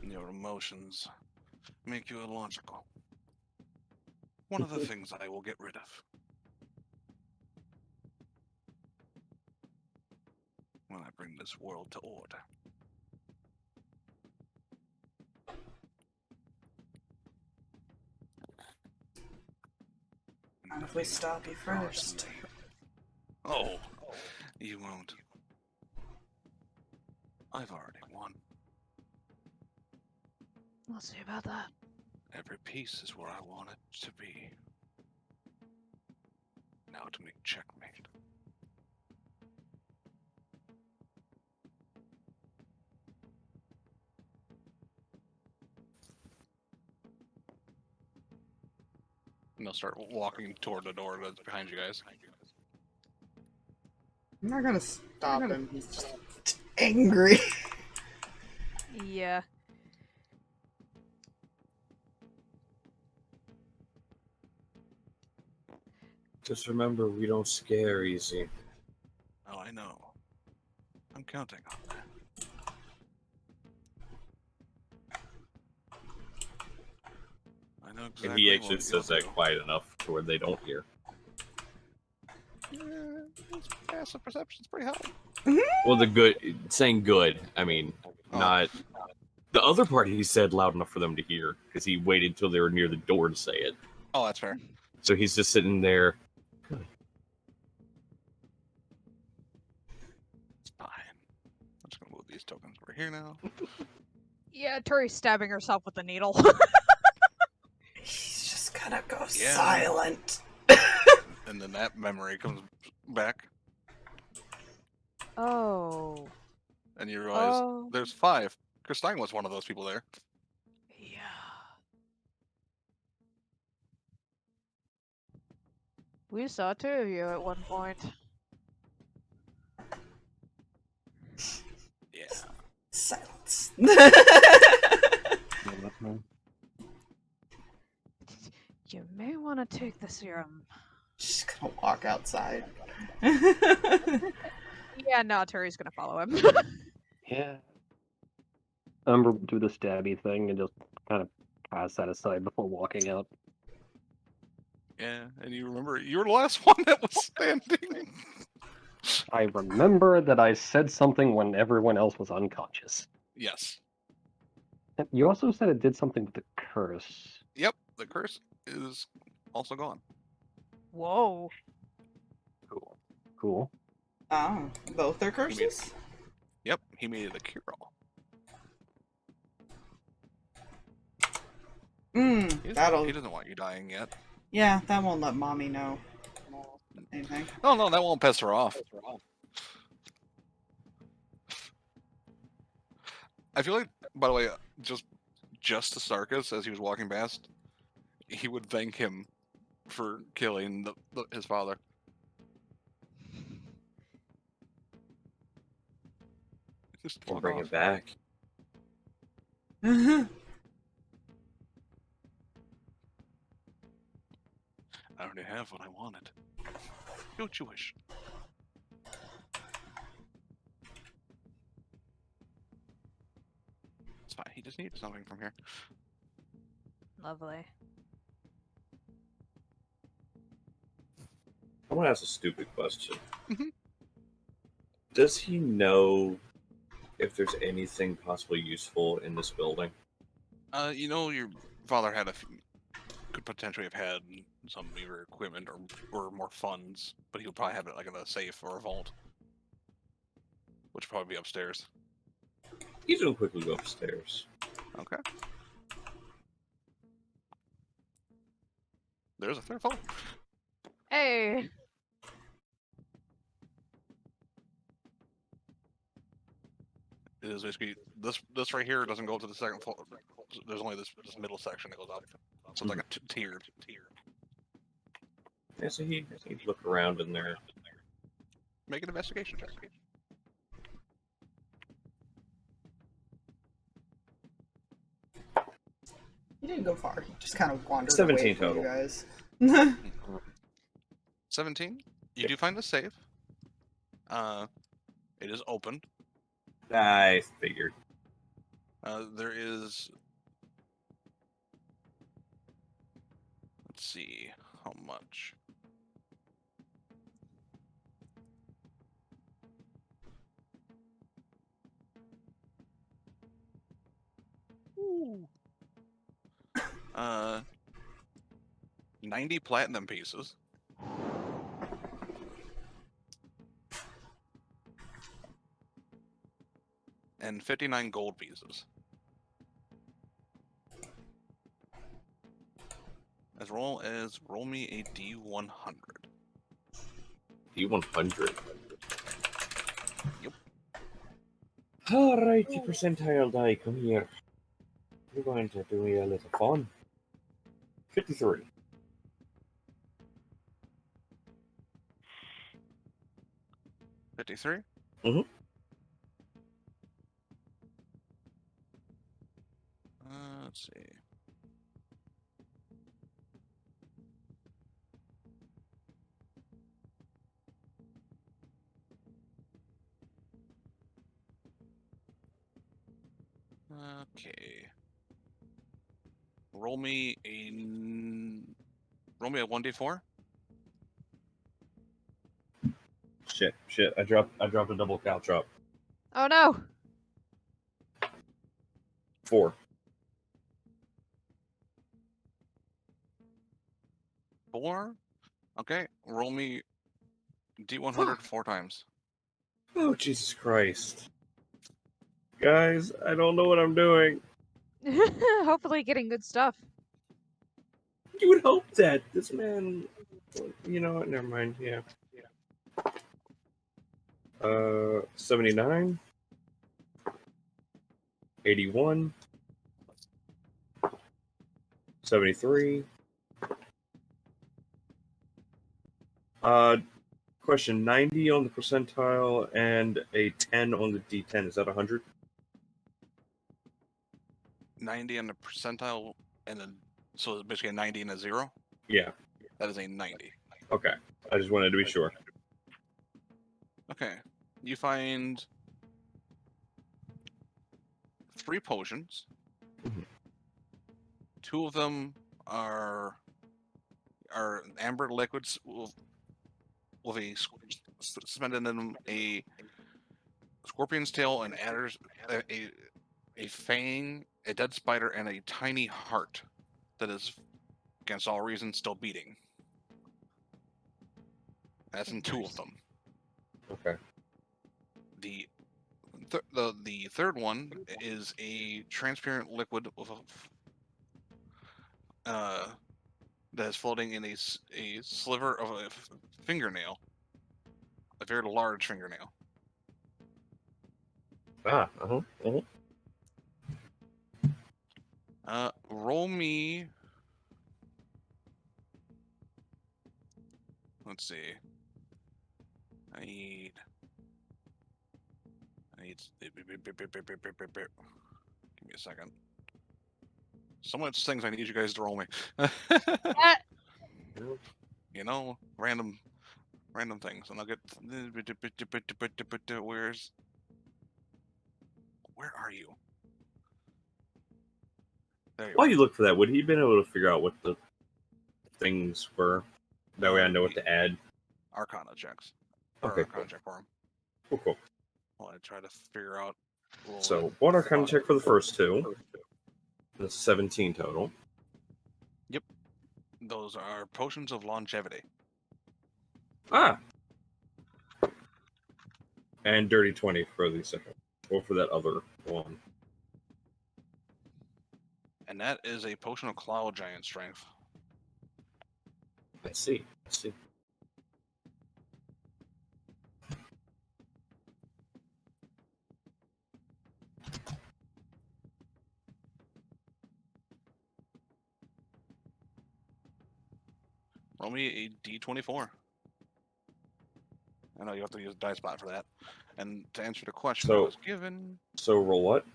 Your emotions make you illogical. One of the things I will get rid of. When I bring this world to order. Not if we stop you first. Oh, you won't. I've already won. We'll see about that. Every piece is where I want it to be. Now to make checkmate. And they'll start walking toward the door that's behind you guys. I'm not gonna stop him. He's just angry. Yeah. Just remember, we don't scare easy. Oh, I know. I'm counting on that. I know exactly. And he actually what says you'll that quiet enough to where they don't hear. do. His passive perception's pretty high. Well, the good, saying good, I mean, Oh. not. The other part he said loud enough for them to hear, because he waited till they were near the door to say it. Oh, that's fair. So he's just sitting there. It's fine. I'm just gonna move these tokens over here now. Yeah, Turi's stabbing herself with the needle. He's just gonna go Yeah. silent. And then that memory comes back, Oh. and you realize Oh. there's 5. Chris Stein was one of those people there. Yeah. We saw 2 of you at one point. Yeah. Silence. You may want to take the serum. Just gonna walk outside. Yeah, no, Turi's gonna follow him. Yeah. Umbra do the stabby thing and just kind of pass that aside before walking out. Yeah, and you remember you were the last one that was standing. I remember that I said something when everyone else was unconscious. Yes. And you also said it did something with the curse. Yep, the curse is also gone. Whoa. Cool. Cool. Oh, both their curses? Yep, he made it a cure-all. That'll. He doesn't want you dying yet. Yeah, that won't let mommy know anything. Oh no, that won't piss her off. I feel like, by the way, just to Sarkas, as he was walking past, he would thank him for killing his father. Just We'll walk bring off. it back. I already have what I wanted. Do what you wish. It's fine. He just needs something from here. Lovely. I want to ask a stupid question. Mhm. Does he know if there's anything possibly useful in this building? You know, your father had could potentially have had some either equipment or more funds, but he'll probably have it like in a safe or a vault, which will probably be upstairs. He's gonna quickly go upstairs. Okay. There's a third vault. Hey. It is basically this right here doesn't go to the second floor. There's only this middle section that goes up. So it's like a tiered. Yeah, so he'd look around in there. Make an investigation check. He didn't go far. He just kind of wandered 17 away from total. you guys. 17. You do find the safe. It is open. I figured. There is. Let's see how much. Ooh. 90 platinum pieces. and 59 gold pieces. Roll me a D100. D100. Yep. Alrighty, percentile die, come here. We're going to do a little fun. 53. 53? Mhm. Let's see. Okay. Roll me a 1d4. Shit. I dropped a double caltrop. Oh no! 4. 4? Okay. Roll me D100 4 times. Oh, Jesus Christ. Guys, I don't know what I'm doing. Hopefully getting good stuff. You would hope that. This man... You know what? Never mind. Yeah. 79. 81. 73. Question 90 on the percentile and a 10 on the D10. Is that 100? 90 on the percentile, and then so it's basically a 90 and a 0. Yeah. That is a 90. Okay. I just wanted to be sure. Okay. You find 3 potions. Mhm. 2 of them are amber liquids with a suspended in them a scorpion's tail, an adder's a fang, a dead spider, and a tiny heart that is, against all reason, still beating. That's in 2 of them. Okay. The third one is a transparent liquid with that is floating in a sliver of a fingernail, a very large fingernail. Roll me. Let's see. I need. Give me a second. So much things I need you guys to roll me. You know, random things, and I'll get. Where are you? There you While are. you look for that, would he have been able to figure out what the things were? That way I know what to add. Arcana checks. Okay, Arcana check for him. Cool. While I try to figure out. So, one Arcana check for the first 2. That's 17 total. Yep. Those are potions of longevity. And dirty 20 for the second. Or for that other one. And that is a potion of cloud giant strength. I see. Roll me a D24. I know you have to use a dice spot for that. And to answer the question I was given... So roll what?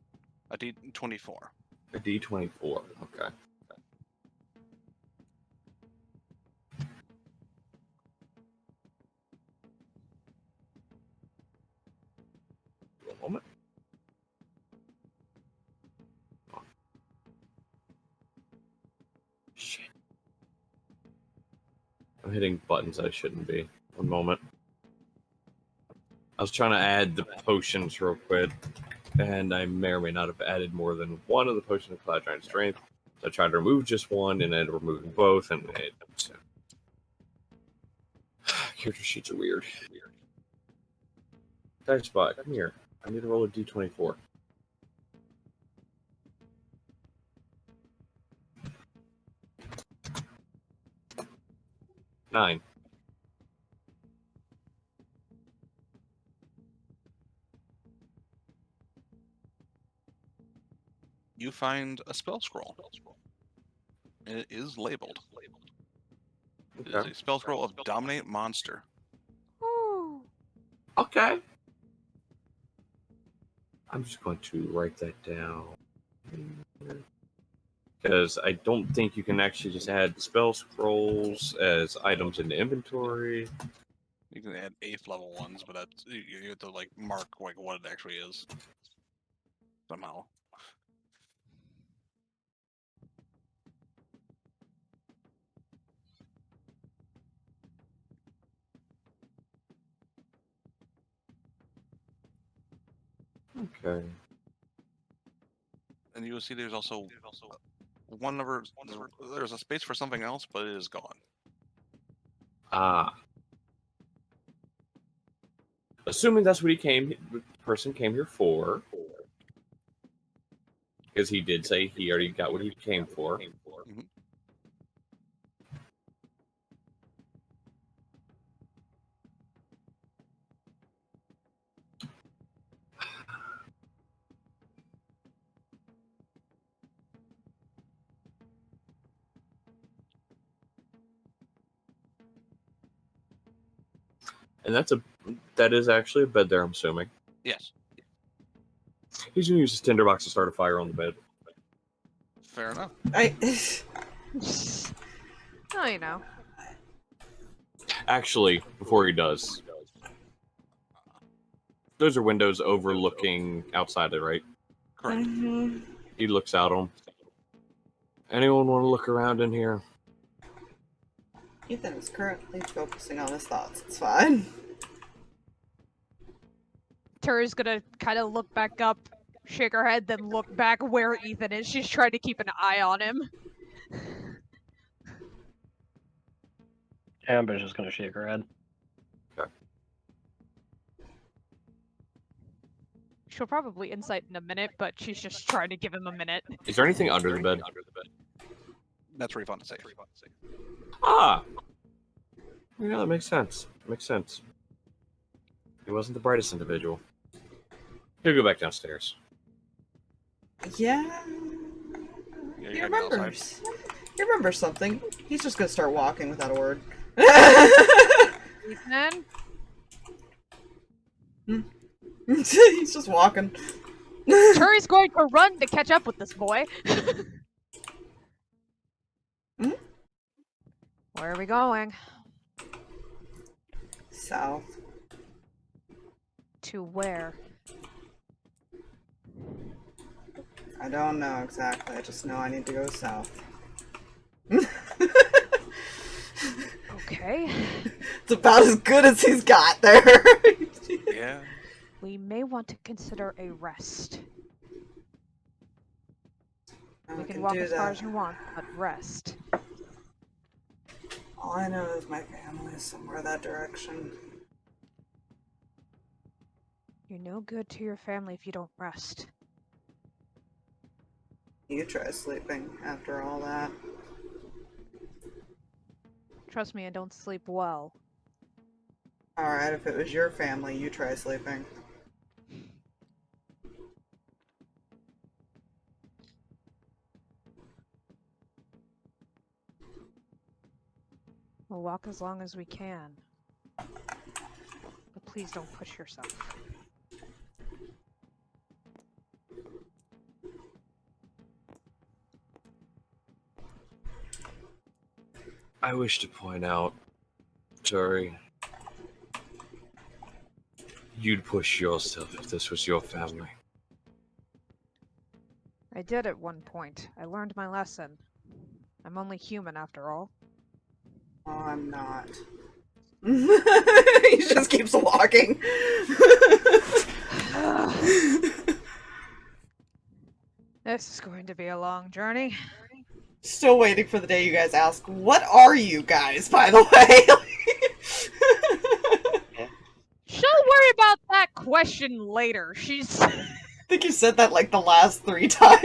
A D24. A D24. Okay. A moment. Shit. I'm hitting buttons I shouldn't be. One moment. I was trying to add the potions real quick, and I may or may not have added more than one of the potions of Cloud Giant Strength. So I tried to remove just one, and then removing both, and it... Character sheets are weird. Dice spot, come here. I need to roll a D24. 9. You find a spell scroll. It is labeled. It is Okay. a spell scroll of Dominate Monster. Ooh. Okay. I'm just going to write that down. Because I don't think you can actually just add spell scrolls as items in the inventory. You can add 8th level ones, but that's, you have to like mark like what it actually is somehow. Okay. And you will see there's also one number. There's a space for something else, but it is gone. Ah. Assuming that's what the person came here for. Because he did say he already got what he came for. Mhm. And that is actually a bed there, I'm assuming. Yes. He's gonna use his tinderbox to start a fire on the bed. Fair enough. Oh, you know. Actually, before he does, those are windows overlooking outside it, right? Correct. He looks out on. Anyone want to look around in here? Ethan is currently focusing on his thoughts. It's fine. Turi's gonna kind of look back up, shake her head, then look back where Ethan is. She's trying to keep an eye on him. Amber's just gonna shake her head. She'll probably insight in a minute, but she's just trying to give him a minute. Is there anything under the bed? That's really fun to say. Ah! Yeah, that makes sense. Makes sense. He wasn't the brightest individual. He'll go back downstairs. Yeah. Yeah, He you gotta go outside. remembers. He remembers something. He's just gonna start walking without a word. Ethan? He's just walking. Turi's going to run to catch up with this boy. Where are we going? South. To where? I don't know exactly. I just know I need to go south. Okay. It's about as good as he's got there. Yeah. We may want to consider a rest. And We can walk do as far that. as you want, but rest. All I know is my family is somewhere that direction. You're no good to your family if you don't rest. You try sleeping after all that. Trust me, I don't sleep well. Alright, if it was your family, you try sleeping. We'll walk as long as we can. But please don't push yourself. I wish to point out, Turi, you'd push yourself if this was your family. I did at one point. I learned my lesson. I'm only human after all. Oh, I'm not. He just keeps walking. This is going to be a long journey. Still waiting for the day you guys ask, what are you guys, by the way? She'll worry about that question later. She's... think you said that like the last 3 times.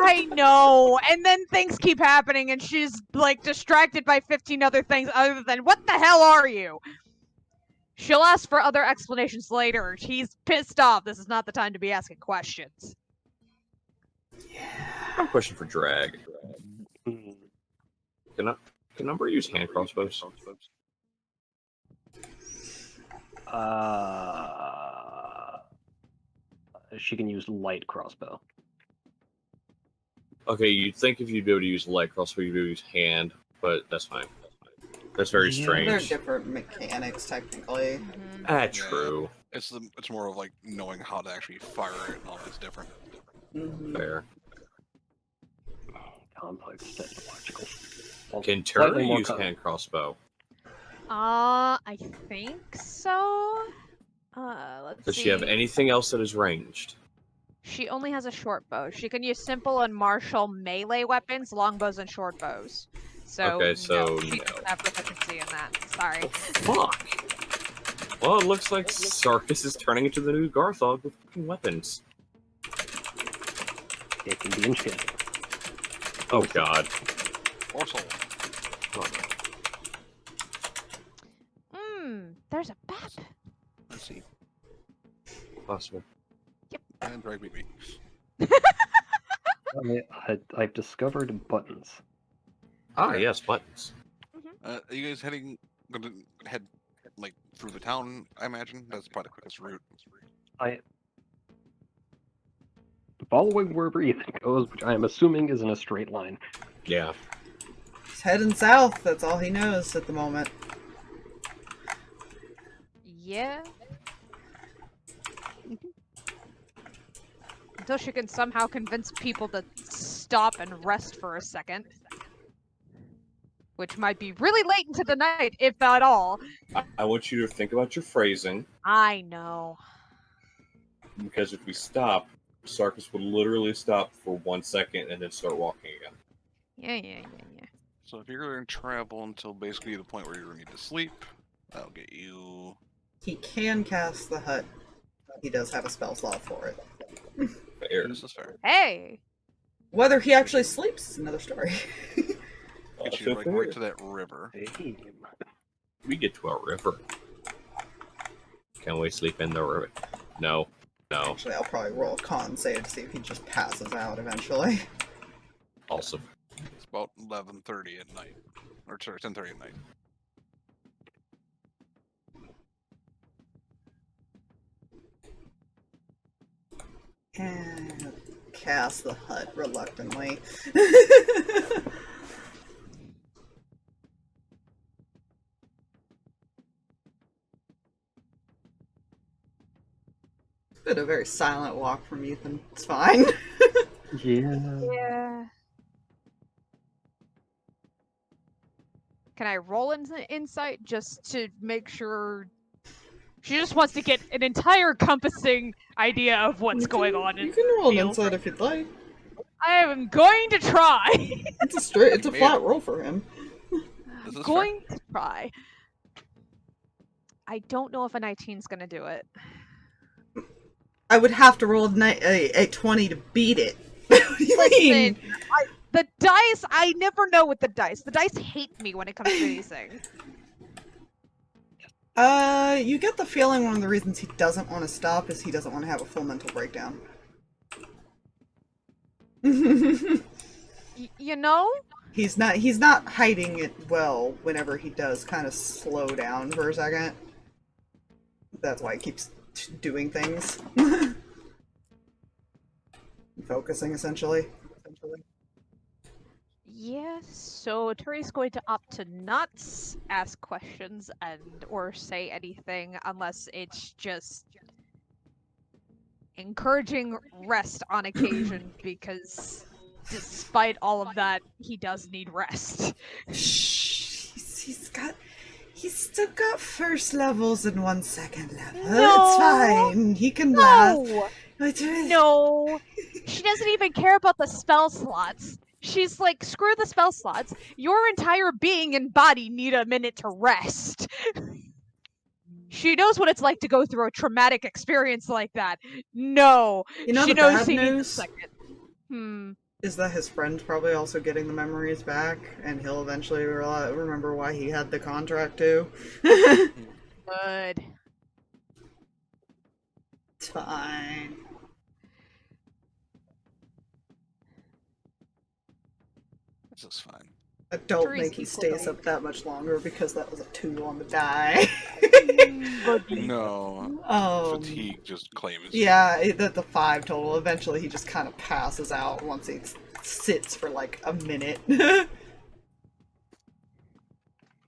I know, and then things keep happening, and she's like distracted by 15 other things other than "What the hell are you?" She'll ask for other explanations later. She's pissed off. This is not the time to be asking questions. I have a question for Drag. Can Umbra use hand crossbows? She can use light crossbow. Okay, you'd think if you'd be able to use light crossbow, you'd be able to use hand, but that's fine. That's very Yeah. strange. They're different mechanics, technically. True. It's more of like knowing how to actually fire it and all that's different. Mhm. Fair. Complex technological. Well, Can slightly Turi more use com- hand crossbow? I think so. Let's Does see. she have anything else that is ranged? She only has a short bow. She can use simple and martial melee weapons, longbows, and short bows. So, Okay, so she no. doesn't have proficiency in that. Sorry. Fuck. Well, it looks like Sarkas is turning into the new Garthog with fucking weapons. It can be enchanted. Oh god. Or soul. There's a bat. Let's see. Possible. And drag me. I've discovered buttons. Ah, yes, buttons. Are you guys gonna head like through the town? I imagine that's probably the quickest route. Following wherever Ethan goes, which I am assuming is in a straight line. Yeah. He's heading south. That's all he knows at the moment. Yeah. Until she can somehow convince people to stop and rest for a second. Which might be really late into the night, if at all. I want you to think about your phrasing, I know. because if we stop, Sarkas would literally stop for 1 second and then start walking again. Yeah. So if you're going to travel until basically the point where you need to sleep, that'll get you. He can cast the hut. He does have a spell slot for it. Fair. This is fair. Hey! Whether he actually sleeps is another story. Get you right to that river. Hey. We get to our river. Can we sleep in the river? No. Actually, I'll probably roll a con save to see if he just passes out eventually. Also. It's about 11:30 at night, or sorry, 10:30 at night. And cast the hut reluctantly. Been a very silent walk from Ethan. It's fine. Yeah. Yeah. Can I roll insight just to make sure? She just wants to get an entire encompassing idea of what's going on. You And can roll an feel. insight if you'd like. I am going to try. It's a flat roll for him. This is Going to try. I don't know if a 19's gonna do it. I would have to roll a 20 to beat it. What do you mean? Listen, the dice, I never know with the dice. The dice hate me when it comes to these things. You get the feeling one of the reasons he doesn't want to stop is he doesn't want to have a full mental breakdown. You know? He's not hiding it well whenever he does kind of slow down for a second. That's why he keeps doing things. Focusing, essentially. Yes, so Turi's going to opt to not ask questions or say anything unless it's just encouraging rest on occasion because despite all of that, he does need rest. Shh. He's still got first levels and 1 second level. No. It's fine. He can last. No! No. No! She doesn't even care about the spell slots. She's like, screw the spell slots. Your entire being and body need a minute to rest. She knows what it's like to go through a traumatic experience like that. No, You know she the knows bad she needs a news? second. Is that his friend's probably also getting the memories back, and he'll eventually remember why he had the contract too. Good. It's fine. This is fine. I don't Turi's think he equally- stays up that much longer because that was a 2 on the die. No. Fatigue just claims. Yeah, the 5 total. Eventually he just kind of passes out once he sits for like a minute.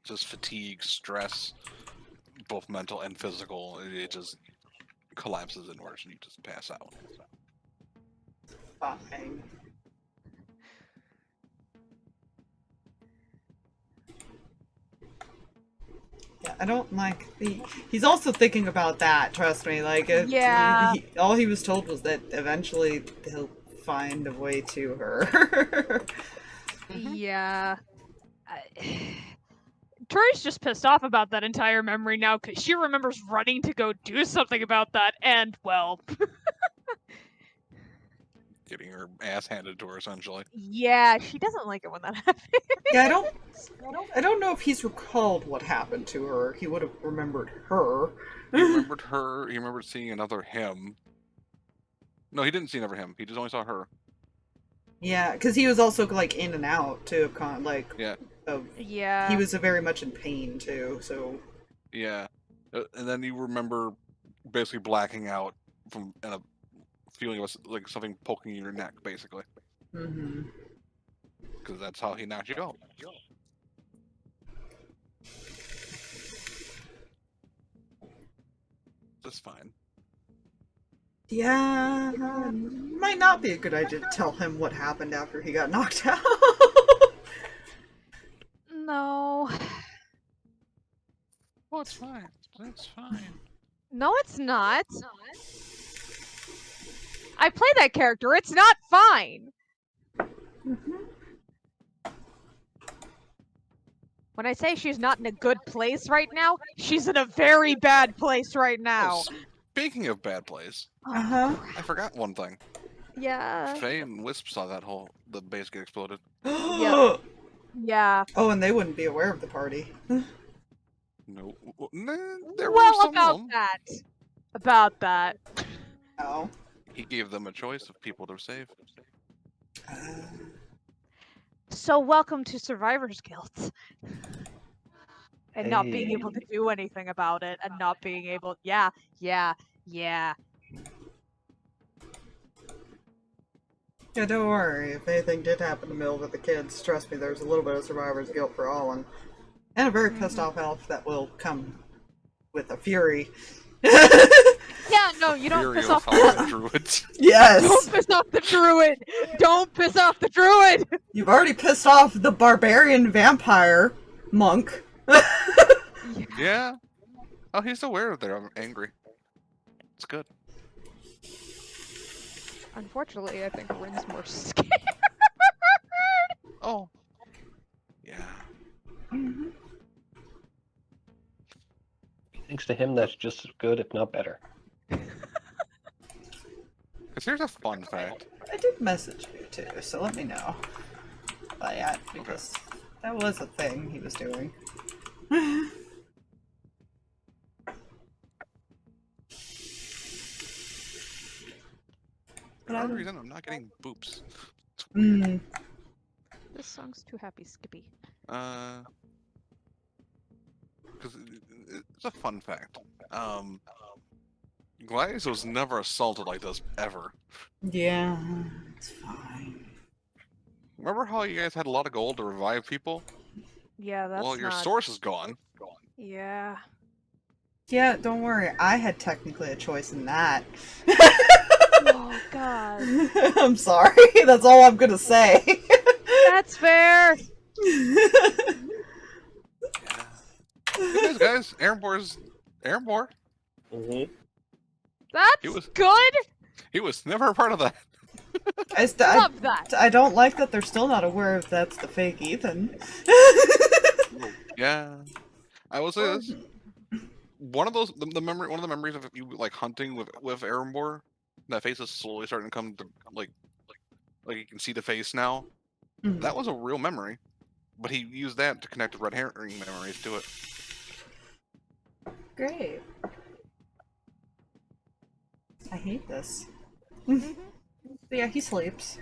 Just fatigue, stress, both mental and physical. It just collapses inwards and you just pass out. Fine. Yeah, I don't like the. He's also thinking about that. Trust me. Like, Yeah. all he was told was that eventually he'll find a way to her. Yeah. Turi's just pissed off about that entire memory now because she remembers running to go do something about that, and well, Getting her ass handed to her, essentially. yeah, she doesn't like it when that happens. Yeah, I don't know if he's recalled what happened to her. He would have remembered her. He remembered her. He remembered seeing another him. No, he didn't see another him. He just only saw her. Yeah, because he was also like in and out too. Yeah. Yeah. He was very much in pain too. So Yeah. And then you remember basically blacking out from and a feeling of like something poking in your neck, basically. Mm-hmm. Because that's how he knocked you out. That's fine. Yeah, might not be a good idea to tell him what happened after he got knocked out. No. Oh, it's fine. That's fine. No, it's not. I play that character. It's not fine. When I say she's not in a good place right now, she's in a very bad place right now. Oh, speaking of bad plays, Uh-huh. I forgot one thing. Yeah. Faye and Wisp saw the base get exploded. Yep. Yeah. Oh, and they wouldn't be aware of the party. No. Nah, there were Well, some about of them. that. About that. Oh. He gave them a choice of people to save. So welcome to Survivor's Guild. And not being able to do anything about it, and not being able, yeah. Yeah, don't worry. If anything did happen to Mill with the kids, trust me, there's a little bit of survivor's guilt for all, and a very pissed off elf that will come with a fury. Yeah, no, you don't Fury piss of off Howard the Druids. Yes! Don't piss off the druid! Don't piss off the druid! You've already pissed off the barbarian vampire monk. Yeah. Oh, he's aware of they're angry. It's good. Unfortunately, I think Rin's more scared. Oh. Yeah. Thanks to him, that's just as good, if not better. Because here's a fun fact. I did message you too, so let me know. But yeah, because that was a thing he was doing. For some reason, I'm not getting boops. Mm. This song's too happy, Skippy. Because it's a fun fact. Gladys was never assaulted like this, ever. Yeah, it's fine. Remember how you guys had a lot of gold to revive people? Yeah, that's Well, your not... source is gone. Yeah. Yeah, don't worry. I had technically a choice in that. Oh, God. I'm sorry. That's all I'm gonna say. That's fair! Yeah. Guys, Aaronbor's Aaronbor. Mm-hmm. That's good! He was never a part of that. Love that! I don't like that they're still not aware if that's the fake Ethan. Yeah. I will say this. one of those one of the memories of you like hunting with Erebor, that face is slowly starting to come to like you can see the face now. Mhm. That was a real memory, but he used that to connect the red herring memories to it. Great. I hate this. But yeah, he sleeps.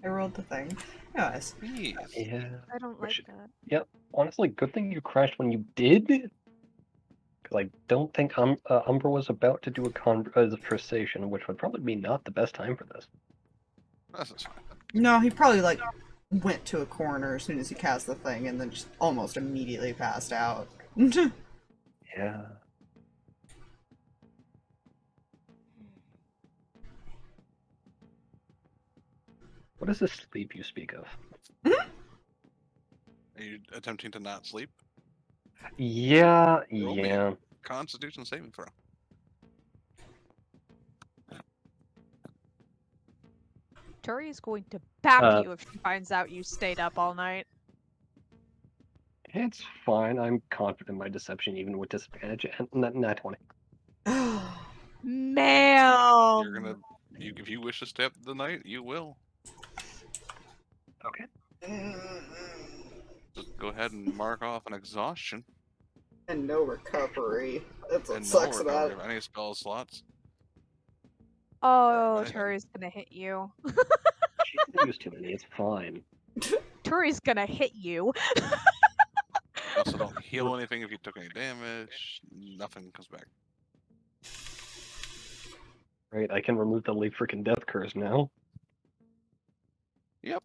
I rolled the thing. Anyways. Yes. Yeah. I don't like Which- that. Yep. Honestly, good thing you crashed when you did. Because I don't think Umbra was about to do a conversation, which would probably be not the best time for this. That's just fine. No, he probably like went to a corner as soon as he cast the thing and then just almost immediately passed out. Yeah. What is this sleep you speak of? Are you attempting to not sleep? Yeah, Roll me yeah. Constitution saving throw. Turi is going to back Uh, you if she finds out you stayed up all night. It's fine. I'm confident in my deception, even with disadvantage. And not 20. Ma'am! You're gonna if you wish to stay up the night, you will. Okay. Just go ahead and mark off an exhaustion And no recovery. That's what and no sucks about recovery it. of any spell slots. Oh, anything. Turi's gonna hit you. She didn't use too many. It's fine. Turi's gonna hit you. Also, don't heal anything if you took any damage. Nothing comes back. Right, I can remove the late freaking death curse now. Yep.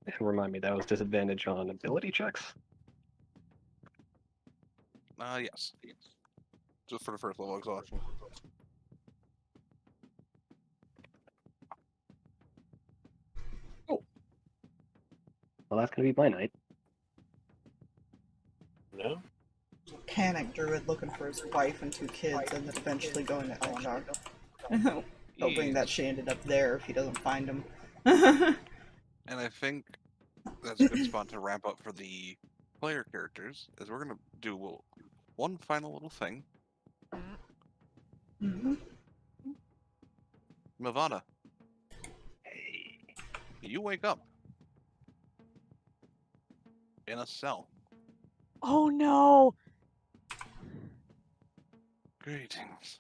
And remind me, that was disadvantage on ability checks? Yes. Just for the first level exhaustion. Well, that's gonna be my night. No? Panic druid looking for his wife and 2 kids and then eventually going to Elondar. Hoping that she ended up there if he doesn't find him. And I think that's a good spot to wrap up for the player characters, is we're gonna do one final little thing. Mhm. Mavada, Hey. you wake up in a cell. Oh no! Greetings.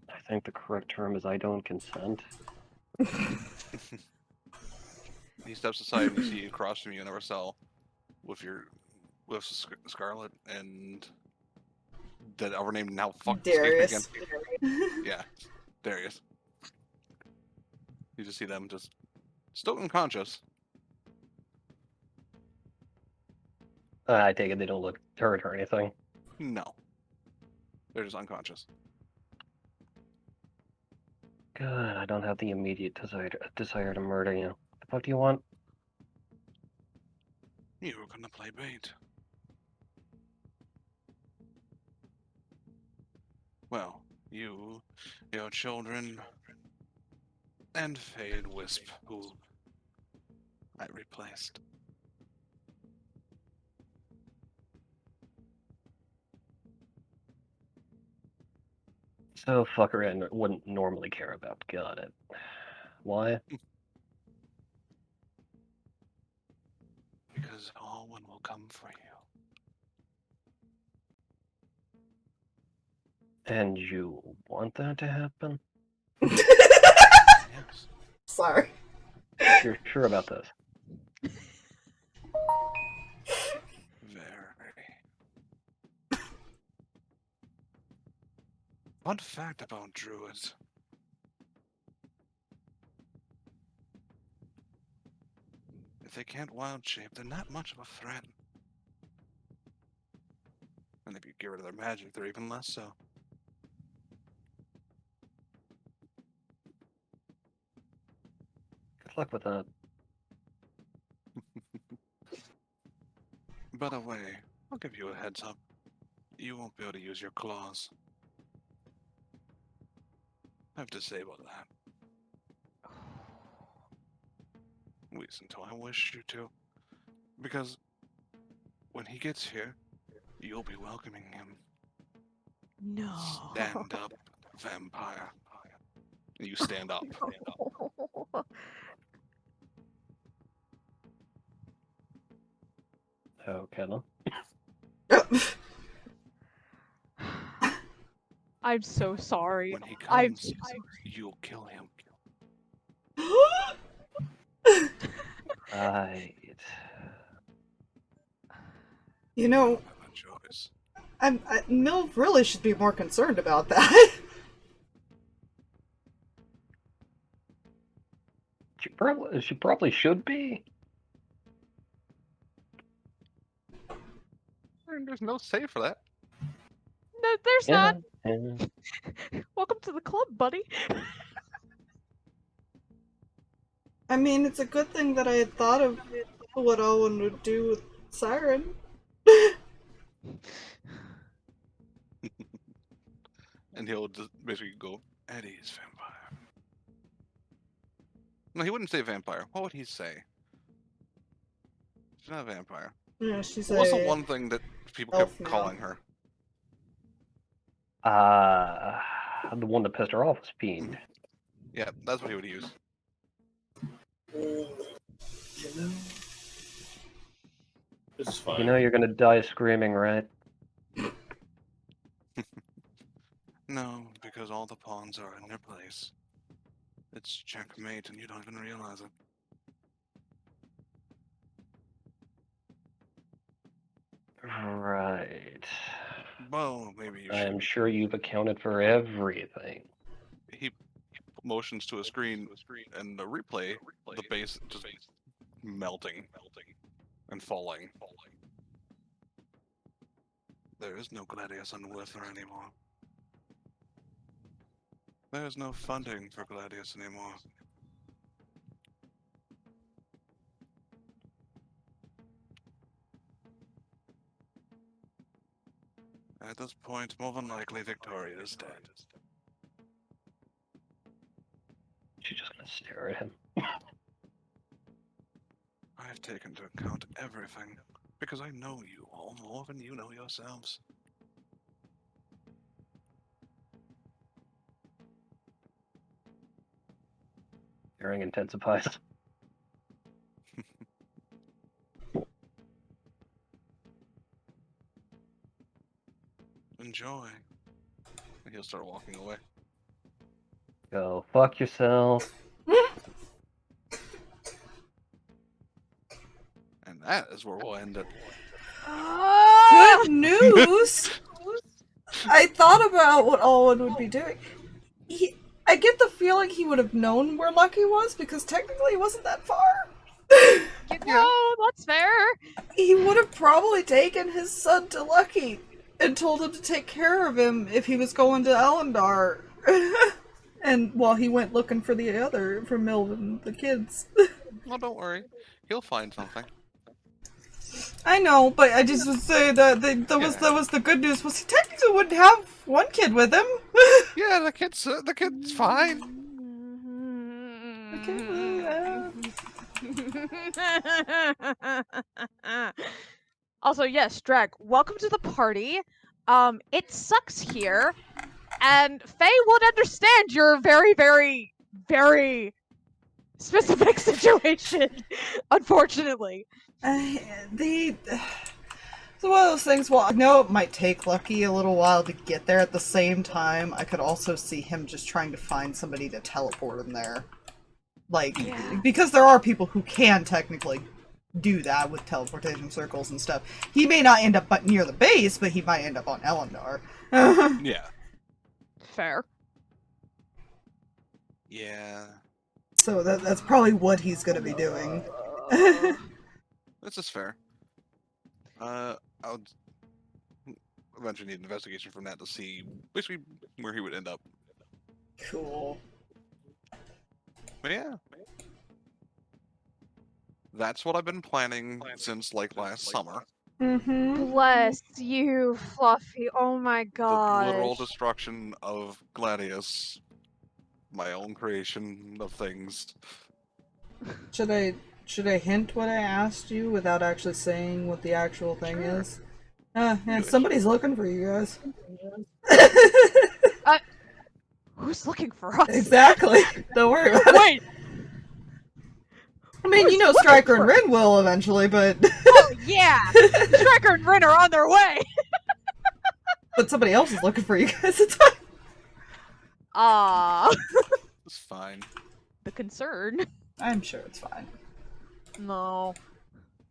I think the correct term is I don't consent. He steps aside and you see across from you in a cell with Scarlet and that our name now Darius. Yeah, Darius. You just see them just still unconscious. I take it they don't look hurt or anything. No, they're just unconscious. Good, I don't have the immediate desire to murder you. The fuck do you want? You were gonna play bait. Well, you, your children, and Fade Wisp, who I replaced. So fucker and wouldn't normally care about. Got it. Why? Because all one will come for you. And you want that to happen? Yes. Sorry. You're sure about this? Very. Fun fact about druids. If they can't wild shape, they're not much of a threat. And if you get rid of their magic, they're even less so. Good luck with that. By the way, I'll give you a heads up. You won't be able to use your claws. I've disabled that. Wait until I wish you to. Because when he gets here, you'll be welcoming him. No. Stand up, vampire. You stand up. Okay, then. I'm so sorry. When he I'm comes, so sorry. you'll kill him. Right. You know, You have a choice. Mill really should be more concerned about that. She probably should be. There's no say for that. No, there's Yeah. not. Yeah. Welcome to the club, buddy. I mean, it's a good thing that I had thought of what Owen would do with Siren. And he'll just basically go, Eddie's vampire. No, he wouldn't say vampire. What would he say? She's not a vampire. Yeah, she's What's the a one thing that people elf kept now. calling her? The one that pissed her off was Fiend. Yeah, that's what he would use. This is fine. You know you're gonna die screaming, right? No, because all the pawns are in their place. It's checkmate and you don't even realize it. Right. Well, maybe you I should. am sure you've accounted for everything. He motions to a screen, and the replay, the base just melting and falling. There is no Gladius on Wither anymore. There is no funding for Gladius anymore. At this point, more than likely Victoria is dead. She's just gonna stare at him. I have taken into account everything, because I know you all more than you know yourselves. Staring intensifies. Enjoy. And he'll start walking away. Go fuck yourself. And that is where we'll end it. Good news! I thought about what Owen would be doing. I get the feeling he would have known where Lucky was, because technically he wasn't that far. You know, that's fair. He would have probably taken his son to Lucky and told him to take care of him if he was going to Elondar. And while he went looking for the other, for Milton, the kids. Well, don't worry. He'll find something. I know, but I just would say that that was the good news. Was he technically wouldn't have one kid with him? Yeah, the kid's fine. Also, yes, Drag, welcome to the party. It sucks here, and Faye would understand your very, very, very specific situation, unfortunately. It's one of those things, well, I know it might take Lucky a little while to get there. At the same time, I could also see him just trying to find somebody to teleport him there. Like, because there are people who can technically do that with teleportation circles and stuff. He may not end up near the base, but he might end up on Elondar. Yeah. Fair. Yeah. So that's probably what he's gonna be doing. This is fair. I'll eventually need an investigation from that to see basically where he would end up. Cool. But yeah. That's what I've been planning since like last summer. Mm-hmm. Bless you, Fluffy. Oh my god. The literal destruction of Gladius. My own creation of things. Should I Should I hint what I asked you without actually saying what the actual thing is? Yeah, somebody's looking for you guys. Who's looking for us? Exactly. Don't worry about it. Wait. I mean, you know Striker and Rin will eventually, but... Oh, yeah! Striker and Rin are on their way! But somebody else is looking for you guys. It's fine. It's fine. The concern. I'm sure it's fine. No.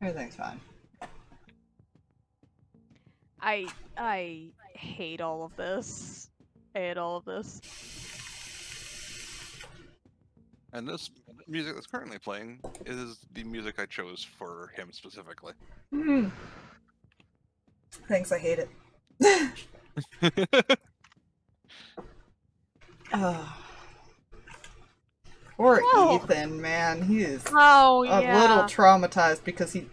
Everything's fine. I hate all of this. I hate all of this. And this music that's currently playing is the music I chose for him specifically. Thanks, I hate it. Poor Ethan, man. He is a little traumatized because he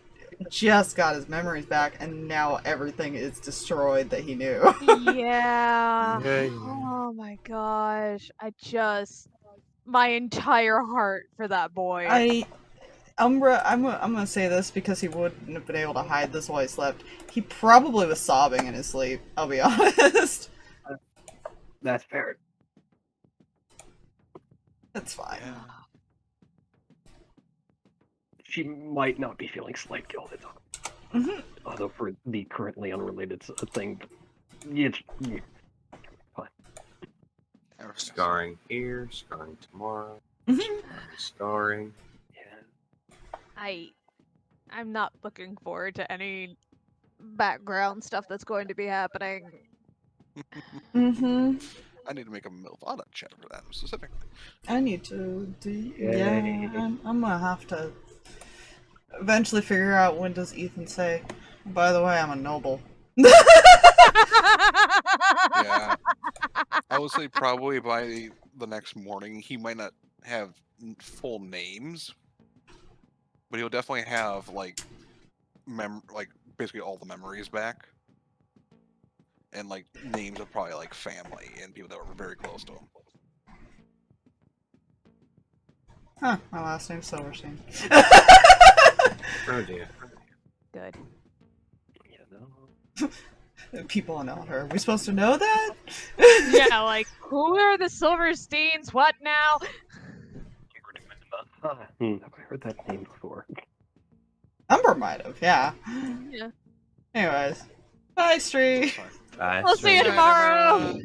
just got his memories back and now everything is destroyed that he knew. Yeah. Oh my gosh. My entire heart for that boy. Umbra, I'm gonna say this because he wouldn't have been able to hide this while he slept. He probably was sobbing in his sleep, I'll be honest. That's fair. That's fine. Yeah. She might not be feeling slight guilt at all. Although for the currently unrelated thing, it's fine. Scarring here, scarring tomorrow, scarring. Yeah. I'm not looking forward to any background stuff that's going to be happening. I need to make a Milvana chat for that specifically. I need to I'm gonna have to eventually figure out when does Ethan say, by the way, I'm a noble. Yeah. I would say probably by the next morning, he might not have full names, but he'll definitely have like basically all the memories back, and like names of probably like family and people that were very close to him. Huh, my last name's Silverstein. Oh dear. Good. People on Elondar, are we supposed to know that? Yeah, like, who are the Silversteins? What now? Have I heard that name before? Umbra might have, yeah. Yeah. Anyways, bye, Stree. Bye. We'll see you tomorrow.